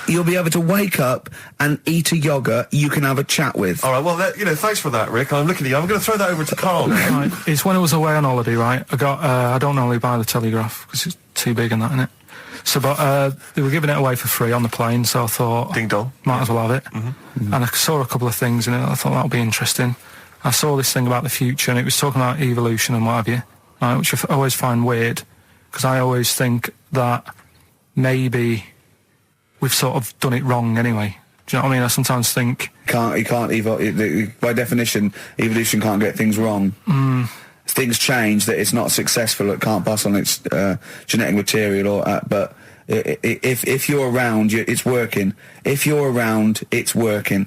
S4: You'll be able to wake up and eat a yogurt you can have a chat with.
S1: All right. Well, thanks for that, Rick. I'm looking at you. I'm going to throw that over to Karl.
S3: Right. It's when I was away on holiday, right? I got. I don't normally buy the Telegraph because it's too big and that, innit? So, but they were giving it away for free on the plane, so I thought,
S1: ding dong,
S3: might as well have it. And I saw a couple of things in it. I thought that would be interesting. I saw this thing about the future, and it was talking about evolution and what have you, right, which I always find weird, because I always think that maybe we've sort of done it wrong anyway. Do you know what I mean? I sometimes think
S4: you can't evolve. By definition, evolution can't get things wrong. Things change, that it's not successful, it can't pass on its genetic material, but if you're around, it's working. If you're around, it's working.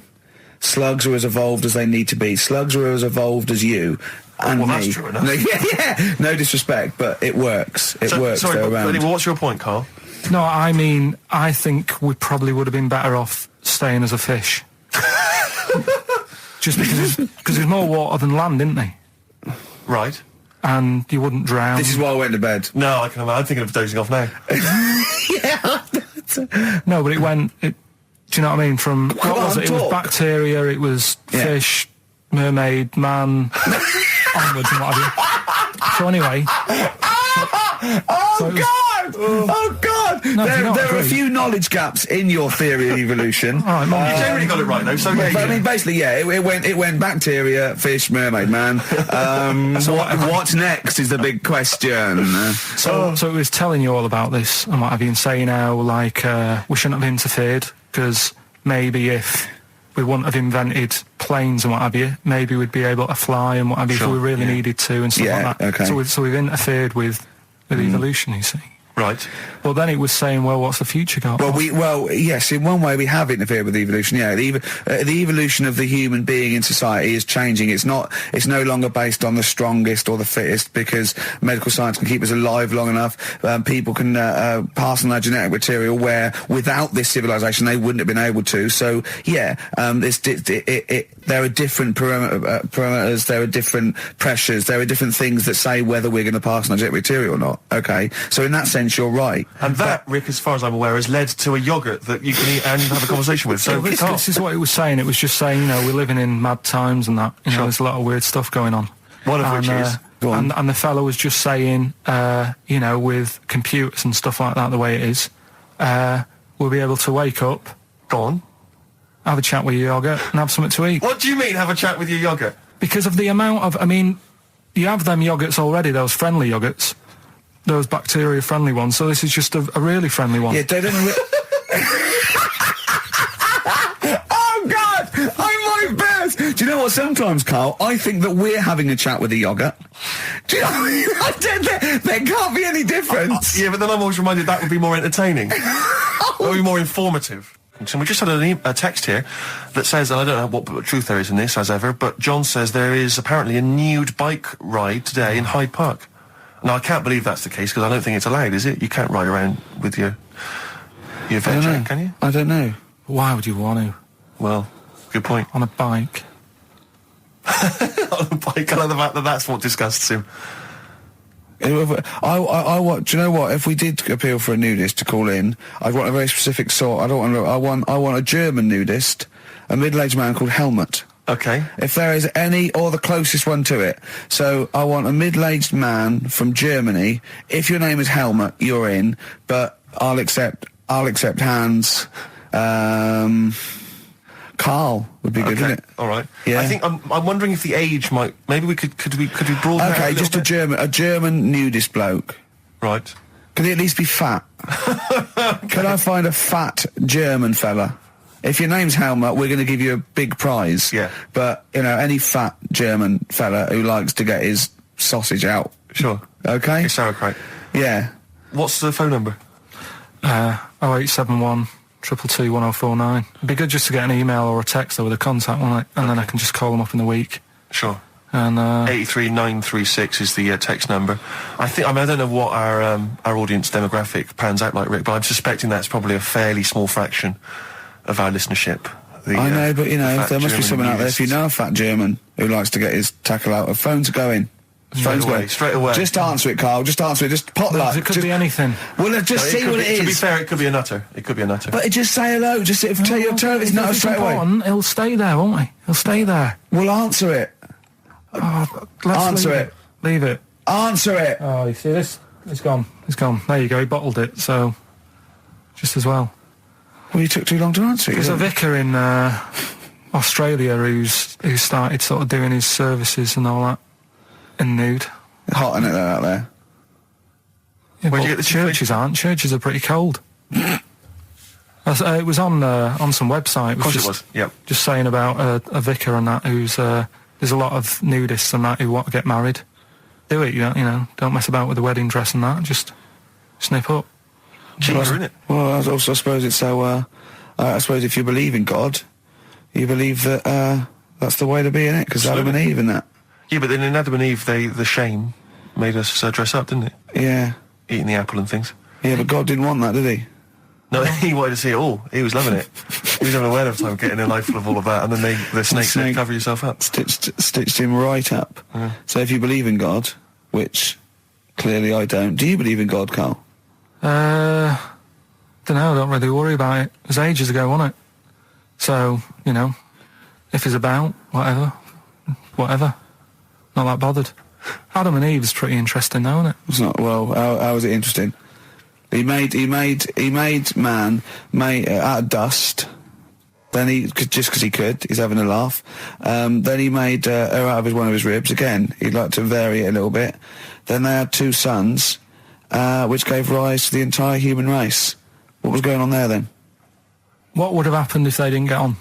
S4: Slugs are as evolved as they need to be. Slugs are as evolved as you and me.
S1: That's true enough.
S4: Yeah. No disrespect, but it works. It works.
S1: Sorry,
S4: they're around.
S1: Anyway, what's your point, Karl?
S3: No, I mean, I think we probably would have been better off staying as a fish. Just because there's more water than land, isn't there?
S1: Right.
S3: And you wouldn't drown.
S4: This is why I went to bed.
S1: No, I'm thinking of dozing off now.
S4: Yeah.
S3: No, but do you know what I mean? From what was it? It was bacteria, it was fish, mermaid, man, onwards and what have you. So anyway.
S4: Oh God!
S3: No,
S4: there are a few knowledge gaps in your theory of evolution.
S1: You generally got it right though. So
S4: I mean, basically, it went bacteria, fish, mermaid, man. What's next is the big question.
S3: So it was telling you all about this and what have you, and saying how like we shouldn't have interfered, because maybe if we wouldn't have invented planes and what have you, maybe we'd be able to fly and what have you if we really needed to and stuff like that.
S4: Okay.
S3: So we've interfered with evolution, you see.
S1: Right.
S3: Well, then it was saying, well, what's the future got?
S4: Well, yes, in one way we have interfered with evolution. Yeah, the evolution of the human being in society is changing. It's no longer based on the strongest or the fittest, because medical science can keep us alive long enough. People can pass on their genetic material where without this civilization they wouldn't have been able to. So yeah, there are different parameters, there are different pressures, there are different things that say whether we're going to pass on our genetic material or not. Okay, so in that sense you're right.
S1: And that, Rick, as far as I'm aware, has led to a yogurt that you can eat and have a conversation with. So
S3: this is what it was saying. It was just saying, we're living in mad times and that. There's a lot of weird stuff going on.
S1: One of which is...
S3: And the fellow was just saying, with computers and stuff like that, the way it is, we'll be able to wake up...
S1: Go on.
S3: Have a chat with your yogurt and have something to eat.
S1: What do you mean, have a chat with your yogurt?
S3: Because of the amount of... I mean, you have them yogurts already, those friendly yogurts. Those bacteria-friendly ones, so this is just a really friendly one.
S4: Yeah, they don't... Oh, God! I might burst! Do you know what, sometimes, Karl, I think that we're having a chat with a yogurt. Do you know what I mean? There can't be any difference.
S1: Yeah, but then I'm always reminded that would be more entertaining. That would be more informative. And we just had a text here that says, and I don't know what truth there is in this, as ever, but John says there is apparently a nude bike ride today in Hyde Park. Now, I can't believe that's the case, because I don't think it's allowed, is it? You can't ride around with your veg check, can you?
S4: I don't know.
S3: Why would you want to?
S1: Well, good point.
S3: On a bike.
S1: On a bike, I like the fact that that's what disgusts him.
S4: I want. Do you know what? If we did appeal for a nudist to call in, I'd want a very specific sort. I want a German nudist, a middle-aged man called Helmut.
S1: Okay.
S4: If there is any, or the closest one to it. So I want a middle-aged man from Germany. If your name is Helmut, you're in. But I'll accept Hans. Karl would be good, wouldn't it?
S1: All right.
S4: Yeah.
S1: I think I'm wondering if the age might. Maybe we could we broaden it out
S4: Okay, just a German nudist bloke.
S1: Right.
S4: Could he at least be fat? Could I find a fat German fella? If your name's Helmut, we're going to give you a big prize.
S1: Yeah.
S4: But, any fat German fella who likes to get his sausage out.
S1: Sure.
S4: Okay?
S1: It's sauerkraut.
S4: Yeah.
S1: What's the phone number?
S3: 0871 222 1049. It'd be good just to get an email or a text with a contact on it, and then I can just call them up in the week.
S1: Sure.
S3: And
S1: 83936 is the text number. I don't know what our audience demographic pans out like, Rick, but I'm suspecting that's probably a fairly small fraction of our listenership.
S4: I know, but, you know,
S1: fat
S4: there must be
S1: German
S4: someone out there, if you
S1: nudist.
S4: know a fat German who likes to get his tackle out, phones are going. Phones going.
S1: Straight away.
S4: Just answer it, Carl. Just answer it. Just pot light.
S3: It could be anything.
S4: Well, just see what it is.
S1: To be fair, it could be a nutter. It could be a nutter.
S4: But just say hello. Just tell your turn. It's nutter straight away.
S3: He'll stay there, won't he? He'll stay there.
S4: Well, answer it. Answer it.
S3: Leave it.
S4: Answer it.
S3: Oh, you see this? It's gone. It's gone. There you go. He bottled it, so just as well.
S4: Well, you took too long to answer it.
S3: There's a vicar in Australia who's started sort of doing his services and all that in nude.
S4: Hot, isn't it, out there?
S3: Yeah,
S1: Where'd
S3: but
S1: you get the
S3: churches aren't. Churches are pretty cold. It was on some website.
S1: Of course it was. Yep.
S3: Just saying about a vicar and that who's there's a lot of nudists and that who want to get married. Do it, you know. Don't mess about with the wedding dress and that. Just snip up.
S1: Cheaper, isn't it?
S4: Well, I suppose it's so. I suppose if you believe in God, you believe that that's the way to be in it, because Adam and Eve and that.
S1: Yeah, but then in Adam and Eve, the shame made us dress up, didn't it?
S4: Yeah.
S1: Eating the apple and things.
S4: Yeah, but God didn't want that, did he?
S1: No, he wanted to see it all. He was loving it. He was having a whale of a time getting a life full of all of that, and then the snake said, cover yourself up.
S4: Stitched him right up. So if you believe in God, which clearly I don't, do you believe in God, Carl?
S3: Don't know, I don't really worry about it. It was ages ago, wasn't it? So, you know, if it's about, whatever. Not that bothered. Adam and Eve is pretty interesting though, isn't it?
S4: It's not, well, how is it interesting? He made man out of dust. Then just because he could, he's having a laugh. Then he made her out of one of his ribs. Again, he'd like to vary it a little bit. Then they had 2 sons, which gave rise to the entire human race. What was going on there then?
S3: What would have happened if they didn't get on?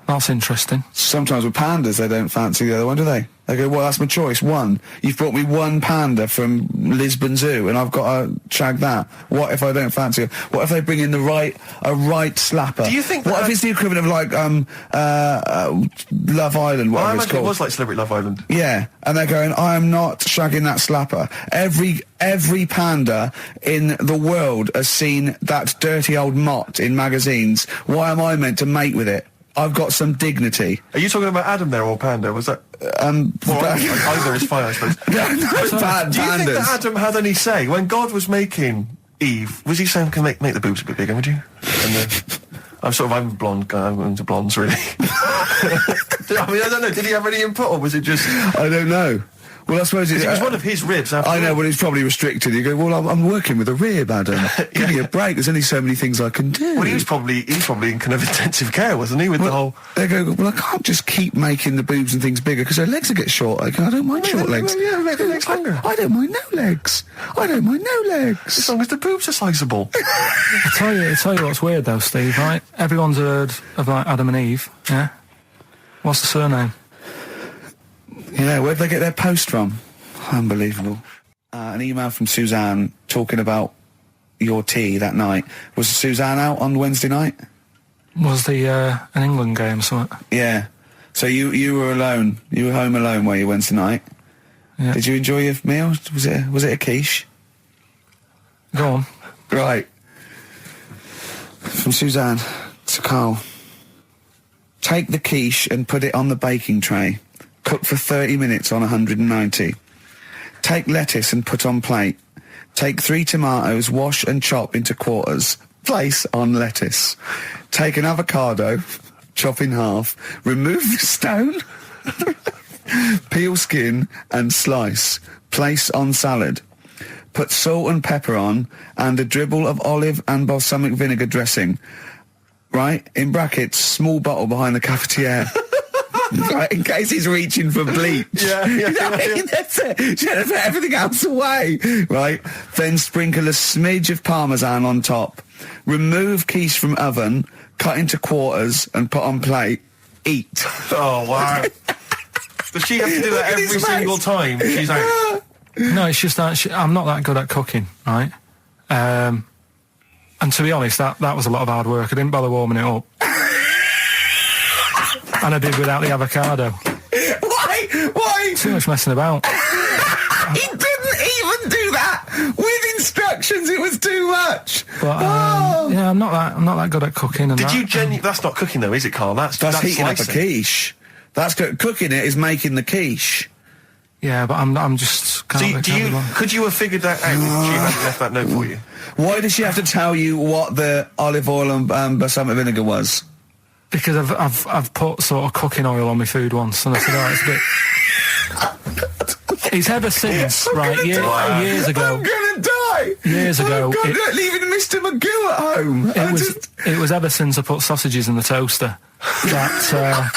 S3: That's interesting.
S4: Sometimes with pandas, they don't fancy the other one, do they? They go, well, that's my choice. One. You've brought me one panda from Lisbon Zoo, and I've got to shag that. What if I don't fancy it? What if they bring in a right slapper?
S1: Do you think
S4: what if it's the equivalent of like Love Island, whatever
S1: I
S4: it's
S1: imagine
S4: called?
S1: it was like Celebrity Love Island.
S4: Yeah, and they're going, I am not shagging that slapper. Every panda in the world has seen that dirty old mott in magazines. Why am I meant to mate with it? I've got some dignity.
S1: Are you talking about Adam there or Panda? Was that? Either is fine, I suppose.
S4: Bad
S1: Do you think
S4: pandas.
S1: that Adam had any say when God was making Eve? Was he saying, "Can make the boobs a bit bigger, would you?" And I'm a blonde guy. I'm into blondes, really. I mean, I don't know. Did he have any input, or was it just?
S4: I don't know. Well, I suppose
S1: it was one of his ribs. After
S4: I know,
S1: all.
S4: but it's probably restricted. You go, well, I'm working with a rib, Adam. Give me a break. There's only so many things I can do.
S1: Well, he was probably in kind of intensive care, wasn't he? With the whole.
S4: They go, well, I can't just keep making the boobs and things bigger because their legs will get shorter. I don't mind short legs.
S1: Yeah, make the legs longer.
S4: I don't mind no legs. I don't mind no legs.
S1: As long as the boobs are sizeable.
S3: I tell you what's weird though, Steve. Right? Everyone's heard of like Adam and Eve. Yeah. What's the surname?
S4: Yeah, where'd they get their post from? Unbelievable. An email from Suzanne talking about your tea that night. Was Suzanne out on Wednesday night?
S3: Was the an England game or something?
S4: Yeah. So you were alone. You were home alone, were you, Wednesday night?
S3: Yeah.
S4: Did you enjoy your meal? Was it a quiche?
S3: Go on.
S4: Right. From Suzanne to Carl. Take the quiche and put it on the baking tray. Cook for 30 minutes on 190. Take lettuce and put on plate. Take 3 tomatoes, wash and chop into quarters. Place on lettuce. Take an avocado, chop in half. Remove the stone. Peel skin and slice. Place on salad. Put salt and pepper on and a dribble of olive and balsamic vinegar dressing. Right? In brackets, small bottle behind the cafetiere. Right, in case he's reaching for bleach.
S1: Yeah.
S4: That's it. Should have put everything else away. Right? Then sprinkle a smidge of parmesan on top. Remove quiche from oven, cut into quarters and put on plate. Eat.
S1: Oh, wow. Does she have to do that every single time she's out?
S3: No, it's just that I'm not that good at cooking, right? And to be honest, that was a lot of hard work. I didn't bother warming it up. And I did without the avocado.
S4: Why?
S3: Too much messing about.
S4: He didn't even do that.
S2: With instructions, it was too much.
S3: But yeah, I'm not that good at cooking. And
S1: Did you that's not cooking though, is it, Carl? That's
S2: heating up a
S1: slicing.
S2: quiche. That's cooking it is making the quiche.
S3: Yeah, but I'm just. Could
S1: you have figured that out if she hadn't left that note for you?
S2: Why does she have to tell you what the olive oil and balsamic vinegar was?
S3: Because I've put sort of cooking oil on my food once, and I said, oh, it's a bit. It's ever since, years ago.
S2: I'm gonna die.
S3: Years ago,
S2: leaving Mr. Magoo at home.
S3: It was ever since I put sausages in the toaster that.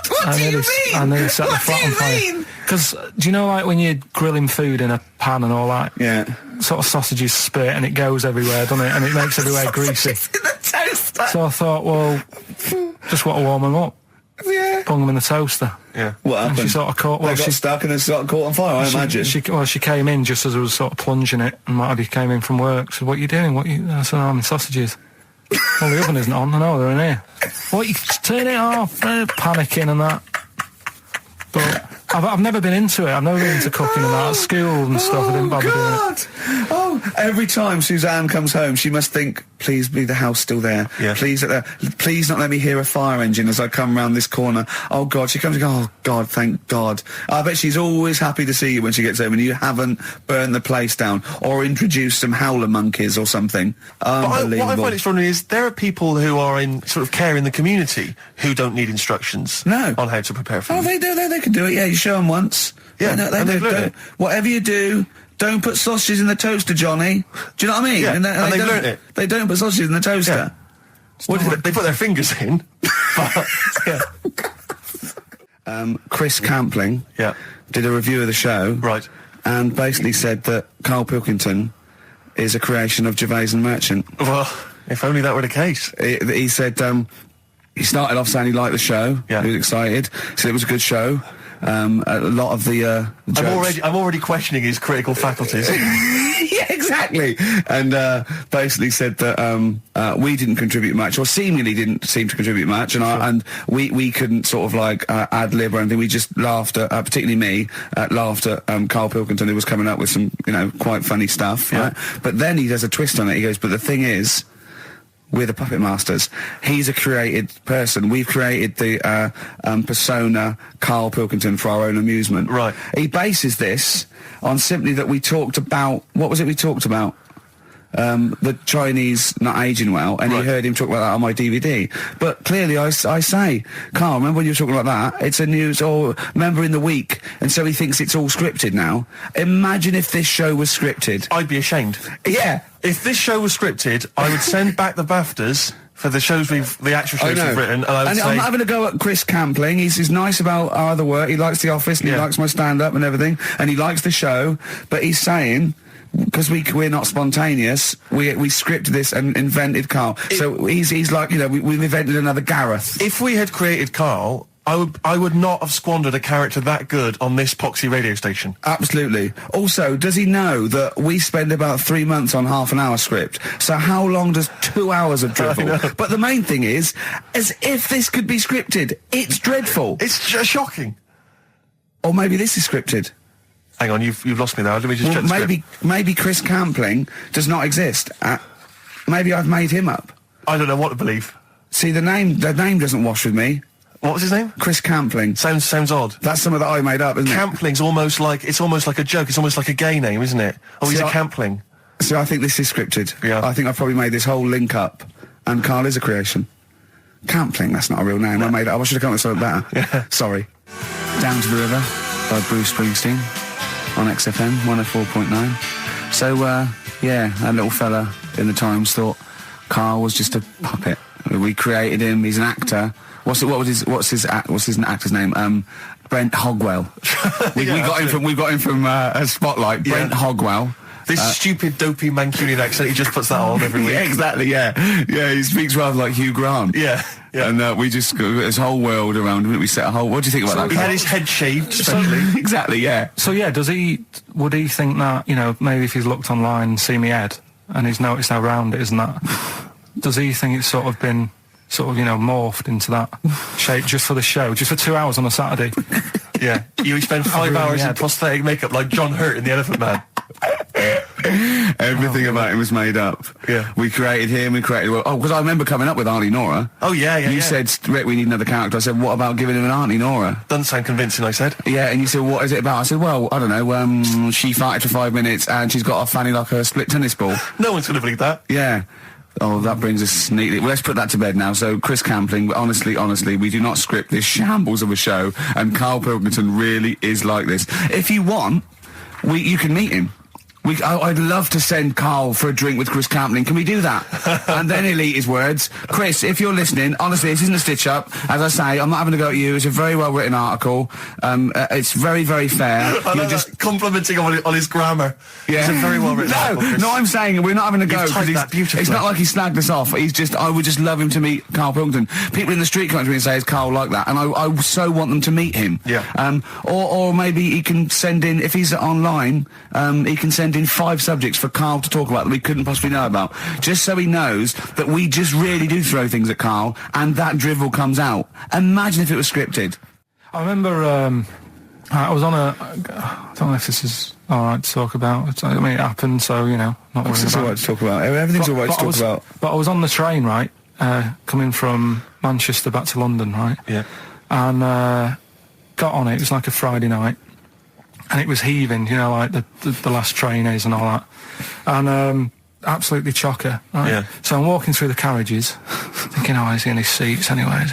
S2: What do you mean?
S3: I nearly set the flat on fire. Because do you know, like when you're grilling food in a pan and all that?
S2: Yeah.
S3: Sort of sausages spit and it goes everywhere, doesn't it? And it makes everywhere greasy.
S2: In the toaster.
S3: So I thought, well, just want to warm them up.
S2: Yeah.
S3: Bung them in the toaster.
S1: Yeah.
S2: What happened?
S3: And she sort of caught. Well,
S2: they got stuck and then sort of caught on fire. I imagine.
S3: She came in just as I was sort of plunging it, and Marty came in from work. Said, "What are you doing? I said, I'm in sausages." Well, the oven isn't on. I know they're in here. What? You turn it off? Panicking and that. But I've never been into it. I've never been into cooking and that. At school and stuff, I didn't bother doing it.
S2: Oh, every time Suzanne comes home, she must think, please be the house still there.
S1: Yeah.
S2: Please not let me hear a fire engine as I come round this corner. Oh, God. She comes and goes, oh, God, thank God. I bet she's always happy to see you when she gets home and you haven't burned the place down or introduced some howler monkeys or something. Unbelievable.
S1: What I find extraordinary is there are people who are in sort of care in the community who don't need instructions on how to prepare food.
S2: Oh, they do. They can do it. Yeah, you show them once.
S1: Yeah,
S2: they do. Whatever you do, don't put sausages in the toaster, Johnny. Do you know what I mean?
S1: Yeah, and they've learnt it.
S2: They don't put sausages in the toaster.
S1: Yeah. They put their fingers in. But, yeah.
S2: Chris Campling did a review of the show.
S1: Right.
S2: And basically said that Karl Pilkington is a creation of Gervais and Merchant.
S1: Well, if only that were the case.
S2: He said he started off saying he liked the show.
S1: Yeah.
S2: He was excited. Said it was a good show. A lot of the jokes.
S1: I'm already questioning his critical faculties.
S2: Yeah, exactly. And basically said that we didn't contribute much, or seemingly didn't seem to contribute much, and we couldn't sort of like ad lib or anything. We just laughed at, particularly me, laughed at Karl Pilkington, who was coming up with some, quite funny stuff.
S1: Yeah.
S2: Right? But then he does a twist on it. He goes, but the thing is, we're the puppet masters. He's a created person. We've created the persona Karl Pilkington for our own amusement.
S1: Right.
S2: He bases this on simply that we talked about... What was it we talked about? The Chinese not aging well, and he heard him talk about that on my DVD. But clearly I say, Karl, remember when you were talking about that? It's a news, or remember in the week, and so he thinks it's all scripted now. Imagine if this show was scripted.
S1: I'd be ashamed.
S2: Yeah.
S1: If this show was scripted, I would send back the BAFTAs for the actual shows we've written, and I would say...
S2: I'm having a go at Chris Campling. He's nice about our other work. He likes The Office, and he likes my stand-up and everything, and he likes the show, but he's saying... Because we're not spontaneous, we scripted this and invented Karl. So he's like, we've invented another Gareth.
S1: If we had created Karl, I would not have squandered a character that good on this poxy radio station.
S2: Absolutely. Also, does he know that we spend about 3 months on half an hour script? So how long does 2 hours of drivel? But the main thing is, as if this could be scripted, it's dreadful.
S1: It's shocking.
S2: Or maybe this is scripted.
S1: Hang on, you've lost me there. Let me just check the script.
S2: Maybe Chris Campling does not exist. Maybe I've made him up.
S1: I don't know what to believe.
S2: See, the name doesn't wash with me.
S1: What was his name?
S2: Chris Campling.
S1: Sounds odd.
S2: That's something that I made up, isn't it?
S1: Campling's almost like a joke. It's almost like a gay name, isn't it? Oh, he's a Campling.
S2: So I think this is scripted.
S1: Yeah.
S2: I think I've probably made this whole link up, and Karl is a creation. Campling, that's not a real name. No. I made it up. I should have come up with something better.
S1: Yeah.
S2: Sorry. Down to the River by Bruce Springsteen on XFM 104.9. So, that little fella in the Times thought Karl was just a puppet. We created him. He's an actor. What's his actor's name? Brent Hogwell. We got him from Spotlight. Brent Hogwell.
S1: This stupid, dopey Mancunian accent, he just puts that on every week.
S2: Yeah, exactly, yeah. Yeah, he speaks rather like Hugh Grant.
S1: Yeah.
S2: And we just got this whole world around him. We set a whole... What do you think about that?
S1: He had his head shaved, especially.
S2: Exactly, yeah.
S3: So, yeah, would he think that, maybe if he's looked online and seen me head, and he's noticed how round it is and that, does he think it's sort of been... morphed into that shape just for the show, just for 2 hours on a Saturday?
S1: Yeah. You spend 5 hours in prosthetic makeup like John Hurt in The Elephant Man.
S2: Everything about him was made up.
S1: Yeah.
S2: We created him, we created... Oh, because I remember coming up with Auntie Nora.
S1: Oh, yeah.
S2: You said, Rick, we need another character. I said, what about giving him an Auntie Nora?
S1: Doesn't sound convincing, I said.
S2: Yeah, and you said, what is it about? I said, well, I don't know, she farted for 5 minutes and she's got a fanny like a split tennis ball.
S1: No one's going to believe that.
S2: Yeah. Oh, that brings us neatly... Well, let's put that to bed now. So, Chris Campling, honestly, we do not script this shambles of a show, and Karl Pilkington really is like this. If you want, you can meet him. I'd love to send Karl for a drink with Chris Campling. Can we do that? And then he'll eat his words. Chris, if you're listening, honestly, this isn't a stitch-up. As I say, I'm not having a go at you. It's a very well-written article. It's very, very fair.
S1: You're just complimenting on his grammar.
S2: Yeah.
S1: It's a very well-written article.
S2: No, I'm saying we're not having a go.
S1: You've typed that beautifully.
S2: It's not like he snagged us off. I would just love him to meet Karl Pilkington. People in the street come up to me and say, is Karl like that? And I so want them to meet him.
S1: Yeah.
S2: Or maybe he can send in, if he's online, he can send in 5 subjects for Karl to talk about that we couldn't possibly know about, just so he knows that we just really do throw things at Karl, and that drivel comes out. Imagine if it was scripted.
S3: I remember, I was on I don't know if this is alright to talk about. I mean, it happened, so, not worried about it.
S2: It's alright to talk about. Everything's alright to talk about.
S3: But I was on the train, right, coming from Manchester back to London, right?
S1: Yeah.
S3: And, got on it. It was like a Friday night. And it was heaving, like the last train is and all that. And absolutely chocker, right?
S1: Yeah.
S3: So I'm walking through the carriages, thinking, is he in his seats anyway?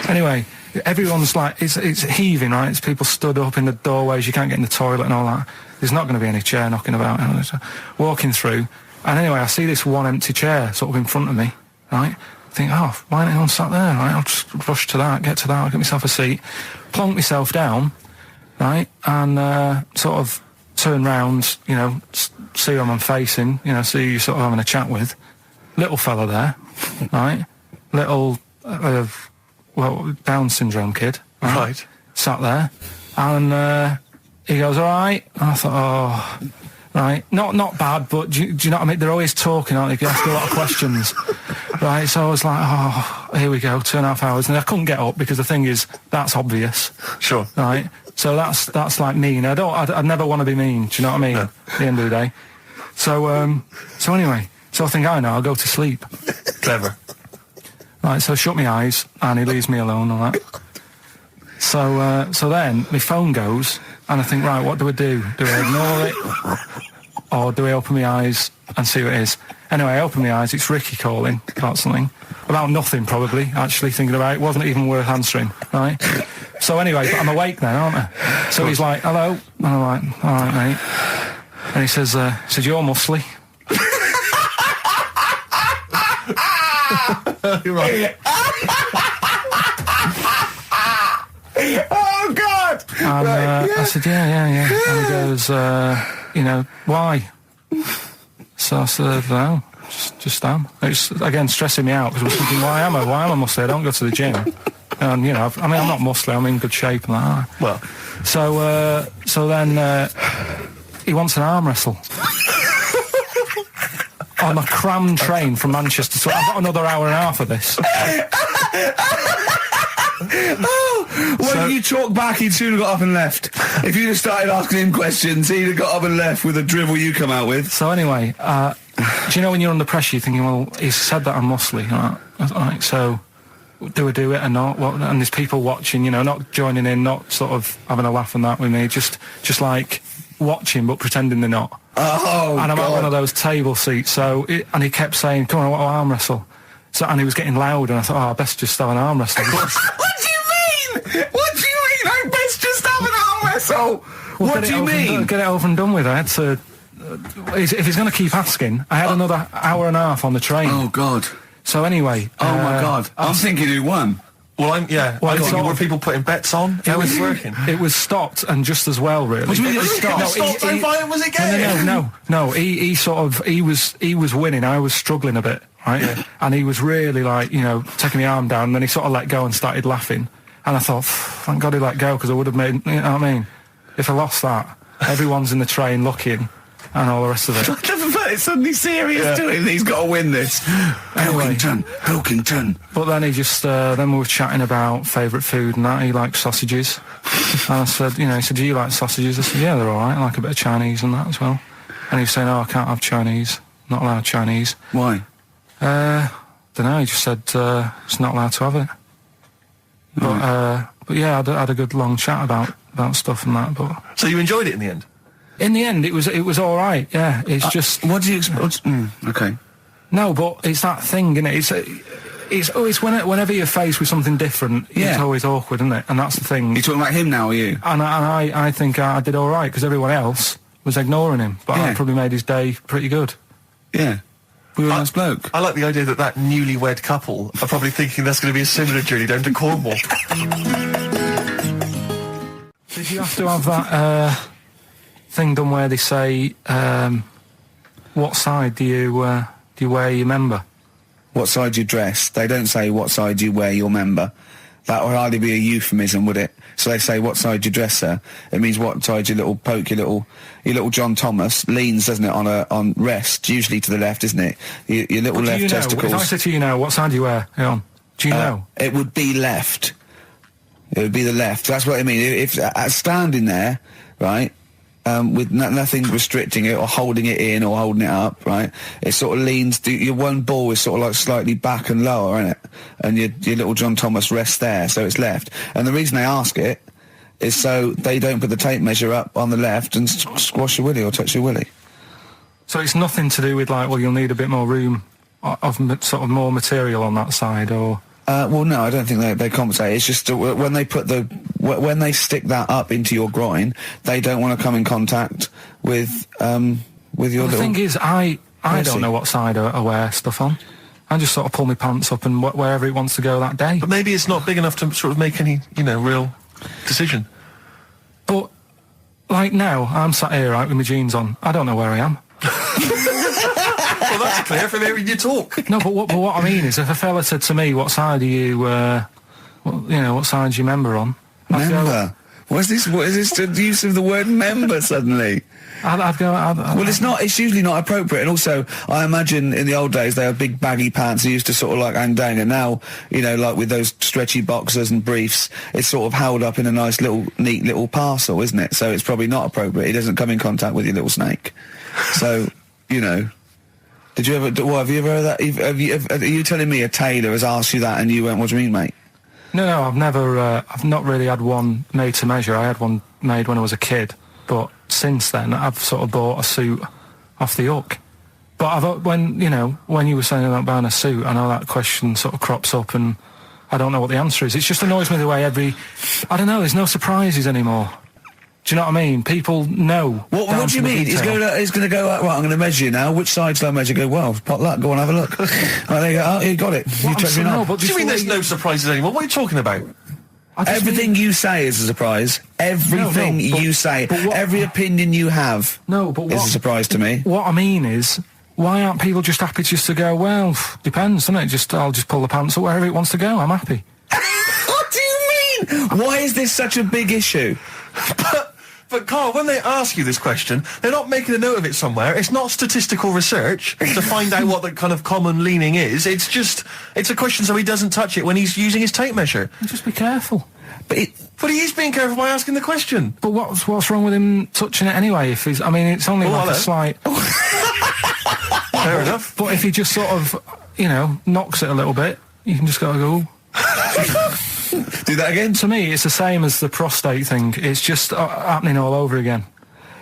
S3: Anyway, everyone's like, it's heaving, right? It's people stood up in the doorways, you can't get in the toilet and all that. There's not going to be any chair knocking about. So walking through, and anyway, I see this one empty chair sort of in front of me, right? I think, why ain't anyone sat there, right? I'll just rush to that, get I'll get myself a seat, plonk myself down, right, and sort of turn round, see who I'm facing, see who you're sort of having a chat with. Little fella there, right? Little, Down syndrome kid,
S1: right?
S3: Sat there, and he goes, all right. And I thought, right, not bad, but do you know what I mean? They're always talking, aren't they? You ask a lot of questions, right? So I was like, here we go, 2.5 hours, and I couldn't get up because the thing is, that's obvious.
S1: Sure.
S3: Right. So that's like mean. I'd never want to be mean. Do you know what I mean?
S1: No.
S3: At the end of the day. So anyway, I think I'll go to sleep.
S1: Clever.
S3: Right. So I shut my eyes and he leaves me alone and that. So then my phone goes and I think, right, what do I do? Do I ignore it or do I open my eyes and see what it is? Anyway, I open my eyes. It's Ricky calling about something. About nothing, probably, actually, thinking about it. Wasn't even worth answering, right? So anyway, but I'm awake then, aren't I? So he's like, hello? And I'm like, all right, mate. And he says, you're muscly.
S1: You're right.
S2: Oh, God!
S3: And I said, yeah. And he goes, why? So I said, no, just am. It's, again, stressing me out, because I was thinking, why am I muscly? I don't go to the gym. And, I'm not muscly, I'm in good shape and that.
S1: Well.
S3: So then, he wants an arm wrestle. On a crammed train from Manchester, so I've got another hour and a half of this.
S2: When you talk back, he'd soon have got up and left. If you'd have started asking him questions, he'd have got up and left with the drivel you come out with.
S3: So anyway, do you know when you're under pressure, you're thinking, well, he's said that I'm muscly, right? So do I do it or not? And there's people watching, not joining in, not sort of having a laugh and that with me, just like watching but pretending they're not.
S2: Oh,
S3: and I'm
S2: God.
S3: at one of those table seats, and he kept saying, come on, I want to arm wrestle. So, and he was getting loud, and I thought, I best just have an arm wrestle.
S2: What do you mean? I best just have an arm wrestle?
S3: Well,
S2: what do you mean?
S3: Get it over and done with. I had to... if he's going to keep asking, I had another hour and a half on the train.
S2: Oh, God.
S3: So anyway...
S2: Oh, my God. I'm thinking who won.
S1: Well, I'm thinking, were people putting bets on? How was it working?
S3: It was stopped, and just as well, really.
S2: What do you mean it was stopped?
S1: Stopped? How violent was it getting?
S3: No. He was winning. I was struggling a bit, right? Yeah. And he was really taking my arm down, and then he sort of let go and started laughing. And I thought, thank God he let go, because I would have made, you know what I mean? If I lost that, everyone's in the train looking, and all the rest of it.
S2: It's suddenly serious to him. He's got to win this.
S3: Anyway,
S2: Pilkington.
S3: But then he just, then we were chatting about favourite food and that. He likes sausages. And I said, he said, do you like sausages? I said, yeah, they're all right. I like a bit of Chinese and that as well. And he was saying, "Oh, I can't have Chinese. Not allowed Chinese."
S2: Why?
S3: Don't know. He just said it's not allowed to have it. But yeah, I had a good long chat about stuff and that. But
S1: so you enjoyed it in the end?
S3: In the end, it was all right. Yeah, it's just.
S2: What do you expect? Okay.
S3: No, but it's that thing, isn't it? It's whenever you're faced with something different, it's always awkward, isn't it? And that's the thing.
S2: You're talking about him now, are you?
S3: And I think I did all right because everyone else was ignoring him, but I probably made his day pretty good.
S2: Yeah. We were a nice bloke.
S1: I like the idea that newlywed couple are probably thinking that's going to be a similar journey down to Cornwall.
S3: Did you have to have that thing done where they say what side do you wear your member?
S2: What side you dress? They don't say what side you wear your member. That would hardly be a euphemism, would it? So they say what side you dress, sir. It means what side your little John Thomas leans, doesn't it, on rest, usually to the left, isn't it? Your little left testicles.
S3: If I said to you now, what side do you wear? Hang on. Do you know?
S2: It would be left. It would be the left. That's what I mean. If standing there, right, with nothing restricting it or holding it in or holding it up, right? It sort of leans. Your one ball is sort of like slightly back and lower, isn't it? And your little John Thomas rests there, so it's left. And the reason they ask it is so they don't put the tape measure up on the left and squash your willy or touch your willy.
S3: So it's nothing to do with like, well, you'll need a bit more room of sort of more material on that side, or.
S2: Well, no, I don't think they compensate. It's just when they when they stick that up into your groin, they don't want to come in contact with your little.
S3: The thing is, I don't know what side I wear stuff on. I just sort of pull my pants up and wherever it wants to go that day.
S1: But maybe it's not big enough to sort of make any, real decision.
S3: But like now, I'm sat here right with my jeans on. I don't know where I am.
S1: Well, that's clear from hearing you talk.
S3: No, but what I mean is, if a fella said to me, "What side are you? What side's your member on?"
S2: Member. What is this the use of the word member suddenly?
S3: I'd go.
S2: Well, it's not. It's usually not appropriate. And also, I imagine in the old days they had big baggy pants. They used to sort of like hang down. And now, like with those stretchy boxers and briefs, it's sort of held up in a nice little, neat little parcel, isn't it? So it's probably not appropriate. It doesn't come in contact with your little snake. So, Did you ever? What, have you ever heard that? Are you telling me a tailor has asked you that and you went, "What do you mean, mate?"
S3: No, I've never. I've not really had one made to measure. I had one made when I was a kid, but since then I've sort of bought a suit off the hook. But when you were saying about buying a suit, I know that question sort of crops up, and I don't know what the answer is. It just annoys me the way I don't know. There's no surprises anymore. Do you know what I mean? People know.
S2: What do you mean? He's going to go, right, I'm going to measure you now. Which side shall I measure? Go, well, pot luck, go on, have a look. Right, there you go. Oh, you got it. You took me up.
S1: What do you mean there's no surprises anymore? What are you talking about?
S2: Everything you say is a surprise. Everything you say, every opinion you have is a surprise to me.
S3: What I mean is, why aren't people just happy just to go, well, depends, doesn't it? I'll just pull the pants up wherever it wants to go. I'm happy.
S2: What do you mean? Why is this such a big issue?
S1: But Carl, when they ask you this question, they're not making a note of it somewhere. It's not statistical research to find out what the kind of common leaning is. It's a question so he doesn't touch it when he's using his tape measure.
S3: Just be careful.
S1: But he is being careful by asking the question.
S3: But what's wrong with him touching it anyway? If he's, I mean, it's only a slight.
S1: Fair enough.
S3: But if he just sort of, knocks it a little bit, you can just go.
S2: Do that again?
S3: To me, it's the same as the prostate thing. It's just happening all over again.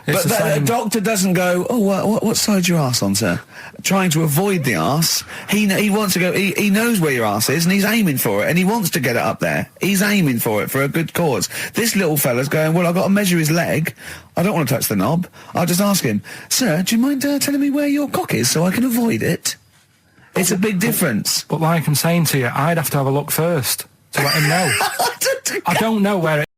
S2: But the doctor doesn't go, oh, what side's your arse on, sir? Trying to avoid the arse. He wants to go, he knows where your arse is and he's aiming for it and he wants to get it up there. He's aiming for it for a good cause. This little fella's going, well, I've got to measure his leg. I don't want to touch the knob. I'll just ask him, sir, do you mind telling me where your cock is so I can avoid it? It's a big difference.
S3: But like I'm saying to you, I'd have to have a look first to let him know. I don't know where it